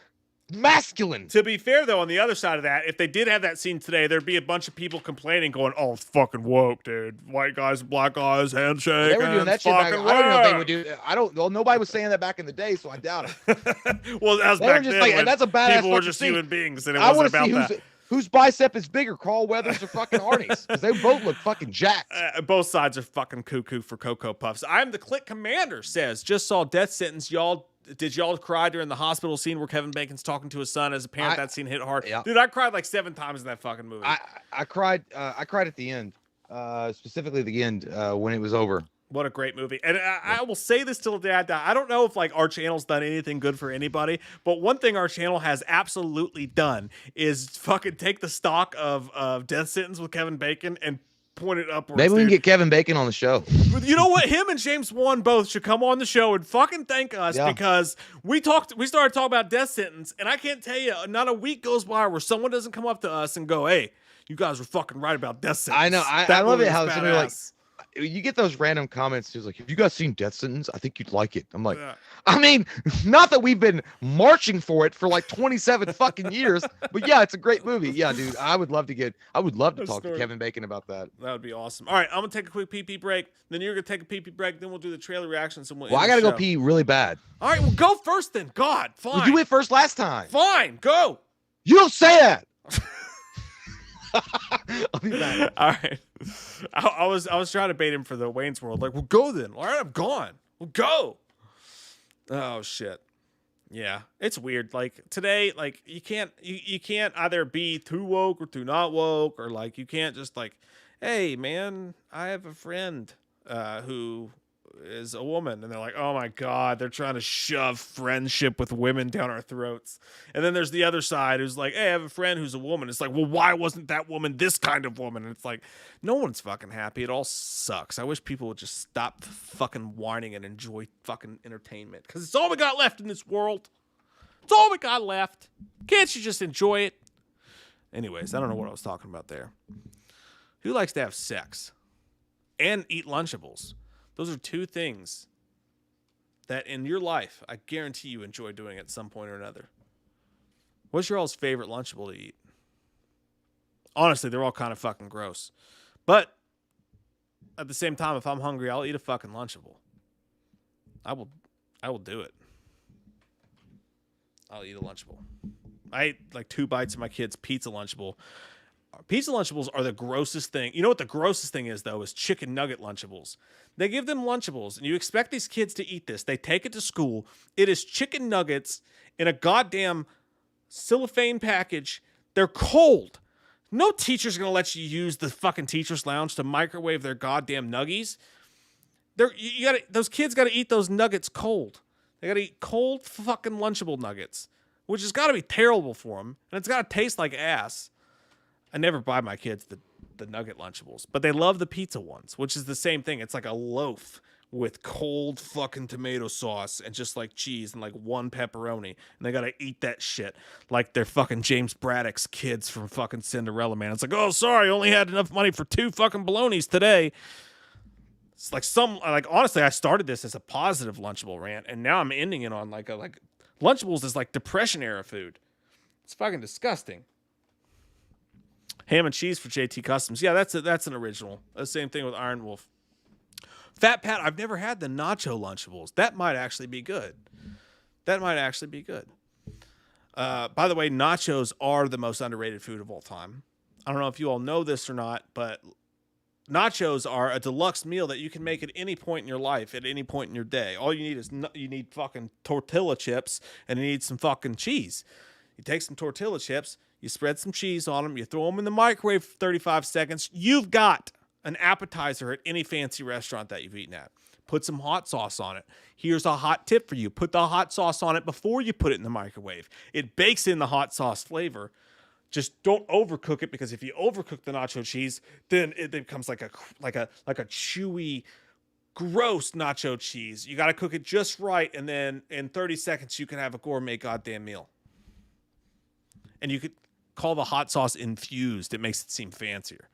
masculine. To be fair, though, on the other side of that, if they did have that scene today, there'd be a bunch of people complaining, going, oh, it's fucking woke, dude. White guys, black guys, handshake. They were doing that shit back. I don't know if they would do that. Well, nobody was saying that back in the day, so I doubt it. Well, that was back then. And that's a badass people were just human beings, and it wasn't about that. Whose bicep is bigger, Carl Weathers or fucking Arnie's? Because they both look fucking jacked. Both sides are fucking cuckoo for Cocoa Puffs. I'm the Click Commander says, just saw Death Sentence. Did y'all cry during the hospital scene where Kevin Bacon's talking to his son? As a parent, that scene hit hard. Yeah. Dude, I cried like 7 times in that fucking movie. I cried at the end, specifically the end when it was over. What a great movie. And I will say this till the day I die. I don't know if our channel's done anything good for anybody, but one thing our channel has absolutely done is fucking take the stock of Death Sentence with Kevin Bacon and point it upwards. Maybe we can get Kevin Bacon on the show. You know what? Him and James Wan both should come on the show and fucking thank us because we started talking about Death Sentence, and I can't tell you, not a week goes by where someone doesn't come up to us and go, hey, you guys were fucking right about Death Sentence. I know. I love it how somebody you get those random comments too, like, have you guys seen Death Sentence? I think you'd like it. I'm like, I mean, not that we've been marching for it for like 27 fucking years, but yeah, it's a great movie. Yeah, dude, I would love to talk to Kevin Bacon about that. That would be awesome. All right, I'm gonna take a quick pee break. Then you're gonna take a pee break. Then we'll do the trailer reactions. And I gotta go pee really bad. All right, well, go first then. God, fine. Well, you went first last time. Fine, go. You don't say that. I'll be back. All right. I was trying to bait him for the Wayne's World. Like, well, go then. All right, I'm gone. Well, go. Oh shit. Yeah, it's weird. Like today, like you can't either be too woke or too not woke, or like you can't just like, hey man, I have a friend who is a woman, and they're like, oh my god, they're trying to shove friendship with women down our throats. And then there's the other side who's like, hey, I have a friend who's a woman. It's like, well, why wasn't that woman this kind of woman? And it's like, no one's fucking happy. It all sucks. I wish people would just stop fucking whining and enjoy fucking entertainment, because it's all we got left in this world. It's all we got left. Can't you just enjoy it? Anyways, I don't know what I was talking about there. Who likes to have sex and eat Lunchables? Those are two things that in your life, I guarantee you enjoy doing at some point or another. What's your all's favorite Lunchable to eat? Honestly, they're all kind of fucking gross. But at the same time, if I'm hungry, I'll eat a fucking Lunchable. I will do it. I'll eat a Lunchable. I ate like 2 bites of my kid's pizza Lunchable. Pizza Lunchables are the grossest thing. You know what the grossest thing is, though, is chicken nugget Lunchables. They give them Lunchables, and you expect these kids to eat this. They take it to school. It is chicken nuggets in a goddamn cellophane package. They're cold. No teacher's going to let you use the fucking teacher's lounge to microwave their goddamn nuggies. Those kids got to eat those nuggets cold. They got to eat cold fucking Lunchable nuggets, which has got to be terrible for them, and it's got to taste like ass. I never buy my kids the nugget Lunchables, but they love the pizza ones, which is the same thing. It's like a loaf with cold fucking tomato sauce and just like cheese and like 1 pepperoni, and they gotta eat that shit like they're fucking James Braddock's kids from fucking Cinderella Man. It's like, oh sorry, I only had enough money for 2 fucking bolognas today. It's like honestly, I started this as a positive Lunchable rant, and now I'm ending it on like Lunchables is like Depression era food. It's fucking disgusting. Ham and cheese for JT Customs. Yeah, that's an original. The same thing with Iron Wolf. Fat Pat, I've never had the nacho Lunchables. That might actually be good. By the way, nachos are the most underrated food of all time. I don't know if you all know this or not, but nachos are a deluxe meal that you can make at any point in your life, at any point in your day. All you need is you need fucking tortilla chips, and you need some fucking cheese. You take some tortilla chips, you spread some cheese on them, you throw them in the microwave for 35 seconds. You've got an appetizer at any fancy restaurant that you've eaten at. Put some hot sauce on it. Here's a hot tip for you. Put the hot sauce on it before you put it in the microwave. It bakes in the hot sauce flavor. Just don't overcook it, because if you overcook the nacho cheese, then it becomes like a chewy, gross nacho cheese. You got to cook it just right, and then in 30 seconds you can have a gourmet goddamn meal. And you could call the hot sauce infused. It makes it seem fancier.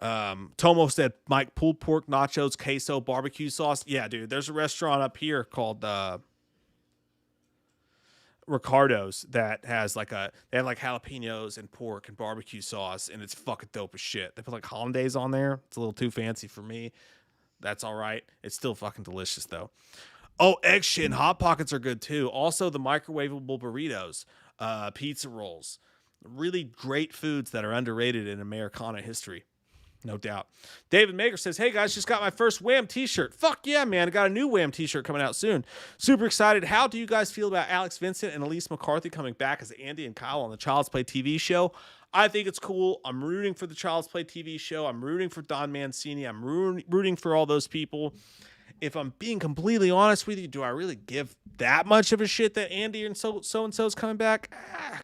Tomo said, Mike, pulled pork, nachos, queso, barbecue sauce. Yeah, dude, there's a restaurant up here called Ricardo's that has they have like jalapenos and pork and barbecue sauce, and it's fucking dope as shit. They put like hollandaise on there. It's a little too fancy for me. That's all right. It's still fucking delicious though. Oh, egg shit and Hot Pockets are good too. Also the microwavable burritos, pizza rolls, really great foods that are underrated in Americana history. No doubt. David Maker says, hey guys, just got my first Wham t-shirt. Fuck yeah, man. I got a new Wham t-shirt coming out soon. Super excited. How do you guys feel about Alex Vincent and Elise McCarthy coming back as Andy and Kyle on the Child's Play TV show? I think it's cool. I'm rooting for the Child's Play TV show. I'm rooting for Don Mancini. I'm rooting for all those people. If I'm being completely honest with you, do I really give that much of a shit that Andy and so-and-so is coming back?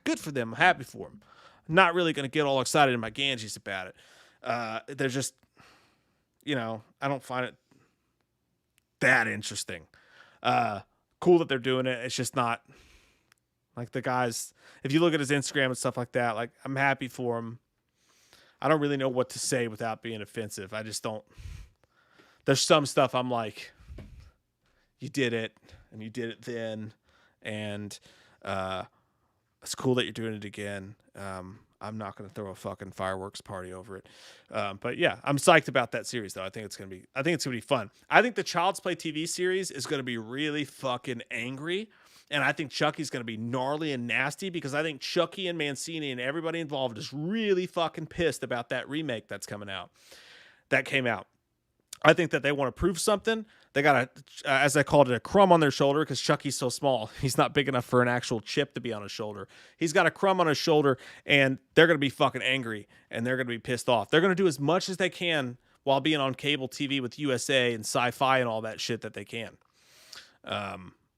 Good for them. I'm happy for them. I'm not really going to get all excited in my Ganges about it. They're just, I don't find it that interesting. Cool that they're doing it. It's just not like the guys. If you look at his Instagram and stuff like that, like I'm happy for him. I don't really know what to say without being offensive. I just don't. There's some stuff I'm like, you did it and you did it then. And, it's cool that you're doing it again. I'm not going to throw a fucking fireworks party over it. But yeah, I'm psyched about that series though. I think it's going to be fun. I think the Child's Play TV series is going to be really fucking angry And I think Chucky's going to be gnarly and nasty because I think Chucky and Mancini and everybody involved is really fucking pissed about that remake that came out. I think that they want to prove something. They got as I called it, a crumb on their shoulder because Chucky's so small. He's not big enough for an actual chip to be on his shoulder. He's got a crumb on his shoulder, and they're going to be fucking angry, and they're going to be pissed off. They're going to do as much as they can while being on cable TV with USA and Sci-Fi and all that shit that they can.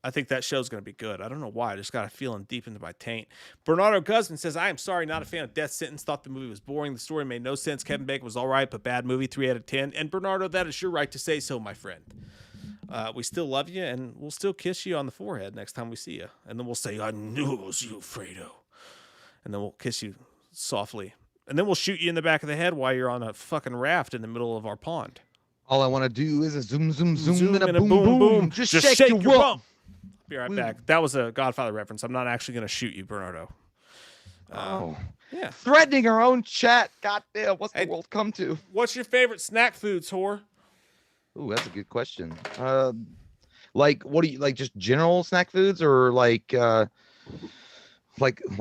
I think that show's going to be good. I don't know why. I just got a feeling deep into my taint. Bernardo Guzman says, I am sorry, not a fan of Death Sentence. Thought the movie was boring. The story made no sense. Kevin Bacon was all right, but bad movie, 3 out of 10. And Bernardo, that is your right to say so, my friend. We still love you, and we'll still kiss you on the forehead next time we see you. And then we'll say, I knew it was you, Fredo. And then we'll kiss you softly. And then we'll shoot you in the back of the head while you're on a fucking raft in the middle of our pond. All I want to do is a zoom, zoom, zoom, and a boom, boom. Just shake your bum. Be right back. That was a Godfather reference. I'm not actually going to shoot you, Bernardo. Yeah. Threatening our own chat. Goddamn, what's the world come to? What's your favorite snack foods, whore? Ooh, that's a good question. Like, what do you like? Just general snack foods, or like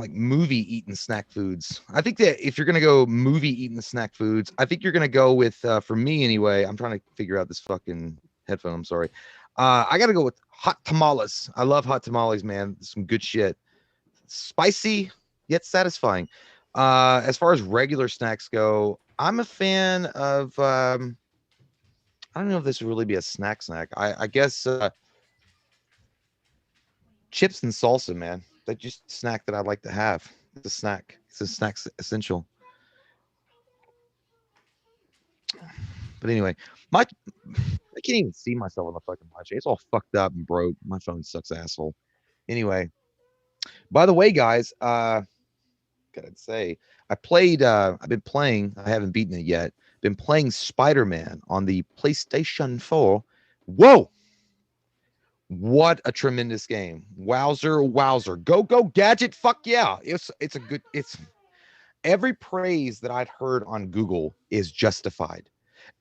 movie eating snack foods? I think that if you're gonna go movie eating snack foods, I think you're gonna go with, for me anyway. I'm trying to figure out this fucking headphone. I'm sorry. I gotta go with hot tamales. I love hot tamales, man. Some good shit. Spicy yet satisfying. As far as regular snacks go, I'm a fan of I don't know if this would really be a snack. I guess chips and salsa, man. That's just a snack that I like to have. It's a snack. It's a snack essential. But anyway, I can't even see myself on the fucking watch. It's all fucked up and broke. My phone sucks, asshole. Anyway, by the way, guys, gotta say, I've been playing, I haven't beaten it yet, been playing Spider-Man on the PlayStation 4. Whoa! What a tremendous game. Wowzer. Go gadget, fuck yeah. It's every praise that I'd heard on Google is justified.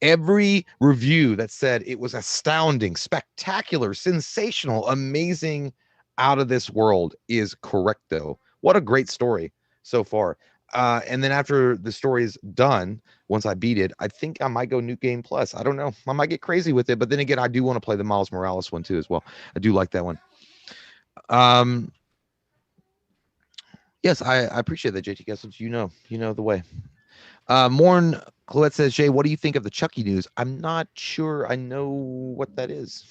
Every review that said it was astounding, spectacular, sensational, amazing, out of this world is correct, though. What a great story so far. And then after the story is done, once I beat it, I think I might go New Game Plus. I don't know. I might get crazy with it. But then again, I do want to play the Miles Morales one too as well. I do like that one. Yes, I appreciate that, JT Kessels. You know the way. Morn Chloette says, Jay, what do you think of the Chucky news? I'm not sure I know what that is.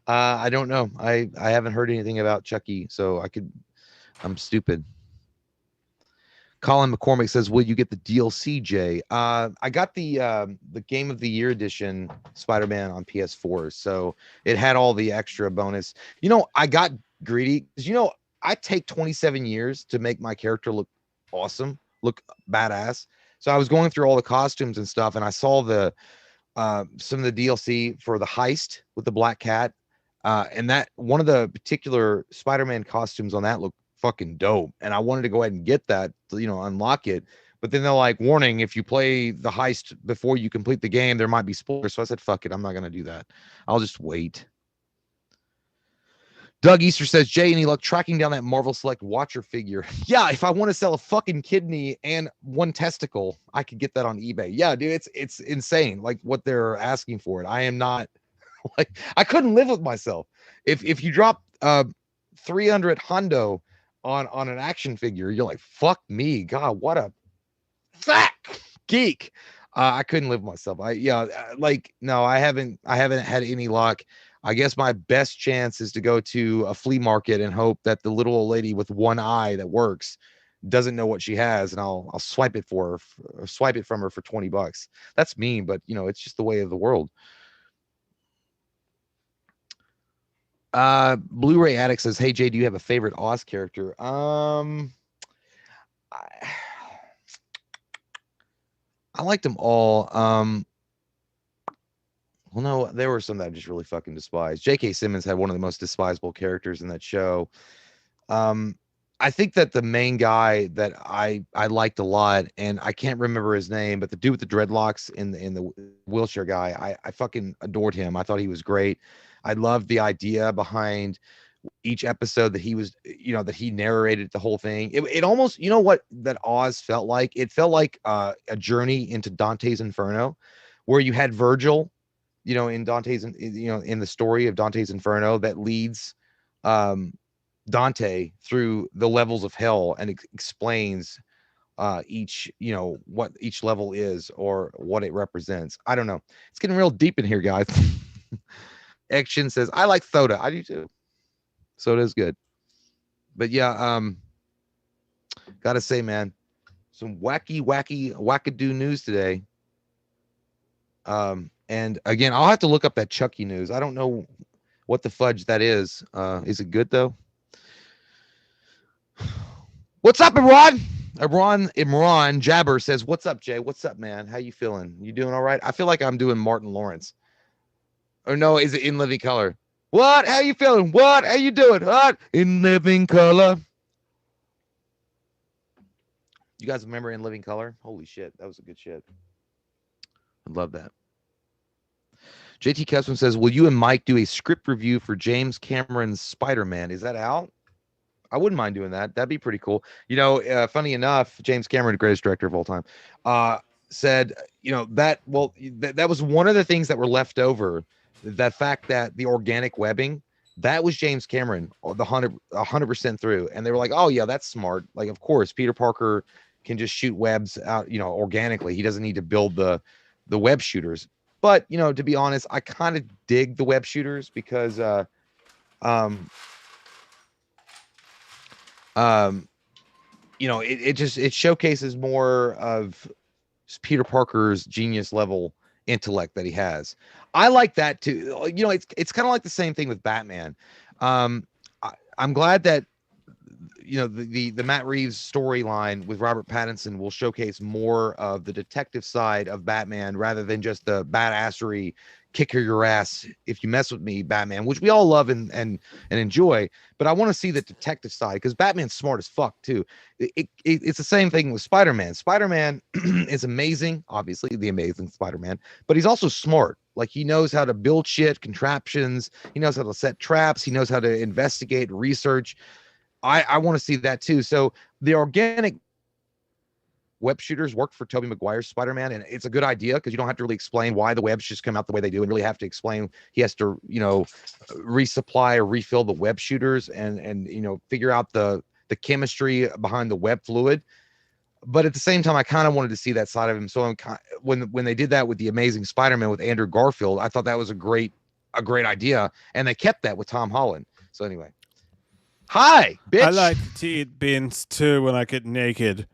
I don't know. I haven't heard anything about Chucky, so I'm stupid. Colin McCormick says, will you get the DLC, Jay? I got the Game of the Year edition Spider-Man on PS4, so it had all the extra bonus. I got greedy because I take 27 years to make my character look awesome, look badass. So I was going through all the costumes and stuff, and I saw some of the DLC for the heist with the Black Cat, and that one of the particular Spider-Man costumes on that looked fucking dope, and I wanted to go ahead and get that to, unlock it. But then they're like, warning, if you play the heist before you complete the game, there might be spoilers. So I said, fuck it, I'm not gonna do that. I'll just wait. Doug Easter says, Jay, any luck tracking down that Marvel Select Watcher figure? Yeah, if I want to sell a fucking kidney and one testicle, I could get that on eBay. Yeah, dude, it's insane, like what they're asking for it. I am not like, I couldn't live with myself. If you drop 300 hundo on an action figure, you're like, fuck me, God, what a fat geek. I couldn't live with myself. No, I haven't had any luck. I guess my best chance is to go to a flea market and hope that the little old lady with one eye that works doesn't know what she has, and I'll swipe it for her, or swipe it from her for $20. That's mean, but it's just the way of the world. Blu-ray Addict says, hey Jay, do you have a favorite Oz character? I liked them all. Well, no, there were some that I just really fucking despised. J.K. Simmons had one of the most despisable characters in that show. I think that the main guy that I liked a lot, and I can't remember his name, but the dude with the dreadlocks in the wheelchair guy, I fucking adored him. I thought he was great. I loved the idea behind each episode that he was, that he narrated the whole thing. It almost, what that Oz felt like? It felt like a journey into Dante's Inferno, where you had Virgil, in Dante's, in the story of Dante's Inferno that leads Dante through the levels of hell and explains each, what each level is or what it represents. I don't know. It's getting real deep in here, guys. Action says, I like soda. I do too. Soda is good. But yeah, gotta say, man, some wackadoo news today. And again, I'll have to look up that Chucky news. I don't know what the fudge that is. Is it good though? What's up, Imran? Imran Jabber says, what's up, Jay? What's up, man? How you feeling? You doing all right? I feel like I'm doing Martin Lawrence. Or no, is it In Living Color? What? How you feeling? What? How you doing? What? In Living Color. You guys remember In Living Color? Holy shit, that was a good shit. I love that. JT Custom says, will you and Mike do a script review for James Cameron's Spider-Man? Is that out? I wouldn't mind doing that. That'd be pretty cool. Funny enough, James Cameron, the greatest director of all time, said, that was one of the things that were left over. The fact that the organic webbing, that was James Cameron, the 100% through. And they were like, oh yeah, that's smart. Like, of course, Peter Parker can just shoot webs out, organically. He doesn't need to build the web shooters. But, to be honest, I kind of dig the web shooters because, it showcases more of Peter Parker's genius level intellect that he has. I like that too. It's kind of like the same thing with Batman. I'm glad that the Matt Reeves storyline with Robert Pattinson will showcase more of the detective side of Batman rather than just the badassery, kick your ass if you mess with me Batman, which we all love and enjoy. But I want to see the detective side because Batman's smart as fuck too. It's the same thing with Spider-Man. Spider-Man is amazing, obviously the amazing Spider-Man, but he's also smart. Like, he knows how to build shit, contraptions. He knows how to set traps. He knows how to investigate, research. I want to see that too. So the organic web shooters worked for Tobey Maguire's Spider-Man, and it's a good idea because you don't have to really explain why the webs just come out the way they do, and really have to explain he has to, resupply or refill the web shooters and figure out the chemistry behind the web fluid. But at the same time, I kind of wanted to see that side of him. So when they did that with the Amazing Spider-Man with Andrew Garfield, I thought that was a great idea, and they kept that with Tom Holland. So anyway. Hi, bitch. I like to eat beans too when I get naked.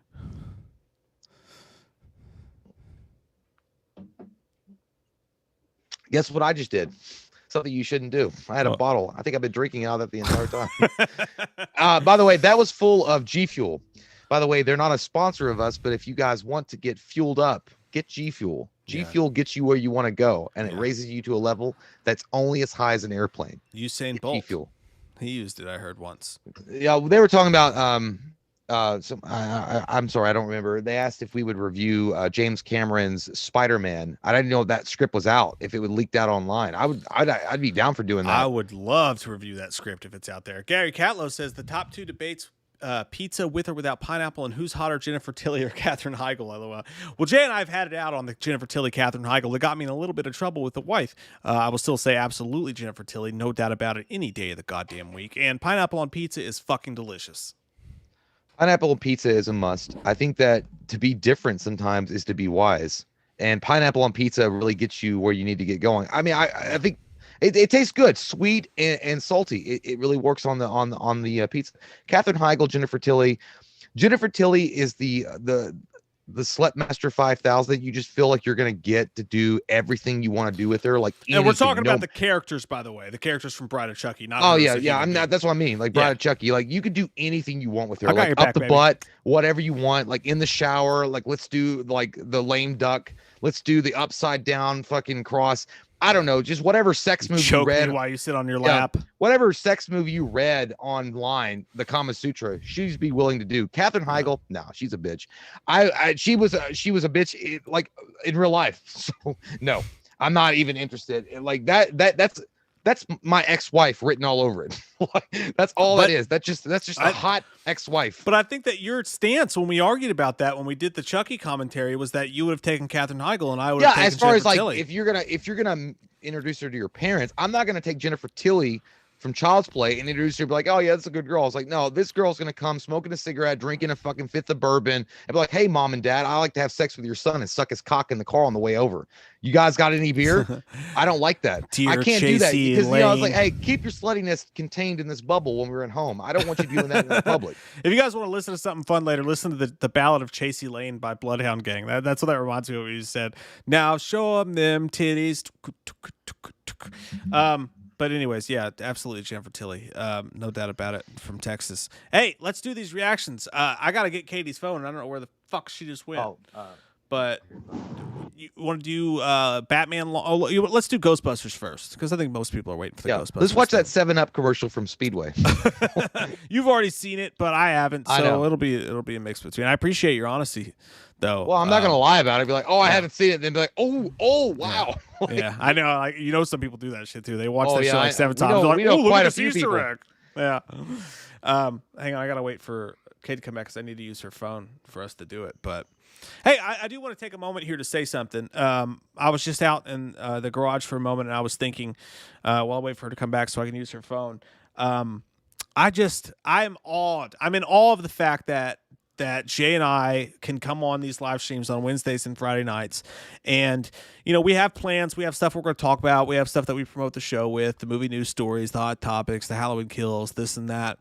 Guess what I just did? Something you shouldn't do. I had a bottle. I think I've been drinking out of it the entire time. By the way, that was full of G Fuel. By the way, they're not a sponsor of us, but if you guys want to get fueled up, get G Fuel. G Fuel gets you where you want to go, and it raises you to a level that's only as high as an airplane. Usain Bolt. G Fuel. He used it, I heard once. Yeah, they were talking about I'm sorry, I don't remember. They asked if we would review James Cameron's Spider-Man. I didn't know if that script was out, if it would leaked out online. I'd be down for doing that. I would love to review that script if it's out there. Gary Catlow says the top two debates, pizza with or without pineapple, and who's hotter, Jennifer Tilly or Katherine Heigl? LOL. Well, Jay and I have had it out on the Jennifer Tilly, Katherine Heigl. It got me in a little bit of trouble with the wife. I will still say absolutely Jennifer Tilly, no doubt about it, any day of the goddamn week. And pineapple on pizza is fucking delicious. Pineapple on pizza is a must. I think that to be different sometimes is to be wise. And pineapple on pizza really gets you where you need to get going. I mean, I think it tastes good, sweet and salty. It really works on the pizza. Katherine Heigl, Jennifer Tilly. Jennifer Tilly is the Slepmaster 5000 that you just feel like you're gonna get to do everything you want to do with her. Like, and we're talking about the characters, by the way, the characters from Bride of Chucky. Not I'm not. That's what I mean. Like Bride of Chucky, like you could do anything you want with her. Like up the butt, whatever you want. Like in the shower, like let's do like the lame duck. Let's do the upside down fucking cross. I don't know, just whatever sex movie you read while you sit on your lap. Whatever sex movie you read online, the Kama Sutra, she'd be willing to do. Katherine Heigl, no, she's a bitch. She was a bitch like in real life. So no, I'm not even interested. Like that's that's my ex-wife written all over it. That's all that is. That's just a hot ex-wife. But I think that your stance when we argued about that, when we did the Chucky commentary, was that you would have taken Katherine Heigl and I would have taken as far Jennifer as Tilly. if you're gonna introduce her to your parents, I'm not gonna take Jennifer Tilly from Child's Play and introduce her, be like, oh yeah, that's a good girl. I was like, no, this girl's gonna come smoking a cigarette, drinking a fucking fifth of bourbon, and be like, hey, mom and dad, I like to have sex with your son and suck his cock in the car on the way over. You guys got any beer? I don't like that. I can't do that because I was like, hey, keep your sluttiness contained in this bubble when we're at home. I don't want you doing that in the public. If you guys want to listen to something fun later, listen to the Ballad of Chasey Lane by Bloodhound Gang. That's what that reminds me of what you said. Now show them titties. But anyways, yeah, absolutely Jennifer Tilly. No doubt about it, from Texas. Hey, let's do these reactions. I got to get Katie's phone. I don't know where the fuck she just went. But you want to do Batman? Let's do Ghostbusters first, because I think most people are waiting for the Ghostbusters. Let's watch that 7-Up commercial from Speedway. You've already seen it, but I haven't, so it'll be a mix between. I appreciate your honesty, though. Well, I'm not gonna lie about it. Be like, oh, I haven't seen it, and then be like, oh, wow. Yeah, I know. Like, some people do that shit too. They watch that show like 7 times. We know quite a few people. Yeah. Hang on, I gotta wait for Kate to come back because I need to use her phone for us to do it. But hey, I do want to take a moment here to say something. I was just out in the garage for a moment, and I was thinking, while I wait for her to come back so I can use her phone. I'm awed. I'm in awe of the fact that Jay and I can come on these live streams on Wednesdays and Friday nights. And, we have plans. We have stuff we're going to talk about. We have stuff that we promote the show with, the movie news stories, the hot topics, the Halloween kills, this and that.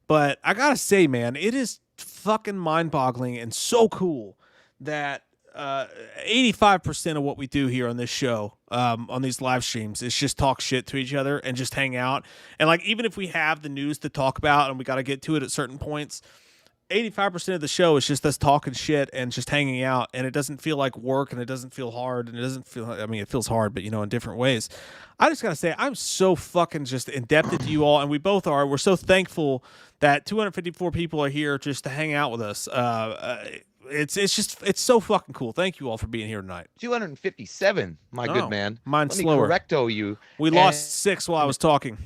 But I got to say, man, it is fucking mind-boggling and so cool that 85% of what we do here on this show, on these live streams, is just talk shit to each other and just hang out. And like, even if we have the news to talk about and we got to get to it at certain points, 85% of the show is just us talking shit and just hanging out, and it doesn't feel like work, and it doesn't feel hard, and it doesn't feel, it feels hard, but in different ways. I just gotta say, I'm so fucking just indebted to you all, and we both are. We're so thankful that 254 people are here just to hang out with us. It's so fucking cool. Thank you all for being here tonight. 257, my good man. Mine's Let slower. me correcto you. We lost 6 while I was talking.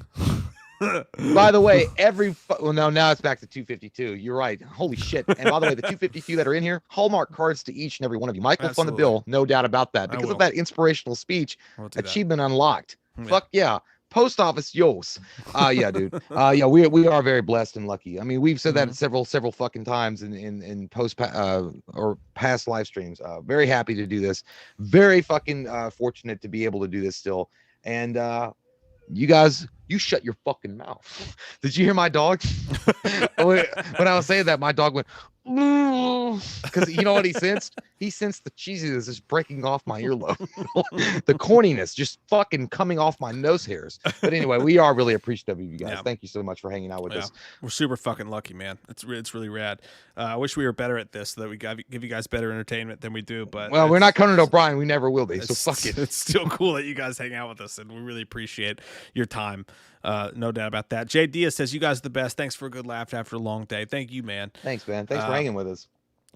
By the way, now it's back to 252. You're right. Holy shit. And by the way, the 252 that are in here, Hallmark cards to each and every one of you. Michael fund the bill, no doubt about that. Because of that inspirational speech, achievement unlocked. Yeah. Fuck yeah. Post office, yos. Yeah, dude. We are very blessed and lucky. We've said that several fucking times in past live streams. Very happy to do this. Very fucking fortunate to be able to do this still. And you guys, you shut your fucking mouth. Did you hear my dog? When I was saying that, my dog went, because you know what he sensed? He sensed the cheesiness just breaking off my earlobe. The corniness just fucking coming off my nose hairs. But anyway, we are really appreciative of you guys. Yeah. Thank you so much for hanging out with us. We're super fucking lucky, man. It's really rad. I wish we were better at this so that we give you guys better entertainment than we do. But we're not Conan O'Brien. We never will be. So fuck it. It's still cool that you guys hang out with us, and we really appreciate your time. No doubt about that. Jay Diaz says, you guys are the best. Thanks for a good laugh after a long day. Thank you, man. Thanks, man. Thanks for hanging with us.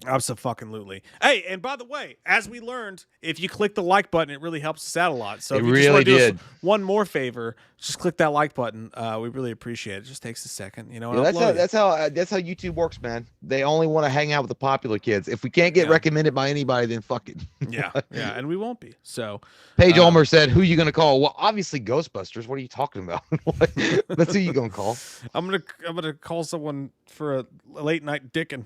Absolutely. Hey, and by the way, as we learned, if you click the like button, it really helps us out a lot. So if you just want to do us one more favor, just click that like button. We really appreciate it. It just takes a second. That's how YouTube works, man. They only want to hang out with the popular kids. If we can't get recommended by anybody, then fuck it. yeah, and we won't be. So Paige Ulmer said, who you gonna call? Well, obviously Ghostbusters. What are you talking about? That's who you gonna call. I'm gonna call someone for a late night dickin'.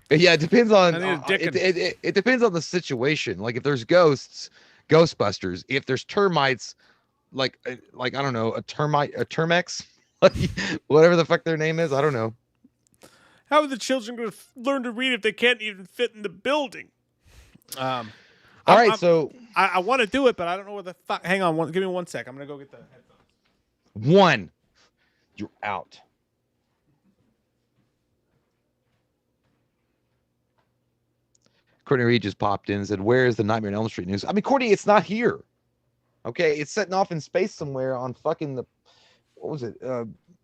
Yeah, it depends on it depends on the situation. Like if there's ghosts, Ghostbusters. If there's termites, like I don't know, a termex, whatever the fuck their name is, I don't know. How are the children going to learn to read if they can't even fit in the building? All right, so I want to do it, but I don't know where the fuck. Hang on, give me 1 sec. I'm gonna go get the headphones. 1, you're out. Courtney Reed just popped in and said, where is the Nightmare on Elm Street news? Courtney, it's not here. Okay, it's setting off in space somewhere on fucking what was it?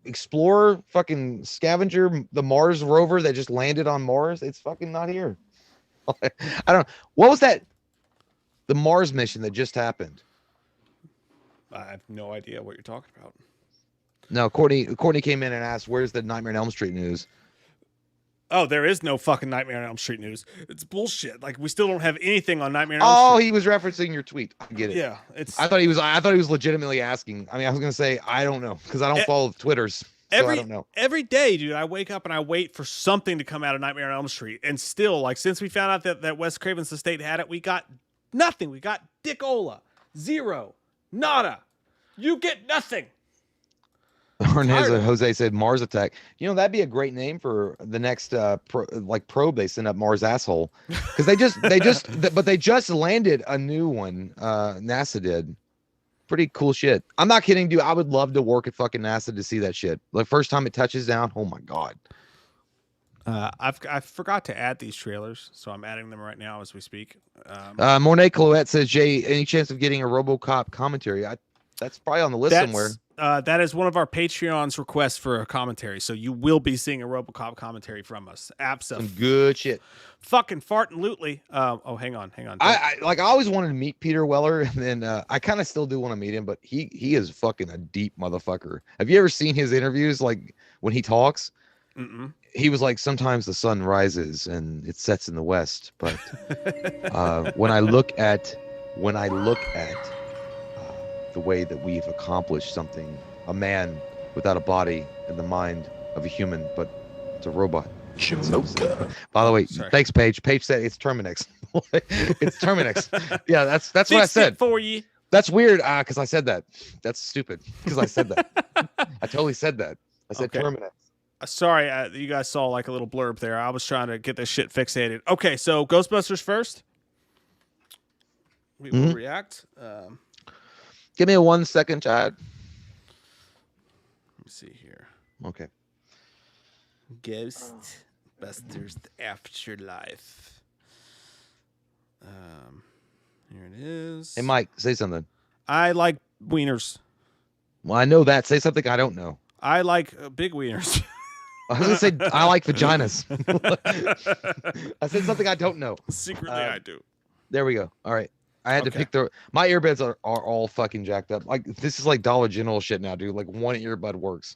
Explorer, fucking Scavenger, the Mars rover that just landed on Mars. It's fucking not here. I don't know. What was that? The Mars mission that just happened. I have no idea what you're talking about. No, Courtney came in and asked, "Where's the Nightmare on Elm Street news?" Oh, there is no fucking Nightmare on Elm Street news. It's bullshit. Like, we still don't have anything on Nightmare on Elm Street. He was referencing your tweet. I get it. Yeah, I thought he was legitimately asking. I mean, I was gonna say I don't know because I don't follow the Twitters. So I don't know. Every day, dude, I wake up and I wait for something to come out of Nightmare on Elm Street, and still, like, since we found out that Wes Craven's estate had it, we got nothing. We got Dick Ola, zero, nada. You get nothing. Jose said Mars Attack. You know, that'd be a great name for the next probe they send up Mars asshole, because they just landed a new one. NASA did. Pretty cool shit. I'm not kidding, dude. I would love to work at fucking NASA to see that shit. Like, first time it touches down, oh my god. I forgot to add these trailers, so I'm adding them right now as we speak. Mornay Cloette says, Jay, any chance of getting a RoboCop commentary? That's probably on the list somewhere. That is one of our Patreon's requests for a commentary, so you will be seeing a RoboCop commentary from us. Absolutely. Some good shit. Fucking farting lootly. Oh, hang on. I always wanted to meet Peter Weller, and then I kind of still do want to meet him, but he is fucking a deep motherfucker. Have you ever seen his interviews, like when he talks? Mm-mm. He was like, sometimes the sun rises and it sets in the west, but when I look at the way that we've accomplished something, a man without a body and the mind of a human, but it's a robot. By the way, thanks, Paige. Paige said it's Terminix. It's Terminix. Yeah, that's what I said for you. That's weird because I said that. That's stupid because I said that. I totally said that. I said Terminix. Sorry, you guys saw like a little blurb there. I was trying to get this shit fixated. Okay, so Ghostbusters first. We will react. Give me a 1 second, Chad. Let me see here. Okay. Ghostbusters Afterlife. Here it is. Hey, Mike, say something. I like wieners. Well, I know that. Say something I don't know. I like big wieners. I was gonna say I like vaginas. I said something I don't know. Secretly, I do. There we go. All right. I had to pick my earbuds are all fucking jacked up. Like, this is like Dollar General shit now, dude. Like, one earbud works.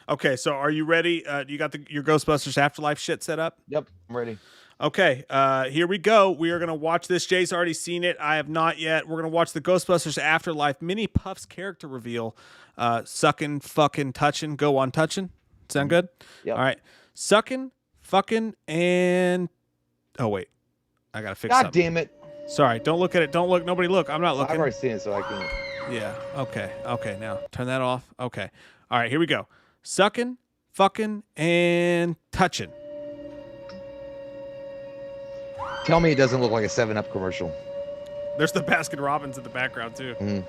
Okay, so are you ready? You got your Ghostbusters Afterlife shit set up? Yep, I'm ready. Okay, here we go. We are gonna watch this. Jay's already seen it. I have not yet. We're gonna watch the Ghostbusters Afterlife mini Puffs character reveal. Sucking, fucking, touching. Go on touching. Sound good? Yeah. All right. Sucking, fucking, and oh wait, I gotta fix something. God damn it. Sorry, don't look at it. Don't look. Nobody look. I'm not looking. I've already seen it, so I can. Yeah. Okay. Okay. Now turn that off. Okay. All right. Here we go. Sucking, fucking, and touching. Tell me it doesn't look like a 7-Up commercial. There's the Baskin Robbins in the background too.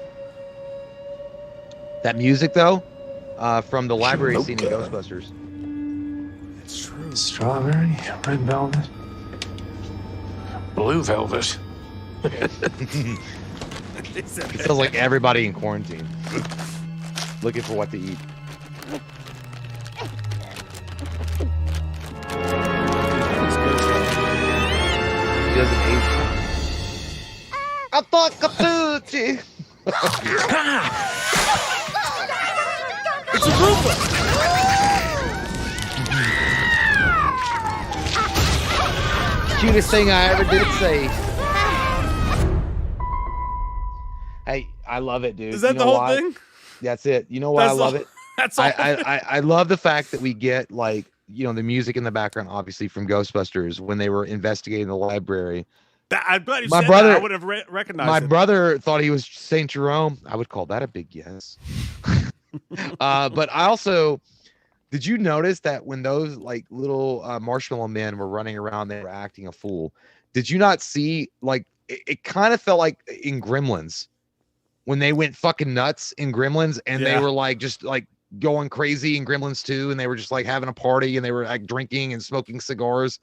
That music though, from the library scene in Ghostbusters. It's true. Strawberry, red velvet, blue velvet. It sounds like everybody in quarantine looking for what to eat. He doesn't age. I thought Catucci. It's a Roomba. Cutest thing I ever did say. Hey, I love it, dude. Is that the whole thing? That's it. You know why I love it? That's all. I love the fact that we get, like, you know, the music in the background, obviously from Ghostbusters when they were investigating the library. I'm glad you said that. I would have recognized my it. brother thought he was St. Jerome. I would call that a big yes. But I also, did you notice that when those like little marshmallow men were running around, they were acting a fool? Did you not see, like, it kind of felt like in Gremlins when they went fucking nuts in Gremlins and they were like just like going crazy in Gremlins 2, and they were just like having a party and they were like drinking and smoking cigars.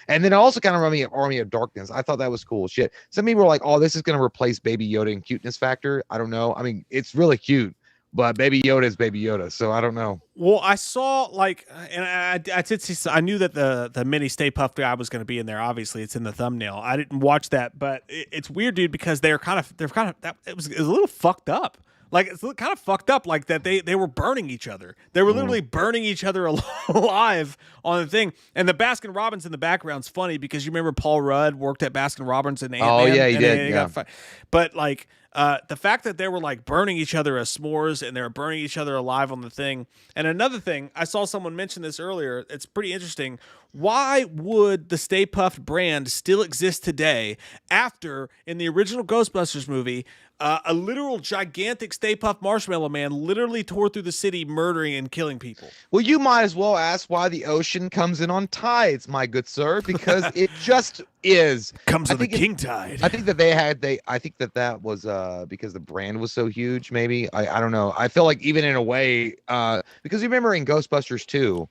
And then it also kind of reminded me of Army of Darkness. I thought that was cool shit. Some people were like, oh, this is going to replace Baby Yoda in cuteness factor. I don't know. I mean, it's really cute, But Baby Yoda is Baby Yoda, so I don't know. Well, I saw and I did see. I knew that the mini Stay Puft guy was going to be in there. Obviously, it's in the thumbnail. I didn't watch that, but it's weird, dude, because it was a little fucked up. Like it's kind of fucked up, like that they were burning each other. They were literally burning each other alive on the thing. And the Baskin Robbins in the background's funny because you remember Paul Rudd worked at Baskin Robbins and Ant-Man. Oh yeah, he did. But like the fact that they were like burning each other as s'mores and they were burning each other alive on the thing. And another thing, I saw someone mention this earlier. It's pretty interesting. Why would the Stay Puft brand still exist today after in the original Ghostbusters movie, a literal gigantic Stay Puft Marshmallow Man literally tore through the city murdering and killing people? Well, you might as well ask why the ocean comes in on tides, my good sir, because it just is. Comes with a king tide. I think that I think that was because the brand was so huge, maybe. I don't know. I feel like even in a way, because you remember in Ghostbusters 2,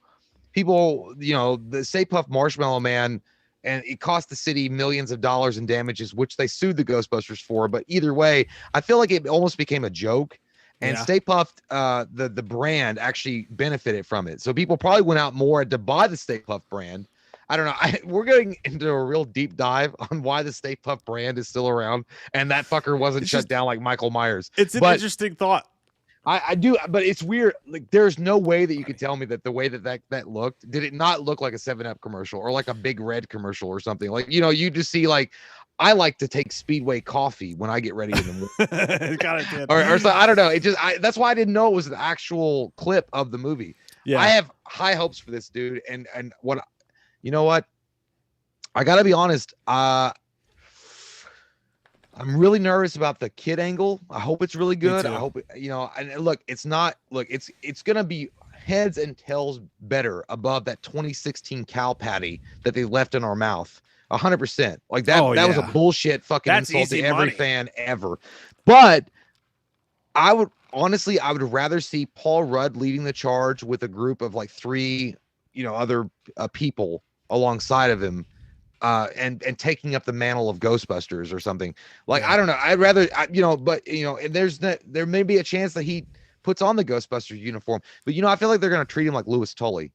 people, the Stay Puft Marshmallow Man, and it cost the city millions of dollars in damages, which they sued the Ghostbusters for. But either way, I feel like it almost became a joke. And Stay Puft, the brand actually benefited from it. So people probably went out more to buy the Stay Puft brand. I don't know. We're getting into a real deep dive on why the Stay Puft brand is still around, and that fucker wasn't shut down like Michael Myers. It's an interesting thought. I do, but it's weird. Like, there's no way that you could tell me that the way that looked, did it not look like a 7-Up commercial or like a Big Red commercial or something? Like, you just see like, I like to take Speedway coffee when I get ready in the morning. or so, I don't know. That's why I didn't know it was an actual clip of the movie. Yeah, I have high hopes for this dude, and what, you know what? I gotta be honest. I'm really nervous about the kid angle. I hope it's really good. I hope and look, it's gonna be heads and tails better above that 2016 cow patty that they left in our mouth. 100%. Like that was a bullshit fucking insult to every fan ever. But I would rather see Paul Rudd leading the charge with a group of like 3, other people alongside of him. And taking up the mantle of Ghostbusters or something. Like, I don't know. I'd rather, and there may be a chance that he puts on the Ghostbusters uniform, but I feel like they're going to treat him like Louis Tully.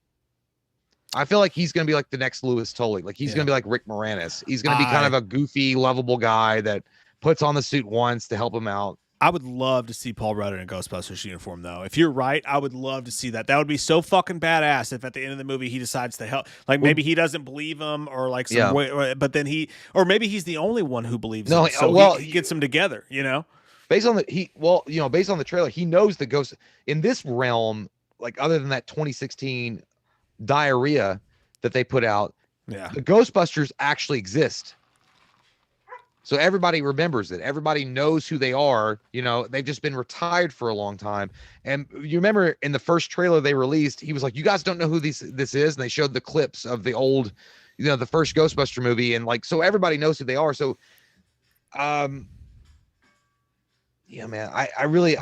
I feel like he's going to be like the next Louis Tully. Like he's going to be like Rick Moranis. He's going to be kind of a goofy, lovable guy that puts on the suit once to help him out. I would love to see Paul Rudd in a Ghostbusters uniform, though. If you're right, I would love to see that. That would be so fucking badass if at the end of the movie he decides to help. Like maybe he doesn't believe him, or like some way, but then maybe he's the only one who believes him. So he gets them together. Based on the trailer, he knows the ghost in this realm. Like other than that 2016 diarrhea that they put out, the Ghostbusters actually exist. So everybody remembers it. Everybody knows who they are. They've just been retired for a long time. And you remember in the first trailer they released, he was like, "You guys don't know who this is," and they showed the clips of the old, the first Ghostbuster movie, and like, so everybody knows who they are. So, man, I really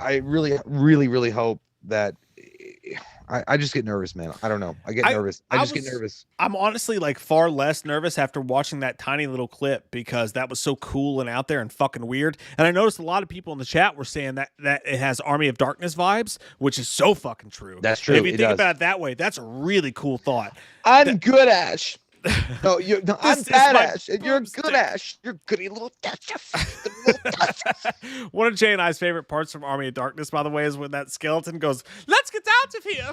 hope that. I just get nervous, man. I don't know. I get nervous. I get nervous. I'm honestly like far less nervous after watching that tiny little clip because that was so cool and out there and fucking weird. And I noticed a lot of people in the chat were saying that it has Army of Darkness vibes, which is so fucking true. That's true. And if you think about it that way, that's a really cool thought. I'm good, Ash. No, I'm bad, Ash, and you're good, Ash. You're goody little Duchess. One of Jay and I's favorite parts from Army of Darkness, by the way, is when that skeleton goes, "Let's get out of here."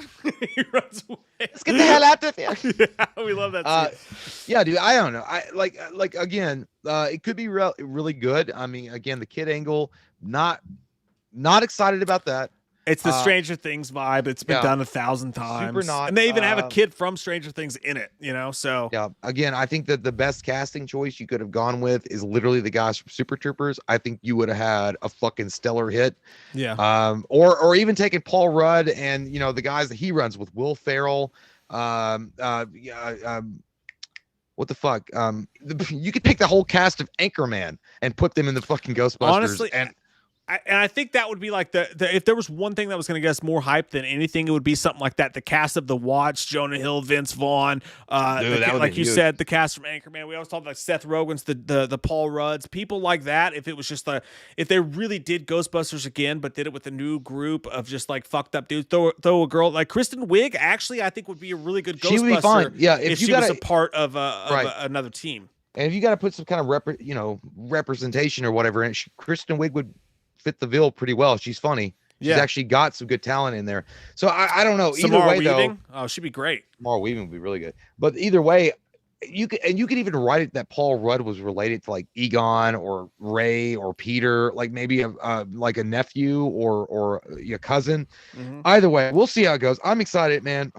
He runs away. Let's get the hell out of here. Yeah, we love that scene. Yeah, dude. I don't know. I like again. It could be really good. I mean, again, the kid angle. Not excited about that. It's the Stranger Things vibe. It's been done 1,000 times. Super not. And they even have a kid from Stranger Things in it, so. Yeah, again, I think that the best casting choice you could have gone with is literally the guys from Super Troopers. I think you would have had a fucking stellar hit. Yeah. Or even taking Paul Rudd and, the guys that he runs with, Will Ferrell. What the fuck? You could pick the whole cast of Anchorman and put them in the fucking Ghostbusters. Honestly, I think that would be like the if there was one thing that was going to get us more hype than anything, it would be something like that. The cast of The Watch, Jonah Hill, Vince Vaughn, like you said, the cast from Anchorman. We always talk about Seth Rogen's, the Paul Rudds, people like that. If it was just if they really did Ghostbusters again, but did it with a new group of just like fucked up dudes, throw a girl like Kristen Wiig, actually, I think would be a really good Ghostbuster. She would be fine. Yeah, if she was a part of another team. And if you got to put some kind of representation or whatever, and Kristen Wiig would fit the bill pretty well. She's funny. She's actually got some good talent in there. So I don't know. Either way, Weaving? Though, she'd be great. Samara Weaving would be really good. But either way, you could even write it that Paul Rudd was related to like Egon or Ray or Peter, like maybe like a nephew or your cousin. Mm-hmm. Either way, we'll see how it goes. I'm excited, man.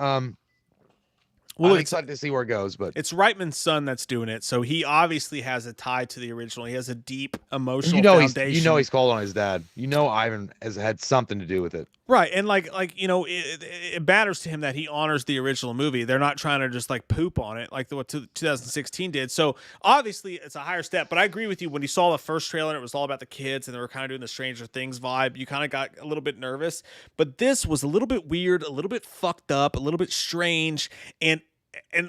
I'm excited to see where it goes, but it's Reitman's son that's doing it, so he obviously has a tie to the original. He has a deep emotional foundation. He's called on his dad. Ivan has had something to do with it, right? And it matters to him that he honors the original movie. They're not trying to just like poop on it like what 2016 did. So obviously it's a higher step. But I agree with you. When you saw the first trailer, and it was all about the kids, and they were kind of doing the Stranger Things vibe. You kind of got a little bit nervous, but this was a little bit weird, a little bit fucked up, a little bit strange, and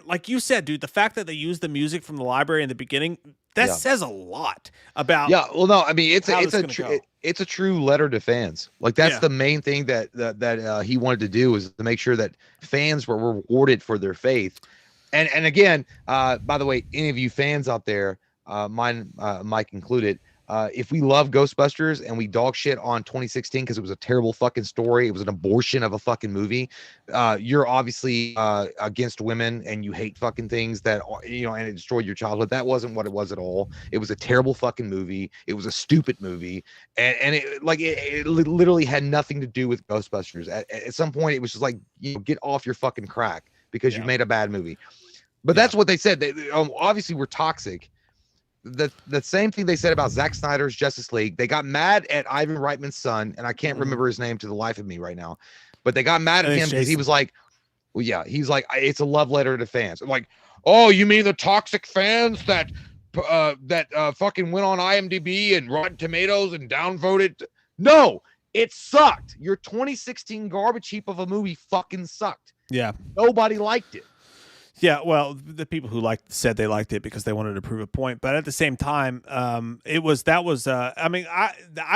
like you said, dude, the fact that they used the music from the library in the beginning, that says a lot about. Yeah, well, no, I mean it's a true letter to fans. Like that's the main thing that he wanted to do, is to make sure that fans were rewarded for their faith. And again, by the way, any of you fans out there, Mike included, if we love Ghostbusters and we dog shit on 2016 because it was a terrible fucking story, it was an abortion of a fucking movie, you're obviously against women and you hate fucking things that, and it destroyed your childhood. That wasn't what it was at all. It was a terrible fucking movie. It was a stupid movie. And it literally had nothing to do with Ghostbusters. At some point, it was just like, get off your fucking crack because you made a bad movie. But that's what they said. They obviously were toxic. The same thing they said about Zack Snyder's Justice League. They got mad at Ivan Reitman's son, and I can't remember his name to the life of me right now, but they got mad at him because he was like, well, yeah, he's like, it's a love letter to fans. I'm like, oh, you mean the toxic fans that fucking went on IMDb and Rotten Tomatoes and downvoted? No, it sucked. Your 2016 garbage heap of a movie fucking sucked. Yeah, nobody liked it. Yeah, well, the people who said they liked it because they wanted to prove a point, but at the same time, I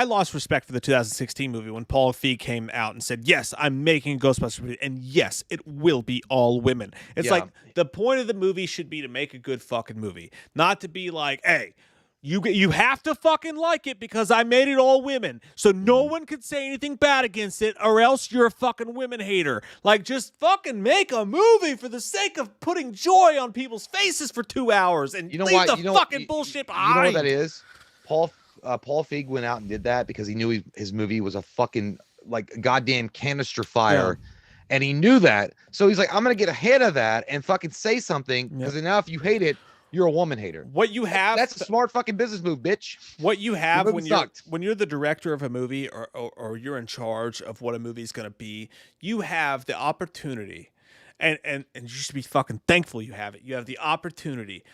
lost respect for the 2016 movie when Paul Feig came out and said, "Yes, I'm making a Ghostbusters movie, and yes, it will be all women." It's like the point of the movie should be to make a good fucking movie, not to be like, "Hey, you have to fucking like it because I made it all women, so no one could say anything bad against it, or else you're a fucking women hater." Like, just fucking make a movie for the sake of putting joy on people's faces for 2 hours and leave the fucking bullshit behind. You know what that is? Paul Feig went out and did that because he knew his movie was a fucking like goddamn canister fire. Yeah. And he knew that. So he's like, I'm going to get ahead of that and fucking say something, because now if you hate it, you're a woman hater. What you have, that's a smart fucking business move, bitch. What you have when you're the director of a movie or you're in charge of what a movie is going to be, you have the opportunity, and you should be fucking thankful you have it. You have the opportunity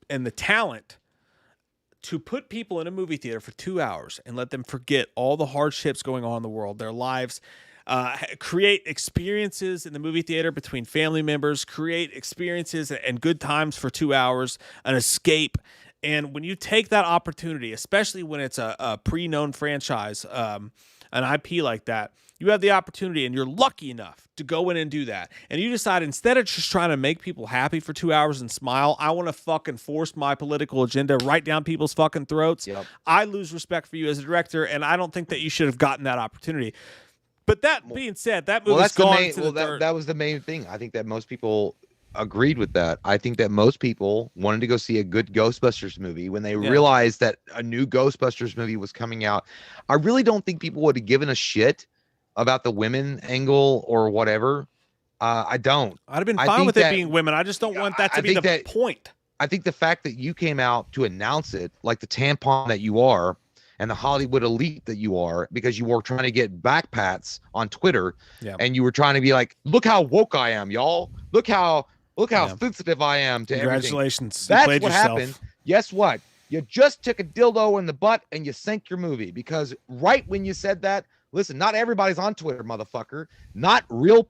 and the talent to put people in a movie theater for 2 hours and let them forget all the hardships going on in the world, their lives. Create experiences in the movie theater between family members, create experiences and good times for 2 hours, an escape. And when you take that opportunity, especially when it's a pre-known franchise, an IP like that, you have the opportunity and you're lucky enough to go in and do that. And you decide, instead of just trying to make people happy for 2 hours and smile, I want to fucking force my political agenda right down people's fucking throats. Yep. I lose respect for you as a director, and I don't think that you should have gotten that opportunity. But that being said, that movie's gone to the dirt. That was the main thing. I think that most people agreed with that. I think that most people wanted to go see a good Ghostbusters movie when they realized that a new Ghostbusters movie was coming out. I really don't think people would have given a shit about the women angle or whatever. I don't. I'd have been fine with it being women. I just don't want that to be the point. I think the fact that you came out to announce it, like the tampon that you are, and the Hollywood elite that you are, because you were trying to get backpats on Twitter, and you were trying to be like, look how woke I am, y'all. Look how sensitive I am to everything. Congratulations. That's what happened. Guess what? You just took a dildo in the butt and you sank your movie, because right when you said that, listen, not everybody's on Twitter, motherfucker. Not real.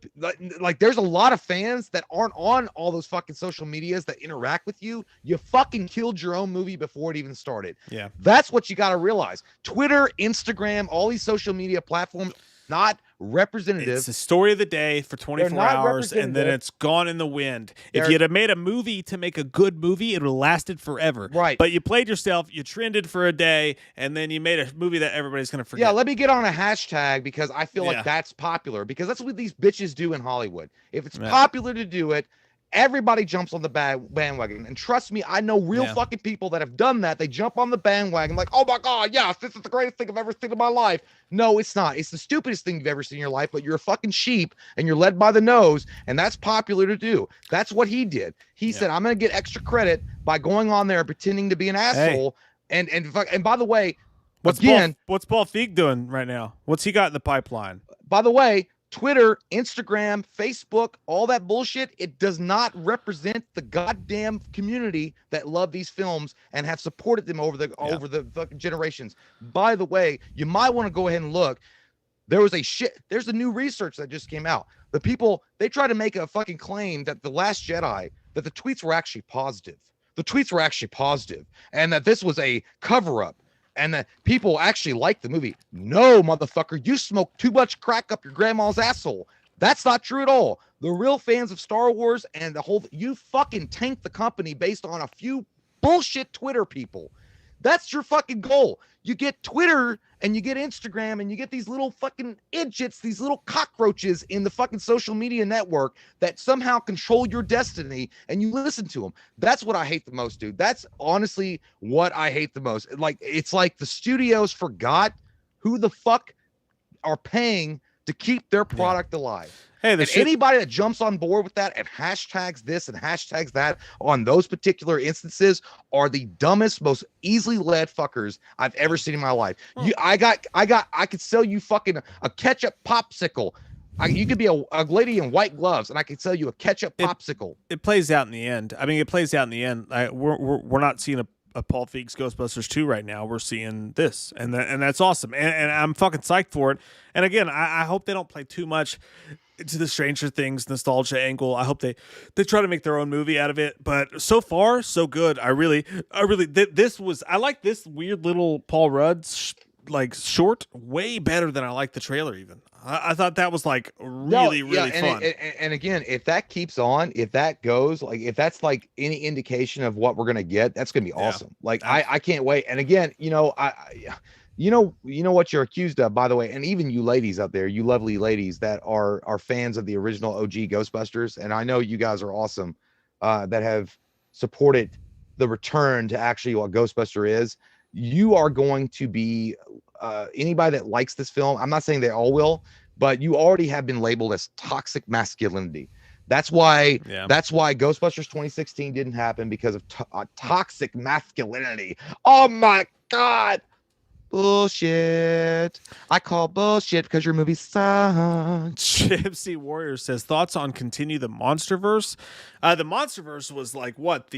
Like, there's a lot of fans that aren't on all those fucking social medias that interact with you. You fucking killed your own movie before it even started. Yeah. That's what you got to realize. Twitter, Instagram, all these social media platforms, not representative. It's the story of the day for 24 hours, and then it's gone in the wind. If you'd have made a movie to make a good movie, it would have lasted forever. Right. But you played yourself, you trended for a day, and then you made a movie that everybody's going to forget. Yeah, let me get on a hashtag, because I feel like that's popular, because that's what these bitches do in Hollywood. If it's popular to do it, everybody jumps on the bandwagon. And trust me, I know real fucking people that have done that. They jump on the bandwagon like, oh my God, yes, this is the greatest thing I've ever seen in my life. No, it's not. It's the stupidest thing you've ever seen in your life, but you're a fucking sheep and you're led by the nose, and that's popular to do. That's what he did. He said, I'm going to get extra credit by going on there and pretending to be an asshole. Hey. And by the way, what's Paul Feig doing right now? What's he got in the pipeline? By the way, Twitter, Instagram, Facebook, all that bullshit, it does not represent the goddamn community that love these films and have supported them over the fucking generations. By the way, you might want to go ahead and look. There's a new research that just came out. The people, they try to make a fucking claim that The Last Jedi, that the tweets were actually positive. The tweets were actually positive, and that this was a cover-up, and that people actually like the movie. No, motherfucker, you smoked too much crack up your grandma's asshole. That's not true at all. The real fans of Star Wars and you fucking tanked the company based on a few bullshit Twitter people. That's your fucking goal. You get Twitter and you get Instagram and you get these little fucking idiots, these little cockroaches in the fucking social media network that somehow control your destiny, and you listen to them. That's what I hate the most, dude. That's honestly what I hate the most. Like, it's like the studios forgot who the fuck are paying to keep their product alive. Hey, anybody that jumps on board with that and hashtags this and hashtags that on those particular instances are the dumbest, most easily led fuckers I've ever seen in my life. I could sell you fucking a ketchup popsicle. You could be a lady in white gloves, and I could sell you a ketchup popsicle. It plays out in the end. I mean, it plays out in the end. We're not seeing a Paul Feig's Ghostbusters 2 right now. We're seeing this, and that's awesome, and I'm fucking psyched for it. And again, I hope they don't play too much into the Stranger Things nostalgia angle. I hope they try to make their own movie out of it. But so far, so good. I like this weird little Paul Rudd short way better than I like the trailer even. I thought that was like really fun. And again, if that keeps on, if that goes, like if that's like any indication of what we're gonna get, that's gonna be awesome. Like I can't wait. And again, you know what you're accused of, by the way, and even you ladies out there, you lovely ladies that are fans of the original OG Ghostbusters, and I know you guys are awesome, that have supported the return to actually what Ghostbuster is. You are going to be anybody that likes this film. I'm not saying they all will, but you already have been labeled as toxic masculinity. That's why Ghostbusters 2016 didn't happen, because of toxic masculinity. Oh my God. Bullshit. I call bullshit because your movie sucks. Gypsy Warrior says, thoughts on continue the Monsterverse? The Monsterverse was like what?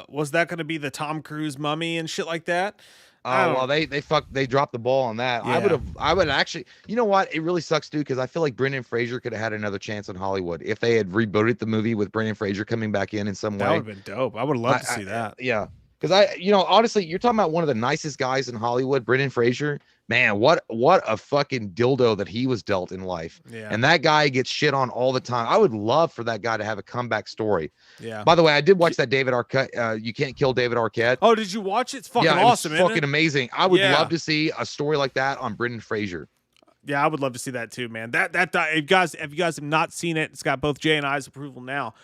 Was that going to be the Tom Cruise Mummy and shit like that? Well, they dropped the ball on that. Yeah. I would actually, you know what? It really sucks, dude, because I feel like Brendan Fraser could have had another chance in Hollywood if they had rebooted the movie with Brendan Fraser coming back in some way. That would have been dope. I would love to see that. Yeah. Because honestly, you're talking about one of the nicest guys in Hollywood, Brendan Fraser. Man, what a fucking dildo that he was dealt in life. Yeah. And that guy gets shit on all the time. I would love for that guy to have a comeback story. Yeah. By the way, I did watch that David Arquette. You Can't Kill David Arquette. Oh, did you watch it? It's fucking awesome. It's fucking amazing. I would love to see a story like that on Brendan Fraser. Yeah, I would love to see that too, man. That if you guys have not seen it, it's got both Jay and I's approval now.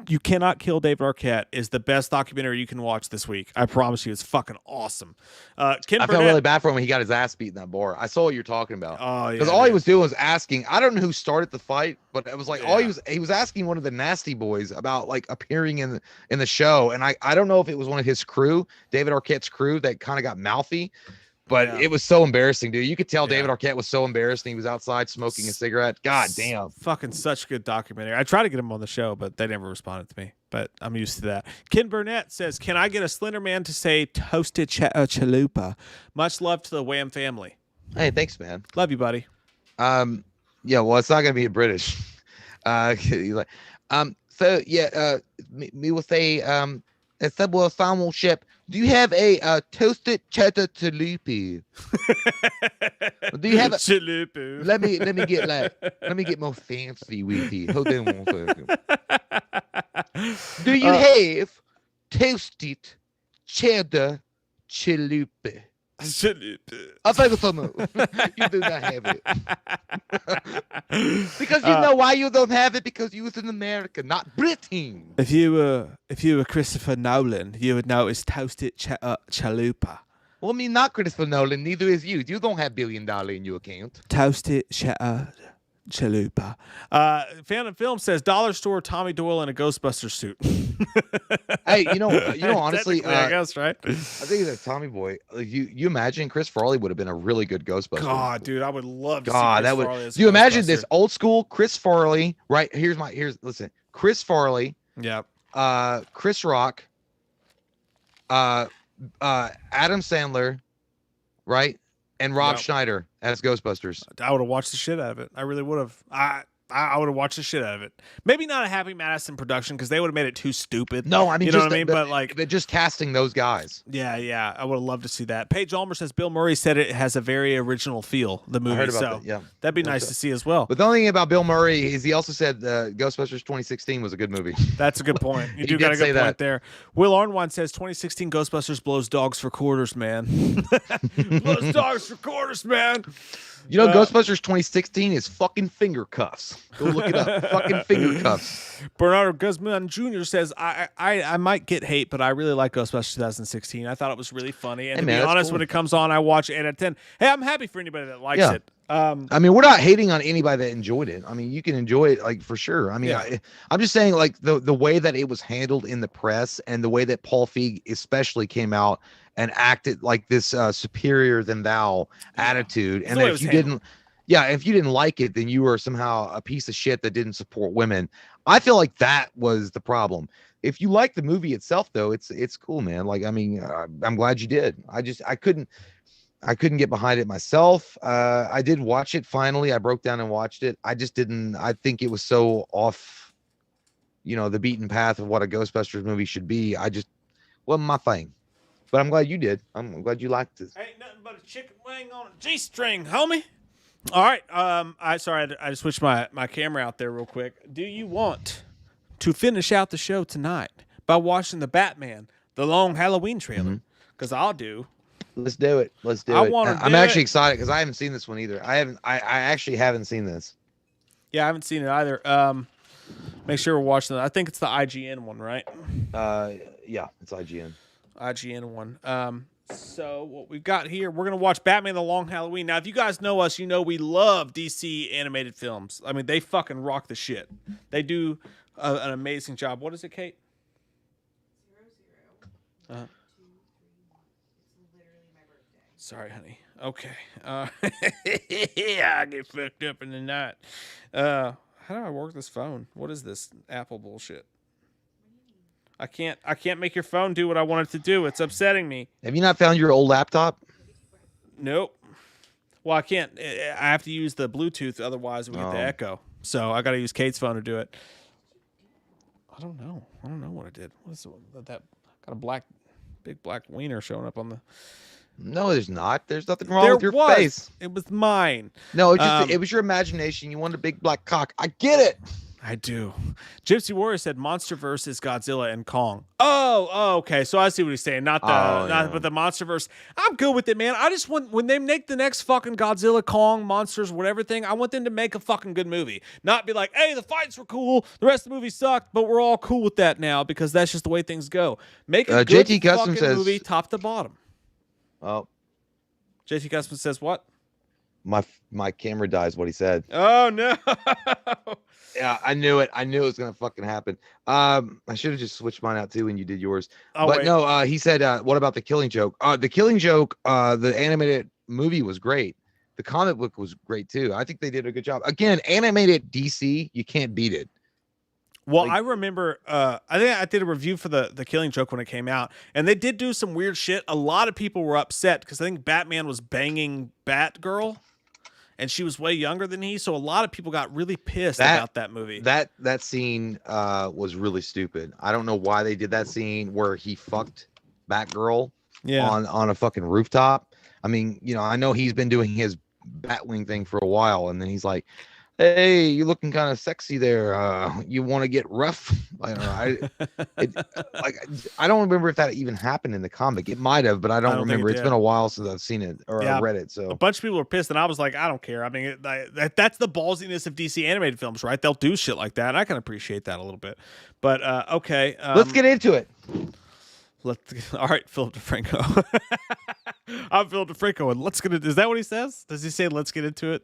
You Cannot Kill David Arquette is the best documentary you can watch this week. I promise you, it's fucking awesome. I felt really bad for him when he got his ass beat in that bar. I saw what you're talking about. Oh, yeah. Because all he was doing was asking. I don't know who started the fight, but it was like he was asking one of the Nasty Boys about like appearing in the show, and I don't know if it was one of his crew, David Arquette's crew, that kind of got mouthy. But it was so embarrassing, dude. You could tell David Arquette was so embarrassed. He was outside smoking a cigarette. God damn. Fucking such a good documentary. I tried to get him on the show, but they never responded to me. But I'm used to that. Ken Burnett says, can I get a Slender Man to say toasted chalupa? Much love to the Wham family. Hey, thanks, man. Love you, buddy. Yeah, well, it's not going to be in British. He's like, so, yeah, me will say, a Subway Salmon ship. Do you have a toasted cheddar chalupa? Do you have a chalupa? Let me get more fancy with you. Hold on one second. Do you have toasted cheddar chalupa? I think so. No. You do not have it. Because you know why you don't have it? Because you was in America, not Britain. If you were Christopher Nolan, you would know it's toasted chalupa. Well, I mean, not Christopher Nolan. Neither is you. You don't have $1 billion in your account. Toasted chalupa. Phantom Film says dollar store Tommy Doyle in a Ghostbusters suit. Hey, you know, honestly, I guess, right? I think it's a Tommy Boy. You imagine Chris Farley would have been a really good Ghostbuster. God, dude, I would love to see Chris Farley as do you imagine this old school Chris Farley? Right listen, Chris Farley. Yep. Chris Rock. Adam Sandler, right, and Rob Schneider as Ghostbusters. I would have watched the shit out of it. I really would have. I would have watched the shit out of it. Maybe not a Happy Madison production because they would have made it too stupid. No, I mean, you know what I mean. But like, just casting those guys. Yeah, I would have loved to see that. Paige Ulmer says Bill Murray said it has a very original feel. The movie, I heard about that. Yeah, that'd be nice to see as well. But the only thing about Bill Murray is he also said Ghostbusters 2016 was a good movie. That's a good point. You do got a good point there. Will Arnwine says 2016 Ghostbusters blows dogs for quarters, man. Blows dogs for quarters, man. You know, Ghostbusters 2016 is fucking finger cuffs. Go look it up. Fucking finger cuffs. Bernardo Guzman Jr. says, I might get hate, but I really like Ghostbusters 2016. I thought it was really funny. And to be honest, when it comes on, I watch 8 out of 10. Hey, I'm happy for anybody that likes it. I mean, we're not hating on anybody that enjoyed it. I mean, you can enjoy it, like, for sure. I mean, I'm just saying, like, the way that it was handled in the press and the way that Paul Feig especially came out and acted like this superior than thou attitude. And if you didn't like it, then you were somehow a piece of shit that didn't support women. I feel like that was the problem. If you like the movie itself, though, it's cool, man. Like, I mean, I'm glad you did. I couldn't get behind it myself. I did watch it finally. I broke down and watched it. I just didn't. I think it was so off, the beaten path of what a Ghostbusters movie should be. I just wasn't my thing. But I'm glad you did. I'm glad you liked it. Ain't nothing but a chicken wing on a G-string, homie. All right. I just switched my camera out there real quick. Do you want to finish out the show tonight by watching the Batman, the long Halloween trailer? Because I'll do. Let's do it. I'm actually excited because I haven't seen this one either. I actually haven't seen this. Yeah, I haven't seen it either. Make sure we're watching it. I think it's the IGN one, right? Yeah, it's IGN. IGN one. So what we've got here, we're going to watch Batman The Long Halloween. Now, if you guys know us, you know we love DC animated films. I mean, they fucking rock the shit. They do an amazing job. What is it, Kate? 0, 0. It's literally my birthday. Sorry, honey. Okay. Yeah, I get fucked up in the night. How do I work this phone? What is this Apple bullshit? I can't make your phone do what I want it to do. It's upsetting me. Have you not found your old laptop? Nope. Well, I can't. I have to use the Bluetooth, otherwise we get the echo. So I got to use Kate's phone to do it. I don't know what I did. What's that? Got a big black wiener showing up on the. No, there's not. There's nothing wrong with your face. It was mine. No, it was your imagination. You wanted a big black cock. I get it. I do. Gypsy Warrior said MonsterVerse is Godzilla and Kong. Oh, okay. So I see what he's saying. But the MonsterVerse. I'm good with it, man. I just want, when they make the next fucking Godzilla, Kong, monsters, whatever thing, I want them to make a fucking good movie. Not be like, hey, the fights were cool, the rest of the movie sucked, but we're all cool with that now because that's just the way things go. Make a good fucking movie top to bottom. Oh. JT Custom says what? my camera dies. What he said. Oh no. Yeah, I knew it. I knew it was gonna fucking happen. I should have just switched mine out too when you did yours. But no, he said, what about the Killing Joke? The Killing Joke, the animated movie was great. The comic book was great too. I think they did a good job. Again, animated DC, you can't beat it. Well, I remember, I think I did a review for the Killing Joke when it came out, and they did do some weird shit. A lot of people were upset because I think Batman was banging Batgirl, and she was way younger than he, so a lot of people got really pissed about that movie. That scene was really stupid. I don't know why they did that scene where he fucked Batgirl on a fucking rooftop. I mean, I know he's been doing his Batwing thing for a while, and then he's like, hey, you're looking kind of sexy there. You want to get rough? I don't know. I don't remember if that even happened in the comic. It might have, but I don't remember. It's been a while since I've seen it or I read it. So a bunch of people were pissed, and I was like, I don't care. I mean, that's the ballsiness of DC animated films, right? They'll do shit like that, and I can appreciate that a little bit. But okay, let's get into it. All right, Philip DeFranco. I'm Philip DeFranco, and let's get into. Is that what he says? Does he say "let's get into it"?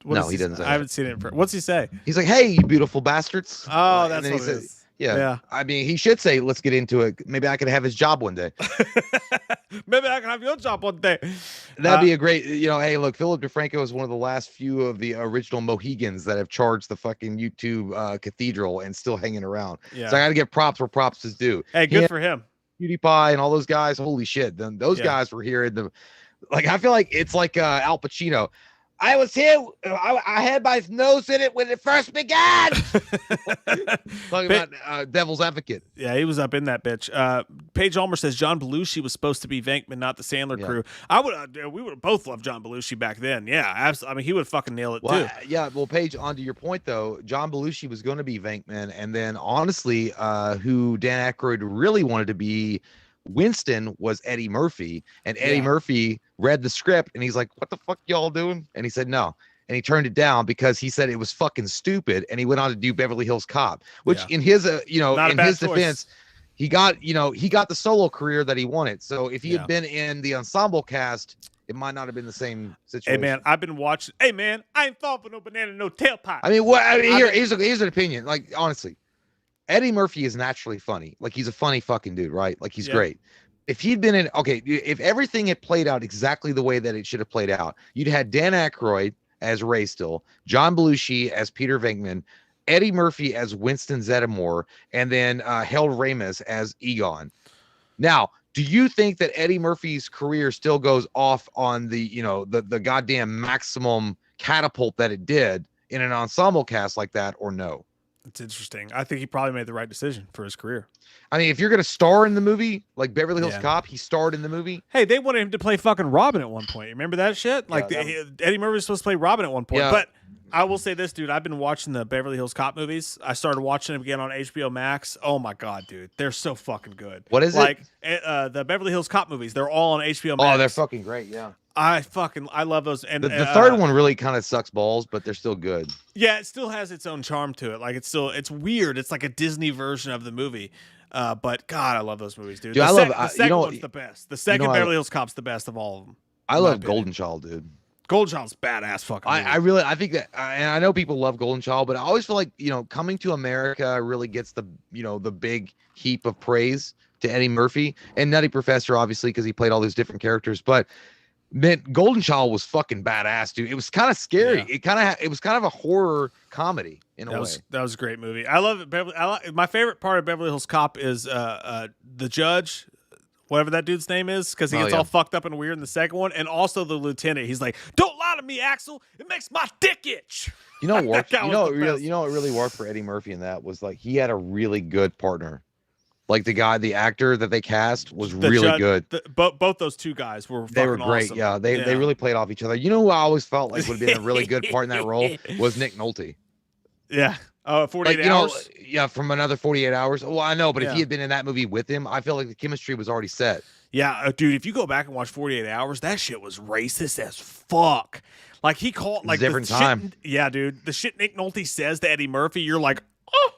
No, he doesn't say I haven't seen it. What's he say? He's like, hey, you beautiful bastards. Oh, that's what it is. Yeah. I mean, he should say, let's get into it. Maybe I could have his job one day. Maybe I can have your job one day. That'd be a great, hey, look, Philip DeFranco is one of the last few of the original Mohegans that have charged the fucking YouTube cathedral and still hanging around. Yeah. So I got to give props where props is due. Hey, good for him. PewDiePie and all those guys. Holy shit. Then those guys were here. I feel like it's like Al Pacino. I was here. I had my nose in it when it first began. Talking about Devil's Advocate. Yeah, he was up in that bitch. Paige Ulmer says John Belushi was supposed to be Venkman, not the Sandler crew. We would have both loved John Belushi back then. Yeah, absolutely. I mean, he would fucking nail it too. Yeah. Well, Paige, on to your point though, John Belushi was going to be Venkman, and then honestly, who Dan Aykroyd really wanted to be Winston was Eddie Murphy, and Eddie Murphy read the script and he's like, what the fuck y'all doing? And he said no, and he turned it down because he said it was fucking stupid, and he went on to do Beverly Hills Cop, which in his in his defense, he got the solo career that he wanted. So if he had been in the ensemble cast, it might not have been the same situation. Hey man, I've been watching. Hey man, I ain't falling for no banana, no tailpipe. I mean, here's an opinion. Like, honestly, Eddie Murphy is naturally funny. Like, he's a funny fucking dude, right? Like, he's great. If he'd been if everything had played out exactly the way that it should have played out, you'd had Dan Aykroyd as Ray still, John Belushi as Peter Venkman, Eddie Murphy as Winston Zeddemore, and then Harold Ramis as Egon. Now, do you think that Eddie Murphy's career still goes off on the goddamn maximum catapult that it did in an ensemble cast like that, or no? It's interesting. I think he probably made the right decision for his career. I mean, if you're going to star in the movie, like Beverly Hills Cop, he starred in the movie. Hey, they wanted him to play fucking Robin at one point. Remember that shit? Like, Eddie Murphy was supposed to play Robin at one point. Yeah. But I will say this, dude. I've been watching the Beverly Hills Cop movies. I started watching them again on HBO Max. Oh, my God, dude. They're so fucking good. What is it? The Beverly Hills Cop movies. They're all on HBO Max. Oh, they're fucking great, yeah. I love those. And the third one really kind of sucks balls, but they're still good. Yeah, it still has its own charm to it. Like, it's weird. It's like a Disney version of the movie. But God, I love those movies, dude. Dude, the second one's the best. The second Beverly Hills Cop's the best of all of them. I love Golden Child, dude. Golden Child's badass fucking movie. I think that, and I know people love Golden Child, but I always feel like, Coming to America really gets the big heap of praise to Eddie Murphy, and Nutty Professor, obviously, because he played all those different characters. But man, Golden Child was fucking badass, dude. It was kind of scary. Yeah. It was kind of a horror comedy in a way. That was a great movie. I love it. My favorite part of Beverly Hills Cop is the judge, whatever that dude's name is, because he gets all fucked up and weird in the second one, and also the lieutenant. He's like, "Don't lie to me, Axel. It makes my dick itch." You know what worked? What really worked for Eddie Murphy in that was, like, he had a really good partner. Like, the actor that they cast was really good. Both those two guys were great. Awesome. Yeah, they really played off each other. You know who I always felt like would have been a really good part in that role was Nick Nolte. Yeah. 48 Hours? From Another 48 Hours. Well, I know, but if he had been in that movie with him, I feel like the chemistry was already set. Yeah, dude, if you go back and watch 48 Hours, that shit was racist as fuck. Like, he called, like, different time. Yeah, dude. The shit Nick Nolte says to Eddie Murphy, you're like, oh.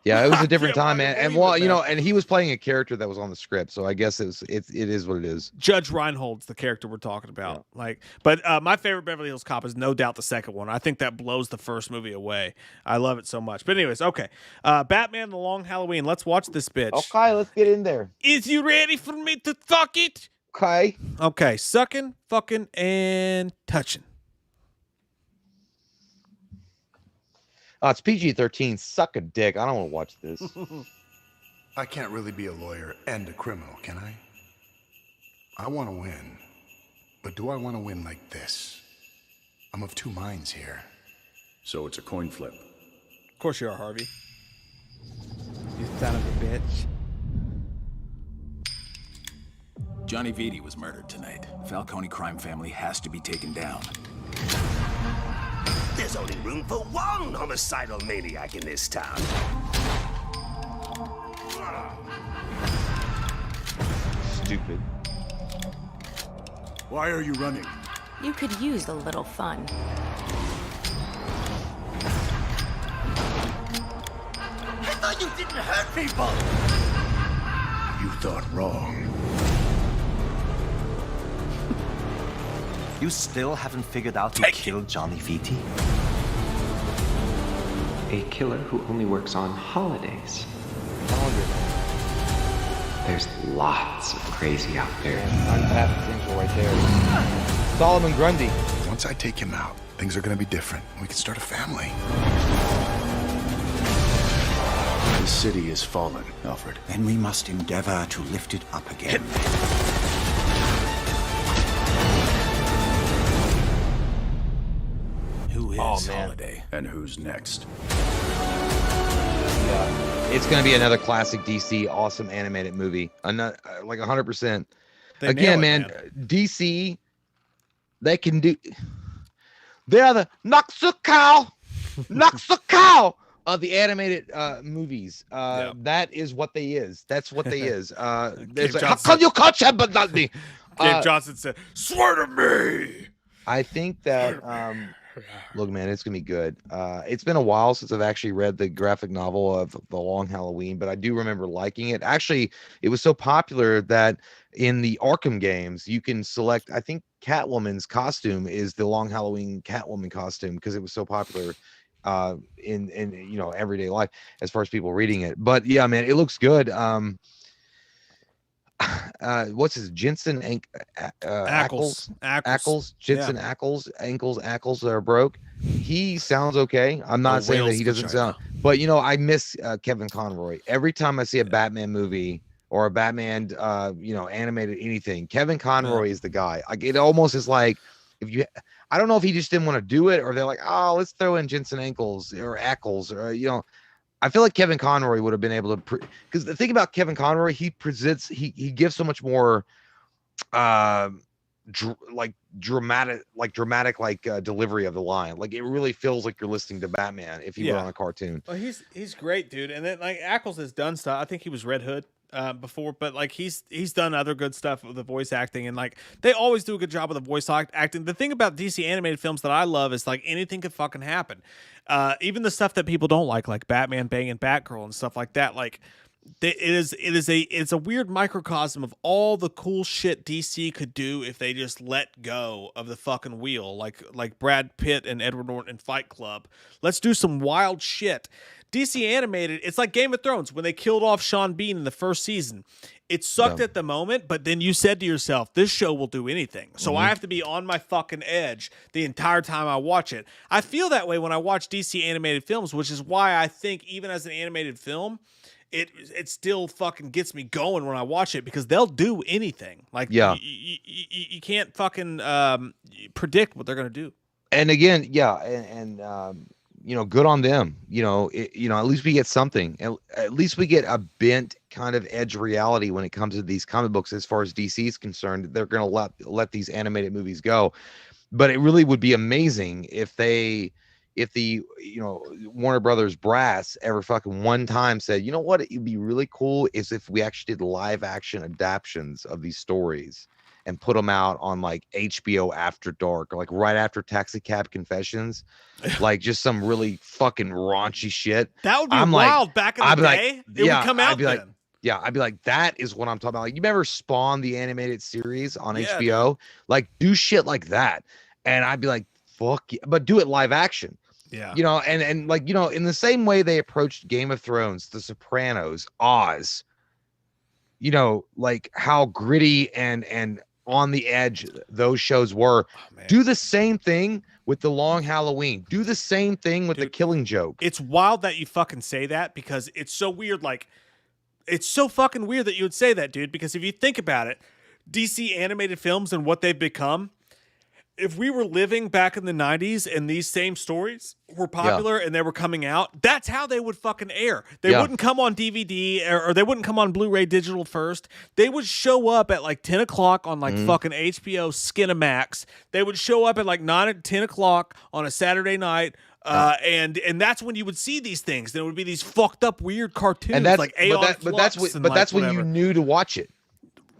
Yeah, it was a different Yeah, time, man. And well, you know, and he was playing a character that was on the script, so I guess it is what it is. Judge Reinhold's the character we're talking about. Yeah. Like, but my favorite Beverly Hills Cop is no doubt the second one. I think that blows the first movie away. I love it so much. But anyways, okay. Batman: The Long Halloween. Let's watch this bitch. Okay, let's get in there. Is you ready for me to fuck it? Okay. Okay, sucking, fucking, and touching. Oh, it's PG-13. Suck a dick. I don't want to watch this. I can't really be a lawyer and a criminal, can I? I want to win. But do I want to win like this? I'm of two minds here. So it's a coin flip. Of course you are, Harvey. You son of a bitch. Johnny Vitti was murdered tonight. Falcone crime family has to be taken down. There's only room for one homicidal maniac in this town. Stupid. Why are you running? You could use a little fun. I thought you didn't hurt people! You thought wrong. You still haven't figured out who killed Johnny Vitti? A killer who only works on holidays. There's lots of crazy out there. Untapped potential right there. Solomon Grundy. Once I take him out, things are going to be different. We can start a family. The city is fallen, Alfred. Then we must endeavor to lift it up again. Who is man. Holiday? And who's next? Yeah. It's going to be another classic DC awesome animated movie. Like 100%. Again, man, DC, they can do. They're the Noxucal of the animated movies. That is what they is. That's what they is. There's like, how come you catch him but not me? Dave Johnson said, "Swear to me." I think that look, man, it's gonna be good. It's been a while since I've actually read the graphic novel of The Long Halloween, but I do remember liking it. Actually, it was so popular that in the Arkham games, you can select. I think Catwoman's costume is the Long Halloween Catwoman costume because it was so popular in you know everyday life as far as people reading it. But yeah, man, it looks good. What's his Jensen Ackles Jensen Ackles that are broke. He sounds okay. I'm not saying that he doesn't sound, but you know, I miss Kevin Conroy every time I see a Batman movie or a Batman you know, animated anything. Kevin Conroy is the guy. Like, it almost is like, if you, I don't know if he just didn't want to do it, or they're like, oh, let's throw in Jensen Ackles, or you know, I feel like Kevin Conroy would have been able to, because the thing about Kevin Conroy, he presents, he gives so much more, dramatic delivery of the line. Like, it really feels like you're listening to Batman if you were on a cartoon. Well, he's great, dude. And then like Ackles has done stuff. I think he was Red Hood before, but like he's done other good stuff with the voice acting, and like they always do a good job with the voice acting. The thing about DC animated films that I love is like anything could fucking happen. Even the stuff that people don't like Batman banging Batgirl and stuff like that. Like it's a weird microcosm of all the cool shit DC could do if they just let go of the fucking wheel. Like Brad Pitt and Edward Norton in Fight Club. Let's do some wild shit. DC animated, it's like Game of Thrones when they killed off Sean Bean in the first season. It sucked at the moment, but then you said to yourself, this show will do anything. So I have to be on my fucking edge the entire time I watch it. I feel that way when I watch DC animated films, which is why I think even as an animated film, it still fucking gets me going when I watch it, because they'll do anything. Like, you can't fucking predict what they're going to do. And again, and you know, good on them. You know, at least we get something. At least we get a bent kind of edge reality when it comes to these comic books. As far as DC is concerned, they're going to let these animated movies go. But it really would be amazing if the you know, Warner Brothers brass ever fucking one time said, you know what, it'd be really cool is if we actually did live action adaptions of these stories. and put them out on like HBO After Dark or like right after Taxi Cab Confessions, like just some really fucking raunchy shit. That would be wild. Like, back in the day, like, it would come out then. Like, yeah, I'd be like, that is what I'm talking about. Like, you remember Spawn, the animated series on HBO? Like, do shit like that. And I'd be like, fuck yeah, but do it live action. Yeah. You know, and like, you know, in the same way they approached Game of Thrones, The Sopranos, Oz, you know, like how gritty and on the edge those shows were. Do the same thing with The Long Halloween. Do the same thing with The Killing Joke. It's wild that you fucking say that because it's so weird. Like, it's so fucking weird that you would say that, dude, because if you think about it, DC animated films and what they've become, if we were living back in the 90s and these same stories were popular and they were coming out, that's how they would fucking air. They wouldn't come on DVD or they wouldn't come on Blu-ray digital first. They would show up at like 10 o'clock on like fucking HBO Skinamax. They would show up at like 9 or 10 o'clock on a Saturday night. And that's when you would see these things. There would be these fucked up weird cartoons and that's, like but that's when you knew to watch it.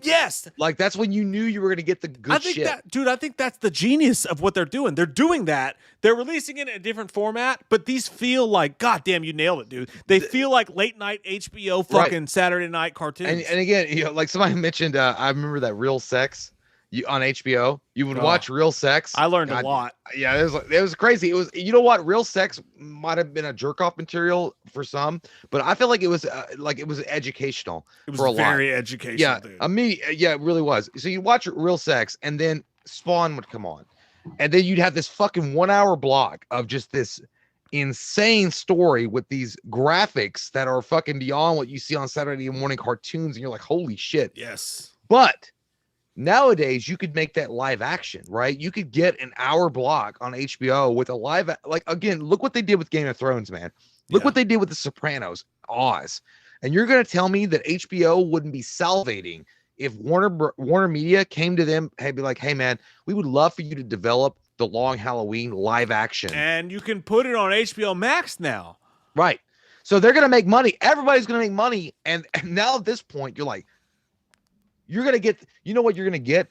Yes. Like that's when you knew you were going to get the good shit. I think that's the genius of what they're doing. They're doing that. They're releasing it in a different format, but these feel like, God damn, you nailed it, dude. They feel like late night HBO fucking Saturday night cartoons. And again, you know, like somebody mentioned, I remember that Real Sex on HBO. You would watch Real Sex. I learned a lot. Yeah, it was crazy. It was, you know what? Real Sex might have been a jerk off material for some, but I feel like it was educational. It was for a very lot. educational. Yeah, dude. It really was. So you watch Real Sex, and then Spawn would come on, and then you'd have this fucking 1 hour block of just this insane story with these graphics that are fucking beyond what you see on Saturday morning cartoons, and you're like, holy shit. Yes. But nowadays, you could make that live action, right? You could get an hour block on HBO with a live, like, again, look what they did with Game of Thrones, man. Look what they did with The Sopranos, Oz. And you're going to tell me that HBO wouldn't be salivating if Warner Media came to them and be like, hey, man, we would love for you to develop The Long Halloween live action. And you can put it on HBO Max now. Right. So they're going to make money. Everybody's going to make money. And now at this point, you're like, you're going to get, you know what you're going to get?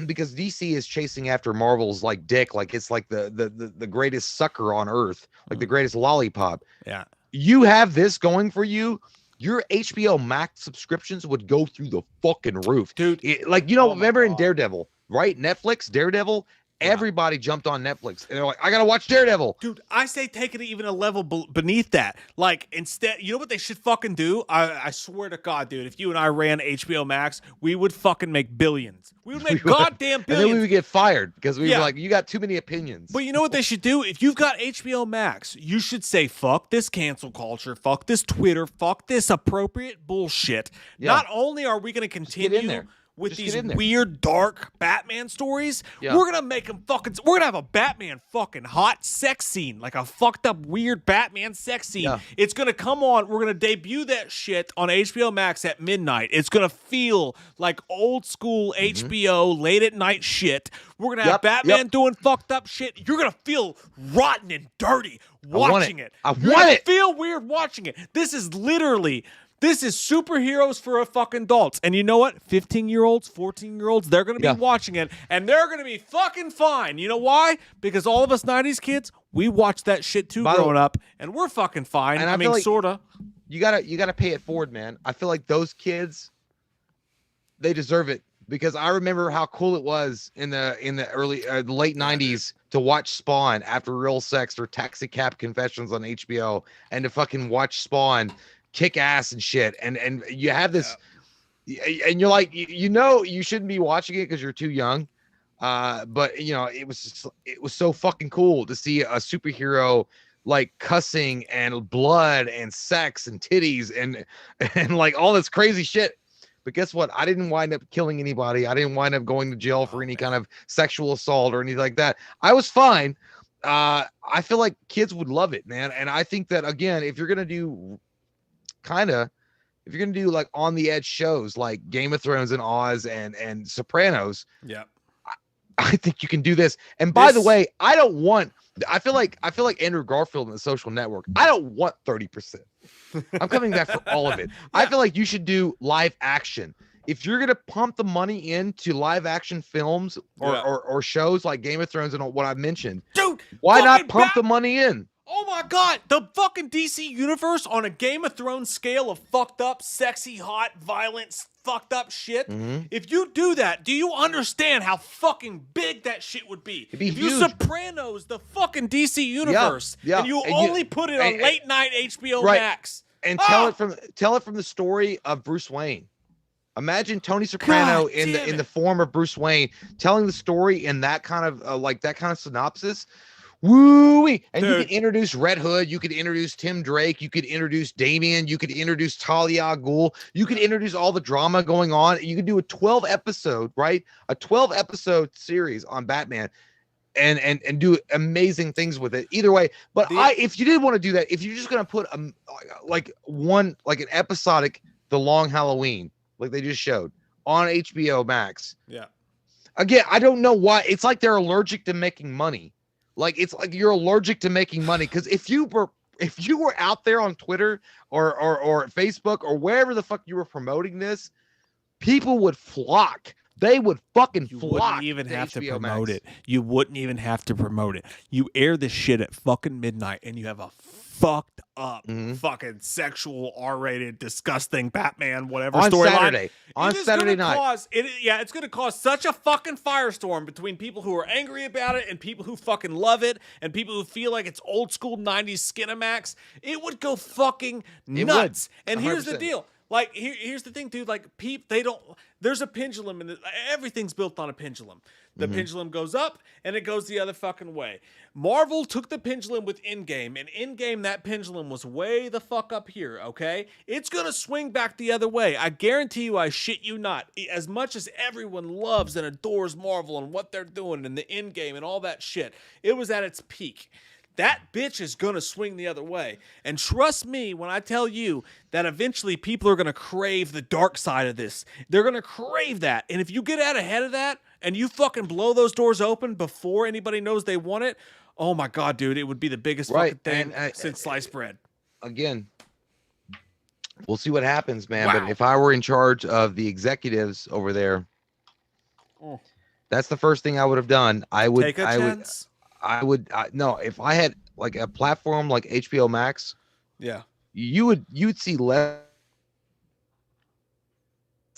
Because DC is chasing after Marvel's like dick, like it's like the greatest sucker on earth, like the greatest lollipop. Yeah. You have this going for you. Your HBO Max subscriptions would go through the fucking roof. Dude. Remember in Daredevil, right? Netflix, Daredevil, everybody jumped on Netflix and they're like, I got to watch Daredevil. Dude, I say take it even a level beneath that. Like, instead, you know what they should fucking do? I swear to God, dude, if you and I ran HBO Max, we would fucking make billions. We would make goddamn billions. And then we would get fired because we were like, you got too many opinions. But you know what they should do? If you've got HBO Max, you should say, fuck this cancel culture, fuck this Twitter, fuck this appropriate bullshit. Yeah. Not only are we going to continue with these weird, dark Batman stories, we're gonna make them fucking. We're gonna have a Batman fucking hot sex scene, like a fucked up weird Batman sex scene. Yeah. It's gonna come on. We're gonna debut that shit on HBO Max at midnight. It's gonna feel like old school HBO late at night shit. We're gonna have Batman doing fucked up shit. You're gonna feel rotten and dirty watching it. I want it. Feel weird watching it. This is superheroes for a fucking adults. And you know what? 15-year-olds, 14-year-olds, they're going to be watching it, and they're going to be fucking fine. You know why? Because all of us 90s kids, we watched that shit too growing up, and we're fucking fine. And I mean, like, sort of. You gotta pay it forward, man. I feel like those kids, they deserve it. Because I remember how cool it was in the early late 90s to watch Spawn after Real Sex or Taxi Cab Confessions on HBO, and to fucking watch Spawn kick ass and shit, and you have this and you're like, you shouldn't be watching it because you're too young, but it was so fucking cool to see a superhero like cussing and blood and sex and titties and like all this crazy shit. But guess what? I didn't wind up killing anybody. I didn't wind up going to jail for any kind of sexual assault or anything like that. I was fine. I feel like kids would love it, man. And I think that, again, if you're gonna do like on the edge shows like Game of Thrones and Oz and Sopranos, I think you can do this. And by the way, I feel like Andrew Garfield in The Social Network. I don't want 30%. I'm coming back for all of it. I feel like you should do live action. if you're gonna pump the money into live action films or shows like Game of Thrones and what I've mentioned, dude, why not pump the money in? Oh my God, the fucking DC universe on a Game of Thrones scale of fucked up, sexy, hot, violent, fucked up shit. If you do that, do you understand how fucking big that shit would be? It'd be if huge. you Sopranos the fucking DC universe, and you only put it on late night HBO Max, and tell it from the story of Bruce Wayne. Imagine Tony Soprano in the form of Bruce Wayne telling the story in that kind of like that kind of synopsis. Woo-wee. And you could introduce Red Hood, you could introduce Tim Drake, you could introduce Damian, you could introduce Talia al Ghul, you could introduce all the drama going on. You could do a 12 episode, right? A 12 episode series on Batman and do amazing things with it. Either way, but if you did want to do that, if you're just gonna put an episodic The Long Halloween, like they just showed on HBO Max. Yeah. Again, I don't know why. It's like they're allergic to making money. Like it's like you're allergic to making money, because if you were out there on Twitter or Facebook or wherever the fuck you were promoting this, people would flock. They would fucking flock. You wouldn't even have to promote it. You wouldn't even have to promote it. You air this shit at fucking midnight, and you have a fucked up fucking sexual R-rated disgusting Batman whatever storyline on Saturday night. It's gonna cause such a fucking firestorm between people who are angry about it and people who fucking love it and people who feel like it's old school 90s Skinamax. It would go fucking nuts. And here's the deal. Like, here's the thing, dude. Like, there's a pendulum, and everything's built on a pendulum. The pendulum goes up, and it goes the other fucking way. Marvel took the pendulum with Endgame, and Endgame, that pendulum was way the fuck up here, okay? It's gonna swing back the other way. I guarantee you, I shit you not. As much as everyone loves and adores Marvel and what they're doing and the Endgame and all that shit, it was at its peak. That bitch is going to swing the other way. And trust me when I tell you that eventually people are going to crave the dark side of this. They're going to crave that. And if you get out ahead of that and you fucking blow those doors open before anybody knows they want it, oh my God, dude, it would be the biggest fucking thing since sliced bread. Again, we'll see what happens, man. Wow. But if I were in charge of the executives over there, that's the first thing I would have done. I would take a chance. No, if I had like a platform like HBO Max, you'd see less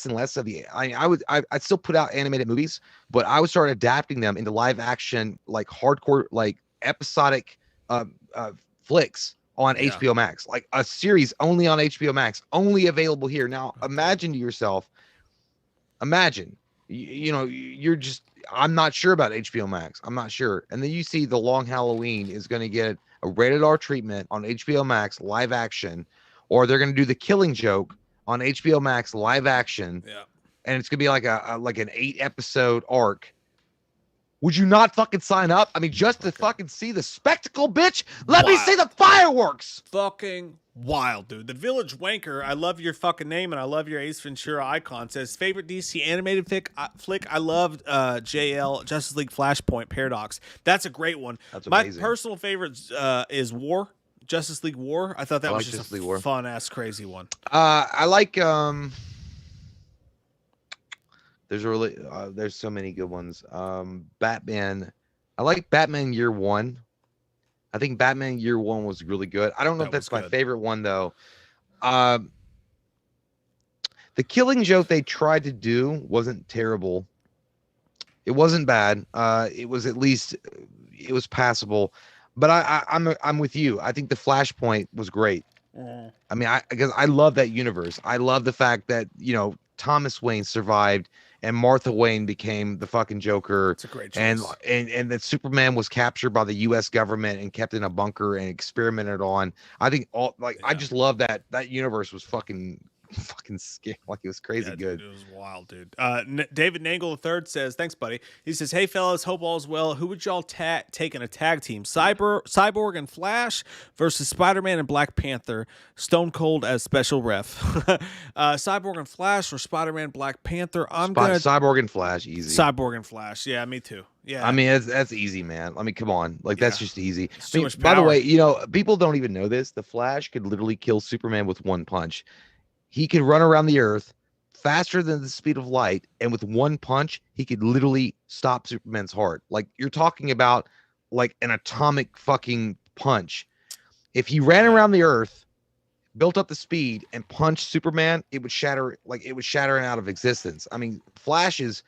and less of the. I'd still put out animated movies, but I would start adapting them into live action, like hardcore, like episodic flicks on HBO Max, like a series only on HBO Max, only available here. Now, imagine to yourself, you're just. I'm not sure about HBO Max. I'm not sure. And then you see The Long Halloween is going to get a rated R treatment on HBO Max live action, or they're going to do The Killing Joke on HBO Max live action. Yeah. And it's going to be like an 8-episode arc. Would you not fucking sign up? I mean, just to fucking see the spectacle, bitch. Let me see the fireworks. Fucking wild, dude. The Village Wanker, I love your fucking name and I love your Ace Ventura icon. Says favorite DC animated flick. I loved JL Justice League Flashpoint Paradox. That's a great one. That's amazing. My personal favorite is War, Justice League War. I thought that was just a fun ass crazy one. I like there's so many good ones. Batman. I like Batman Year One. I think Batman Year One was really good. I don't know if that's my favorite one though. The Killing Joke they tried to do wasn't terrible. It wasn't bad. It was at least it was passable. But I'm with you. I think the Flashpoint was great. I mean, because I love that universe. I love the fact that Thomas Wayne survived and Martha Wayne became the fucking Joker. It's a great choice. And that Superman was captured by the U.S. government and kept in a bunker and experimented on. I think I just love that universe was fucking scary. Like it was crazy good. Dude, it was wild, dude. David Nangle III says, thanks, buddy. He says, hey, fellas, hope all's well. Who would y'all take in a tag team? Cyborg and Flash versus Spider-Man and Black Panther. Stone Cold as special ref. Cyborg and Flash or Spider-Man, Black Panther. Cyborg and Flash, easy. Cyborg and Flash. Yeah, me too. Yeah. I mean, that's easy, man. I mean, come on. Like, that's just easy. I mean, by the way, people don't even know this. The Flash could literally kill Superman with one punch. He could run around the earth, faster than the speed of light, and with one punch, he could literally stop Superman's heart. Like, you're talking about like an atomic fucking punch. If he ran around the Earth, built up the speed, and punched Superman, it would shatter him out of existence. I mean, Flash is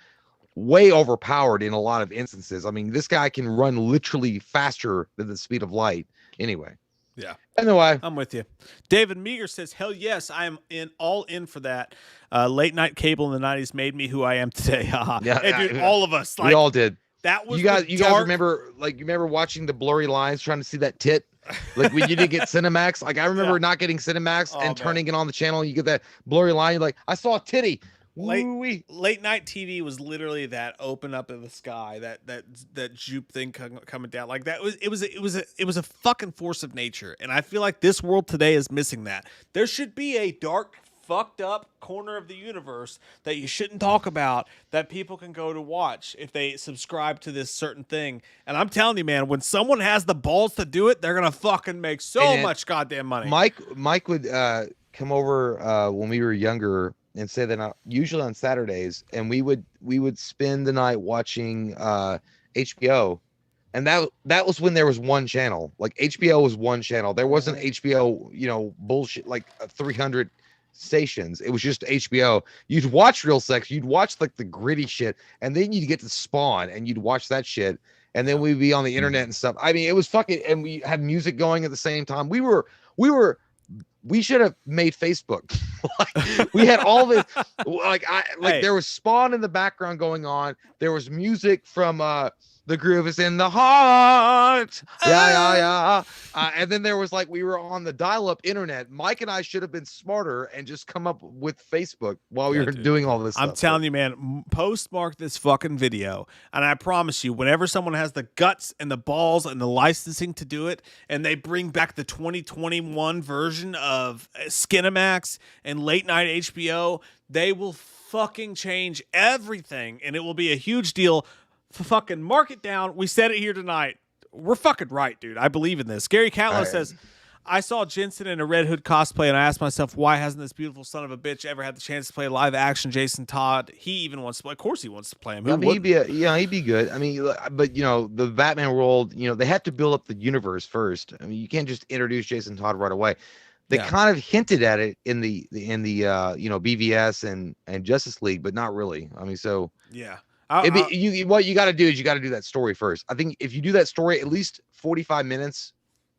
way overpowered in a lot of instances. I mean, this guy can run literally faster than the speed of light. Anyway. Yeah. Anyway, I'm with you. David Meager says, "Hell yes, I am all in for that. Late night cable in the '90s made me who I am today." Yeah, hey, dude, all of us. Like, we all did. That was you guys remember watching the blurry lines trying to see that tit? Like when you didn't get Cinemax. Like I remember not getting Cinemax and turning it on the channel. You get that blurry line. You're like, I saw a titty. Late night TV was literally that open up in the sky, that jupe thing coming down. Like that was it was a fucking force of nature, and I feel like this world today is missing that. There should be a dark, fucked up corner of the universe that you shouldn't talk about that people can go to watch if they subscribe to this certain thing. And I'm telling you, man, when someone has the balls to do it, they're gonna fucking make so much goddamn money. Mike would come over when we were younger and say that usually on Saturdays, and we would spend the night watching HBO, and that was when there was one channel. Like HBO was one channel. There wasn't HBO, bullshit like 300 stations. It was just HBO. You'd watch Real Sex, you'd watch like the gritty shit, and then you'd get to Spawn and you'd watch that shit, and then we'd be on the internet and stuff. I mean, it was fucking, and we had music going at the same time. We should have made Facebook. Like, we had all this, there was Spawn in the background going on. There was music from The Groove Is in the Heart. Yeah. And then there was we were on the dial-up internet. Mike and I should have been smarter and just come up with Facebook while we were doing all this stuff. I'm telling you, man, postmark this fucking video. And I promise you, whenever someone has the guts and the balls and the licensing to do it, and they bring back the 2021 version of Skinamax and late night HBO, they will fucking change everything. And it will be a huge deal. Fucking mark it down. We said it here tonight. We're fucking right, dude. I believe in this. Gary Catlow says, I saw Jensen in a Red Hood cosplay, and I asked myself, why hasn't this beautiful son of a bitch ever had the chance to play live action Jason Todd? He even wants to play. Of course he wants to play him. He'd be good. I mean, but the Batman world, they have to build up the universe first. I mean, you can't just introduce Jason Todd right away. They kind of hinted at it in the BVS and Justice League, but not really. I mean, so yeah. What you got to do is you got to do that story first. I think if you do that story, at least 45 minutes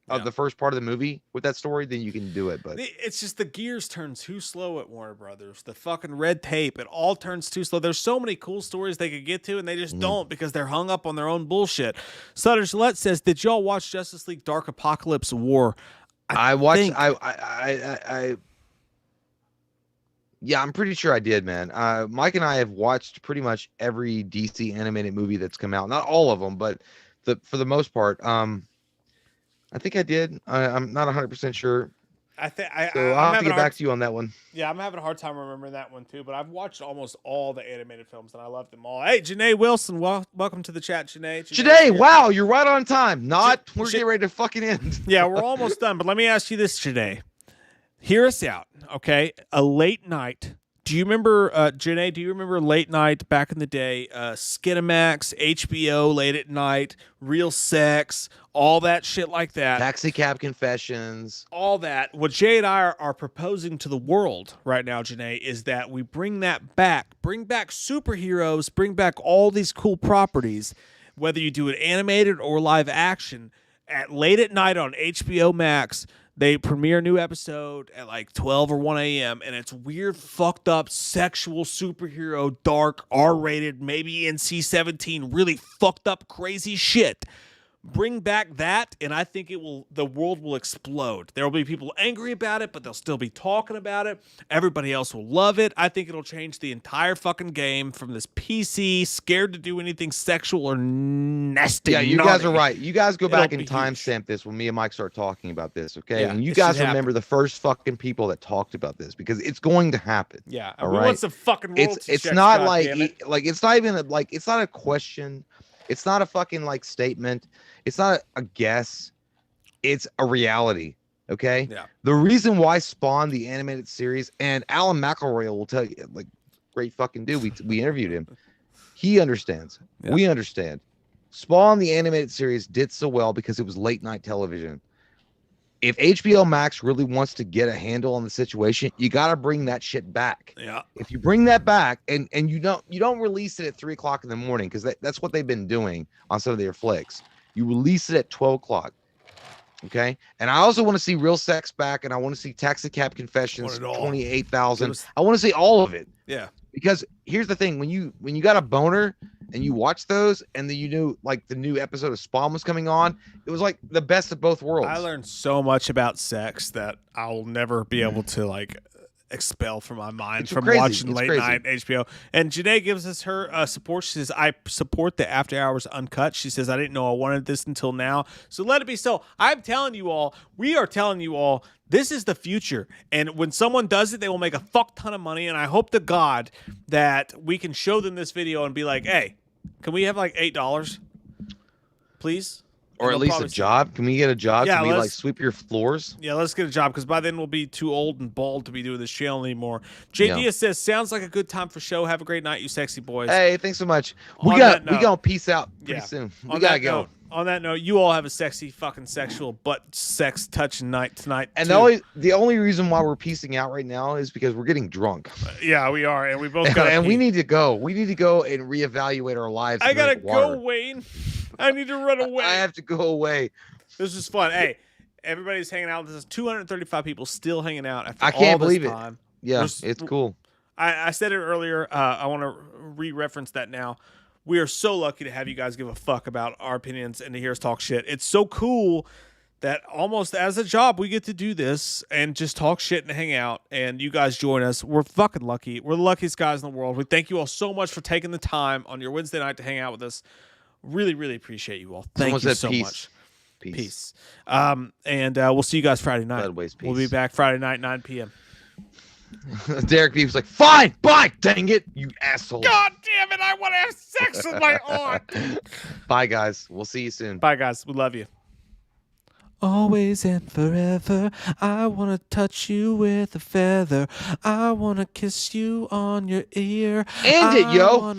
of the first part of the movie with that story, then you can do it. But it's just the gears turn too slow at Warner Brothers. The fucking red tape, it all turns too slow. There's so many cool stories they could get to, and they just don't because they're hung up on their own bullshit. Sutter Gillette says, "Did y'all watch Justice League Dark Apocalypse War?" I watched. Yeah, I'm pretty sure I did, man. Mike and I have watched pretty much every DC animated movie that's come out. Not all of them, but for the most part. I think I did. I'm not 100% sure. I'll have to get back to you on that one. Yeah, I'm having a hard time remembering that one too. But I've watched almost all the animated films, and I love them all. Hey, Janae Wilson, welcome to the chat, Janae. Janae, wow, you're right on time. We're getting ready to fucking end. Yeah, we're almost done. But let me ask you this, Janae. Hear us out, okay? A late night. Do you remember, Janae, do you remember late night back in the day? Skinamax, HBO, late at night, Real Sex, all that shit like that. Taxi Cab Confessions. All that. What Jay and I are proposing to the world right now, Janae, is that we bring that back. Bring back superheroes, bring back all these cool properties, whether you do it animated or live action, at late at night on HBO Max. They premiere a new episode at 12 or 1 a.m. and it's weird, fucked up, sexual superhero, dark, R-rated, maybe NC-17, really fucked up, crazy shit. Bring back that, and I think the world will explode. There will be people angry about it, but they'll still be talking about it. Everybody else will love it. I think it'll change the entire fucking game from this PC, scared to do anything sexual or nasty. Yeah, you guys are right. You guys go back and timestamp this when me and Mike start talking about this, okay? Yeah, and you guys remember the first fucking people that talked about this because it's going to happen. Yeah, all right. What's the fucking royalty it's not it's not even it's not a question. It's not a fucking statement. It's not a guess. It's a reality. Okay. Yeah. The reason why Spawn, the animated series, and Alan McElroy will tell you, great fucking dude. We interviewed him. He understands. Yeah. We understand. Spawn, the animated series, did so well because it was late night television. If HBO Max really wants to get a handle on the situation, you got to bring that shit back. Yeah. If you bring that back and you don't release it at 3 o'clock in the morning, because that's what they've been doing on some of their flicks. You release it at 12 o'clock. Okay. And I also want to see Real Sex back, and I want to see Taxi Cab Confessions 28,000. I want to see all of it. Yeah. Because here's the thing, when you got a boner and you watch those, and then you knew like the new episode of Spawn was coming on, it was like the best of both worlds. I learned so much about sex that I'll never be able to like expel from my mind from watching late night HBO. And Janae gives us her support. She says, I support the After Hours Uncut. She says, I didn't know I wanted this until now. So let it be so. I'm telling you all, we are telling you all, this is the future. And when someone does it, they will make a fuck ton of money. And I hope to God that we can show them this video and be like, hey, can we have like $8? Please? Or at least a job. Can we get a job? Yeah, can we like sweep your floors? Yeah, let's get a job, because by then we'll be too old and bald to be doing this channel anymore. JD says, sounds like a good time for show. Have a great night, you sexy boys. Hey, thanks so much. We gonna peace out pretty soon. We gotta go. On that note, you all have a sexy fucking sexual butt sex touching night tonight. And too. the only reason why we're piecing out right now is because we're getting drunk. Yeah, we are, and we both got. And we need to go. We need to go and reevaluate our lives. I gotta go, Wayne. I need to run away. I have to go away. This is fun. Hey, everybody's hanging out. This is 235 people still hanging out after I can't all this believe time. it. Yeah, it's cool. I said it earlier. I want to re-reference that now. We are so lucky to have you guys give a fuck about our opinions and to hear us talk shit. It's so cool that almost as a job, we get to do this and just talk shit and hang out, and you guys join us. We're fucking lucky. We're the luckiest guys in the world. We thank you all so much for taking the time on your Wednesday night to hang out with us. Really, really appreciate you all. Thank you so much. Peace. And we'll see you guys Friday night. We'll be back Friday night, 9 p.m. Derek Beeves like, fine, bye, dang it, you asshole. God damn it, I want to have sex with my aunt. Bye, guys. We'll see you soon. Bye, guys. We love you. Always and forever, I want to touch you with a feather. I want to kiss you on your ear. End it, yo.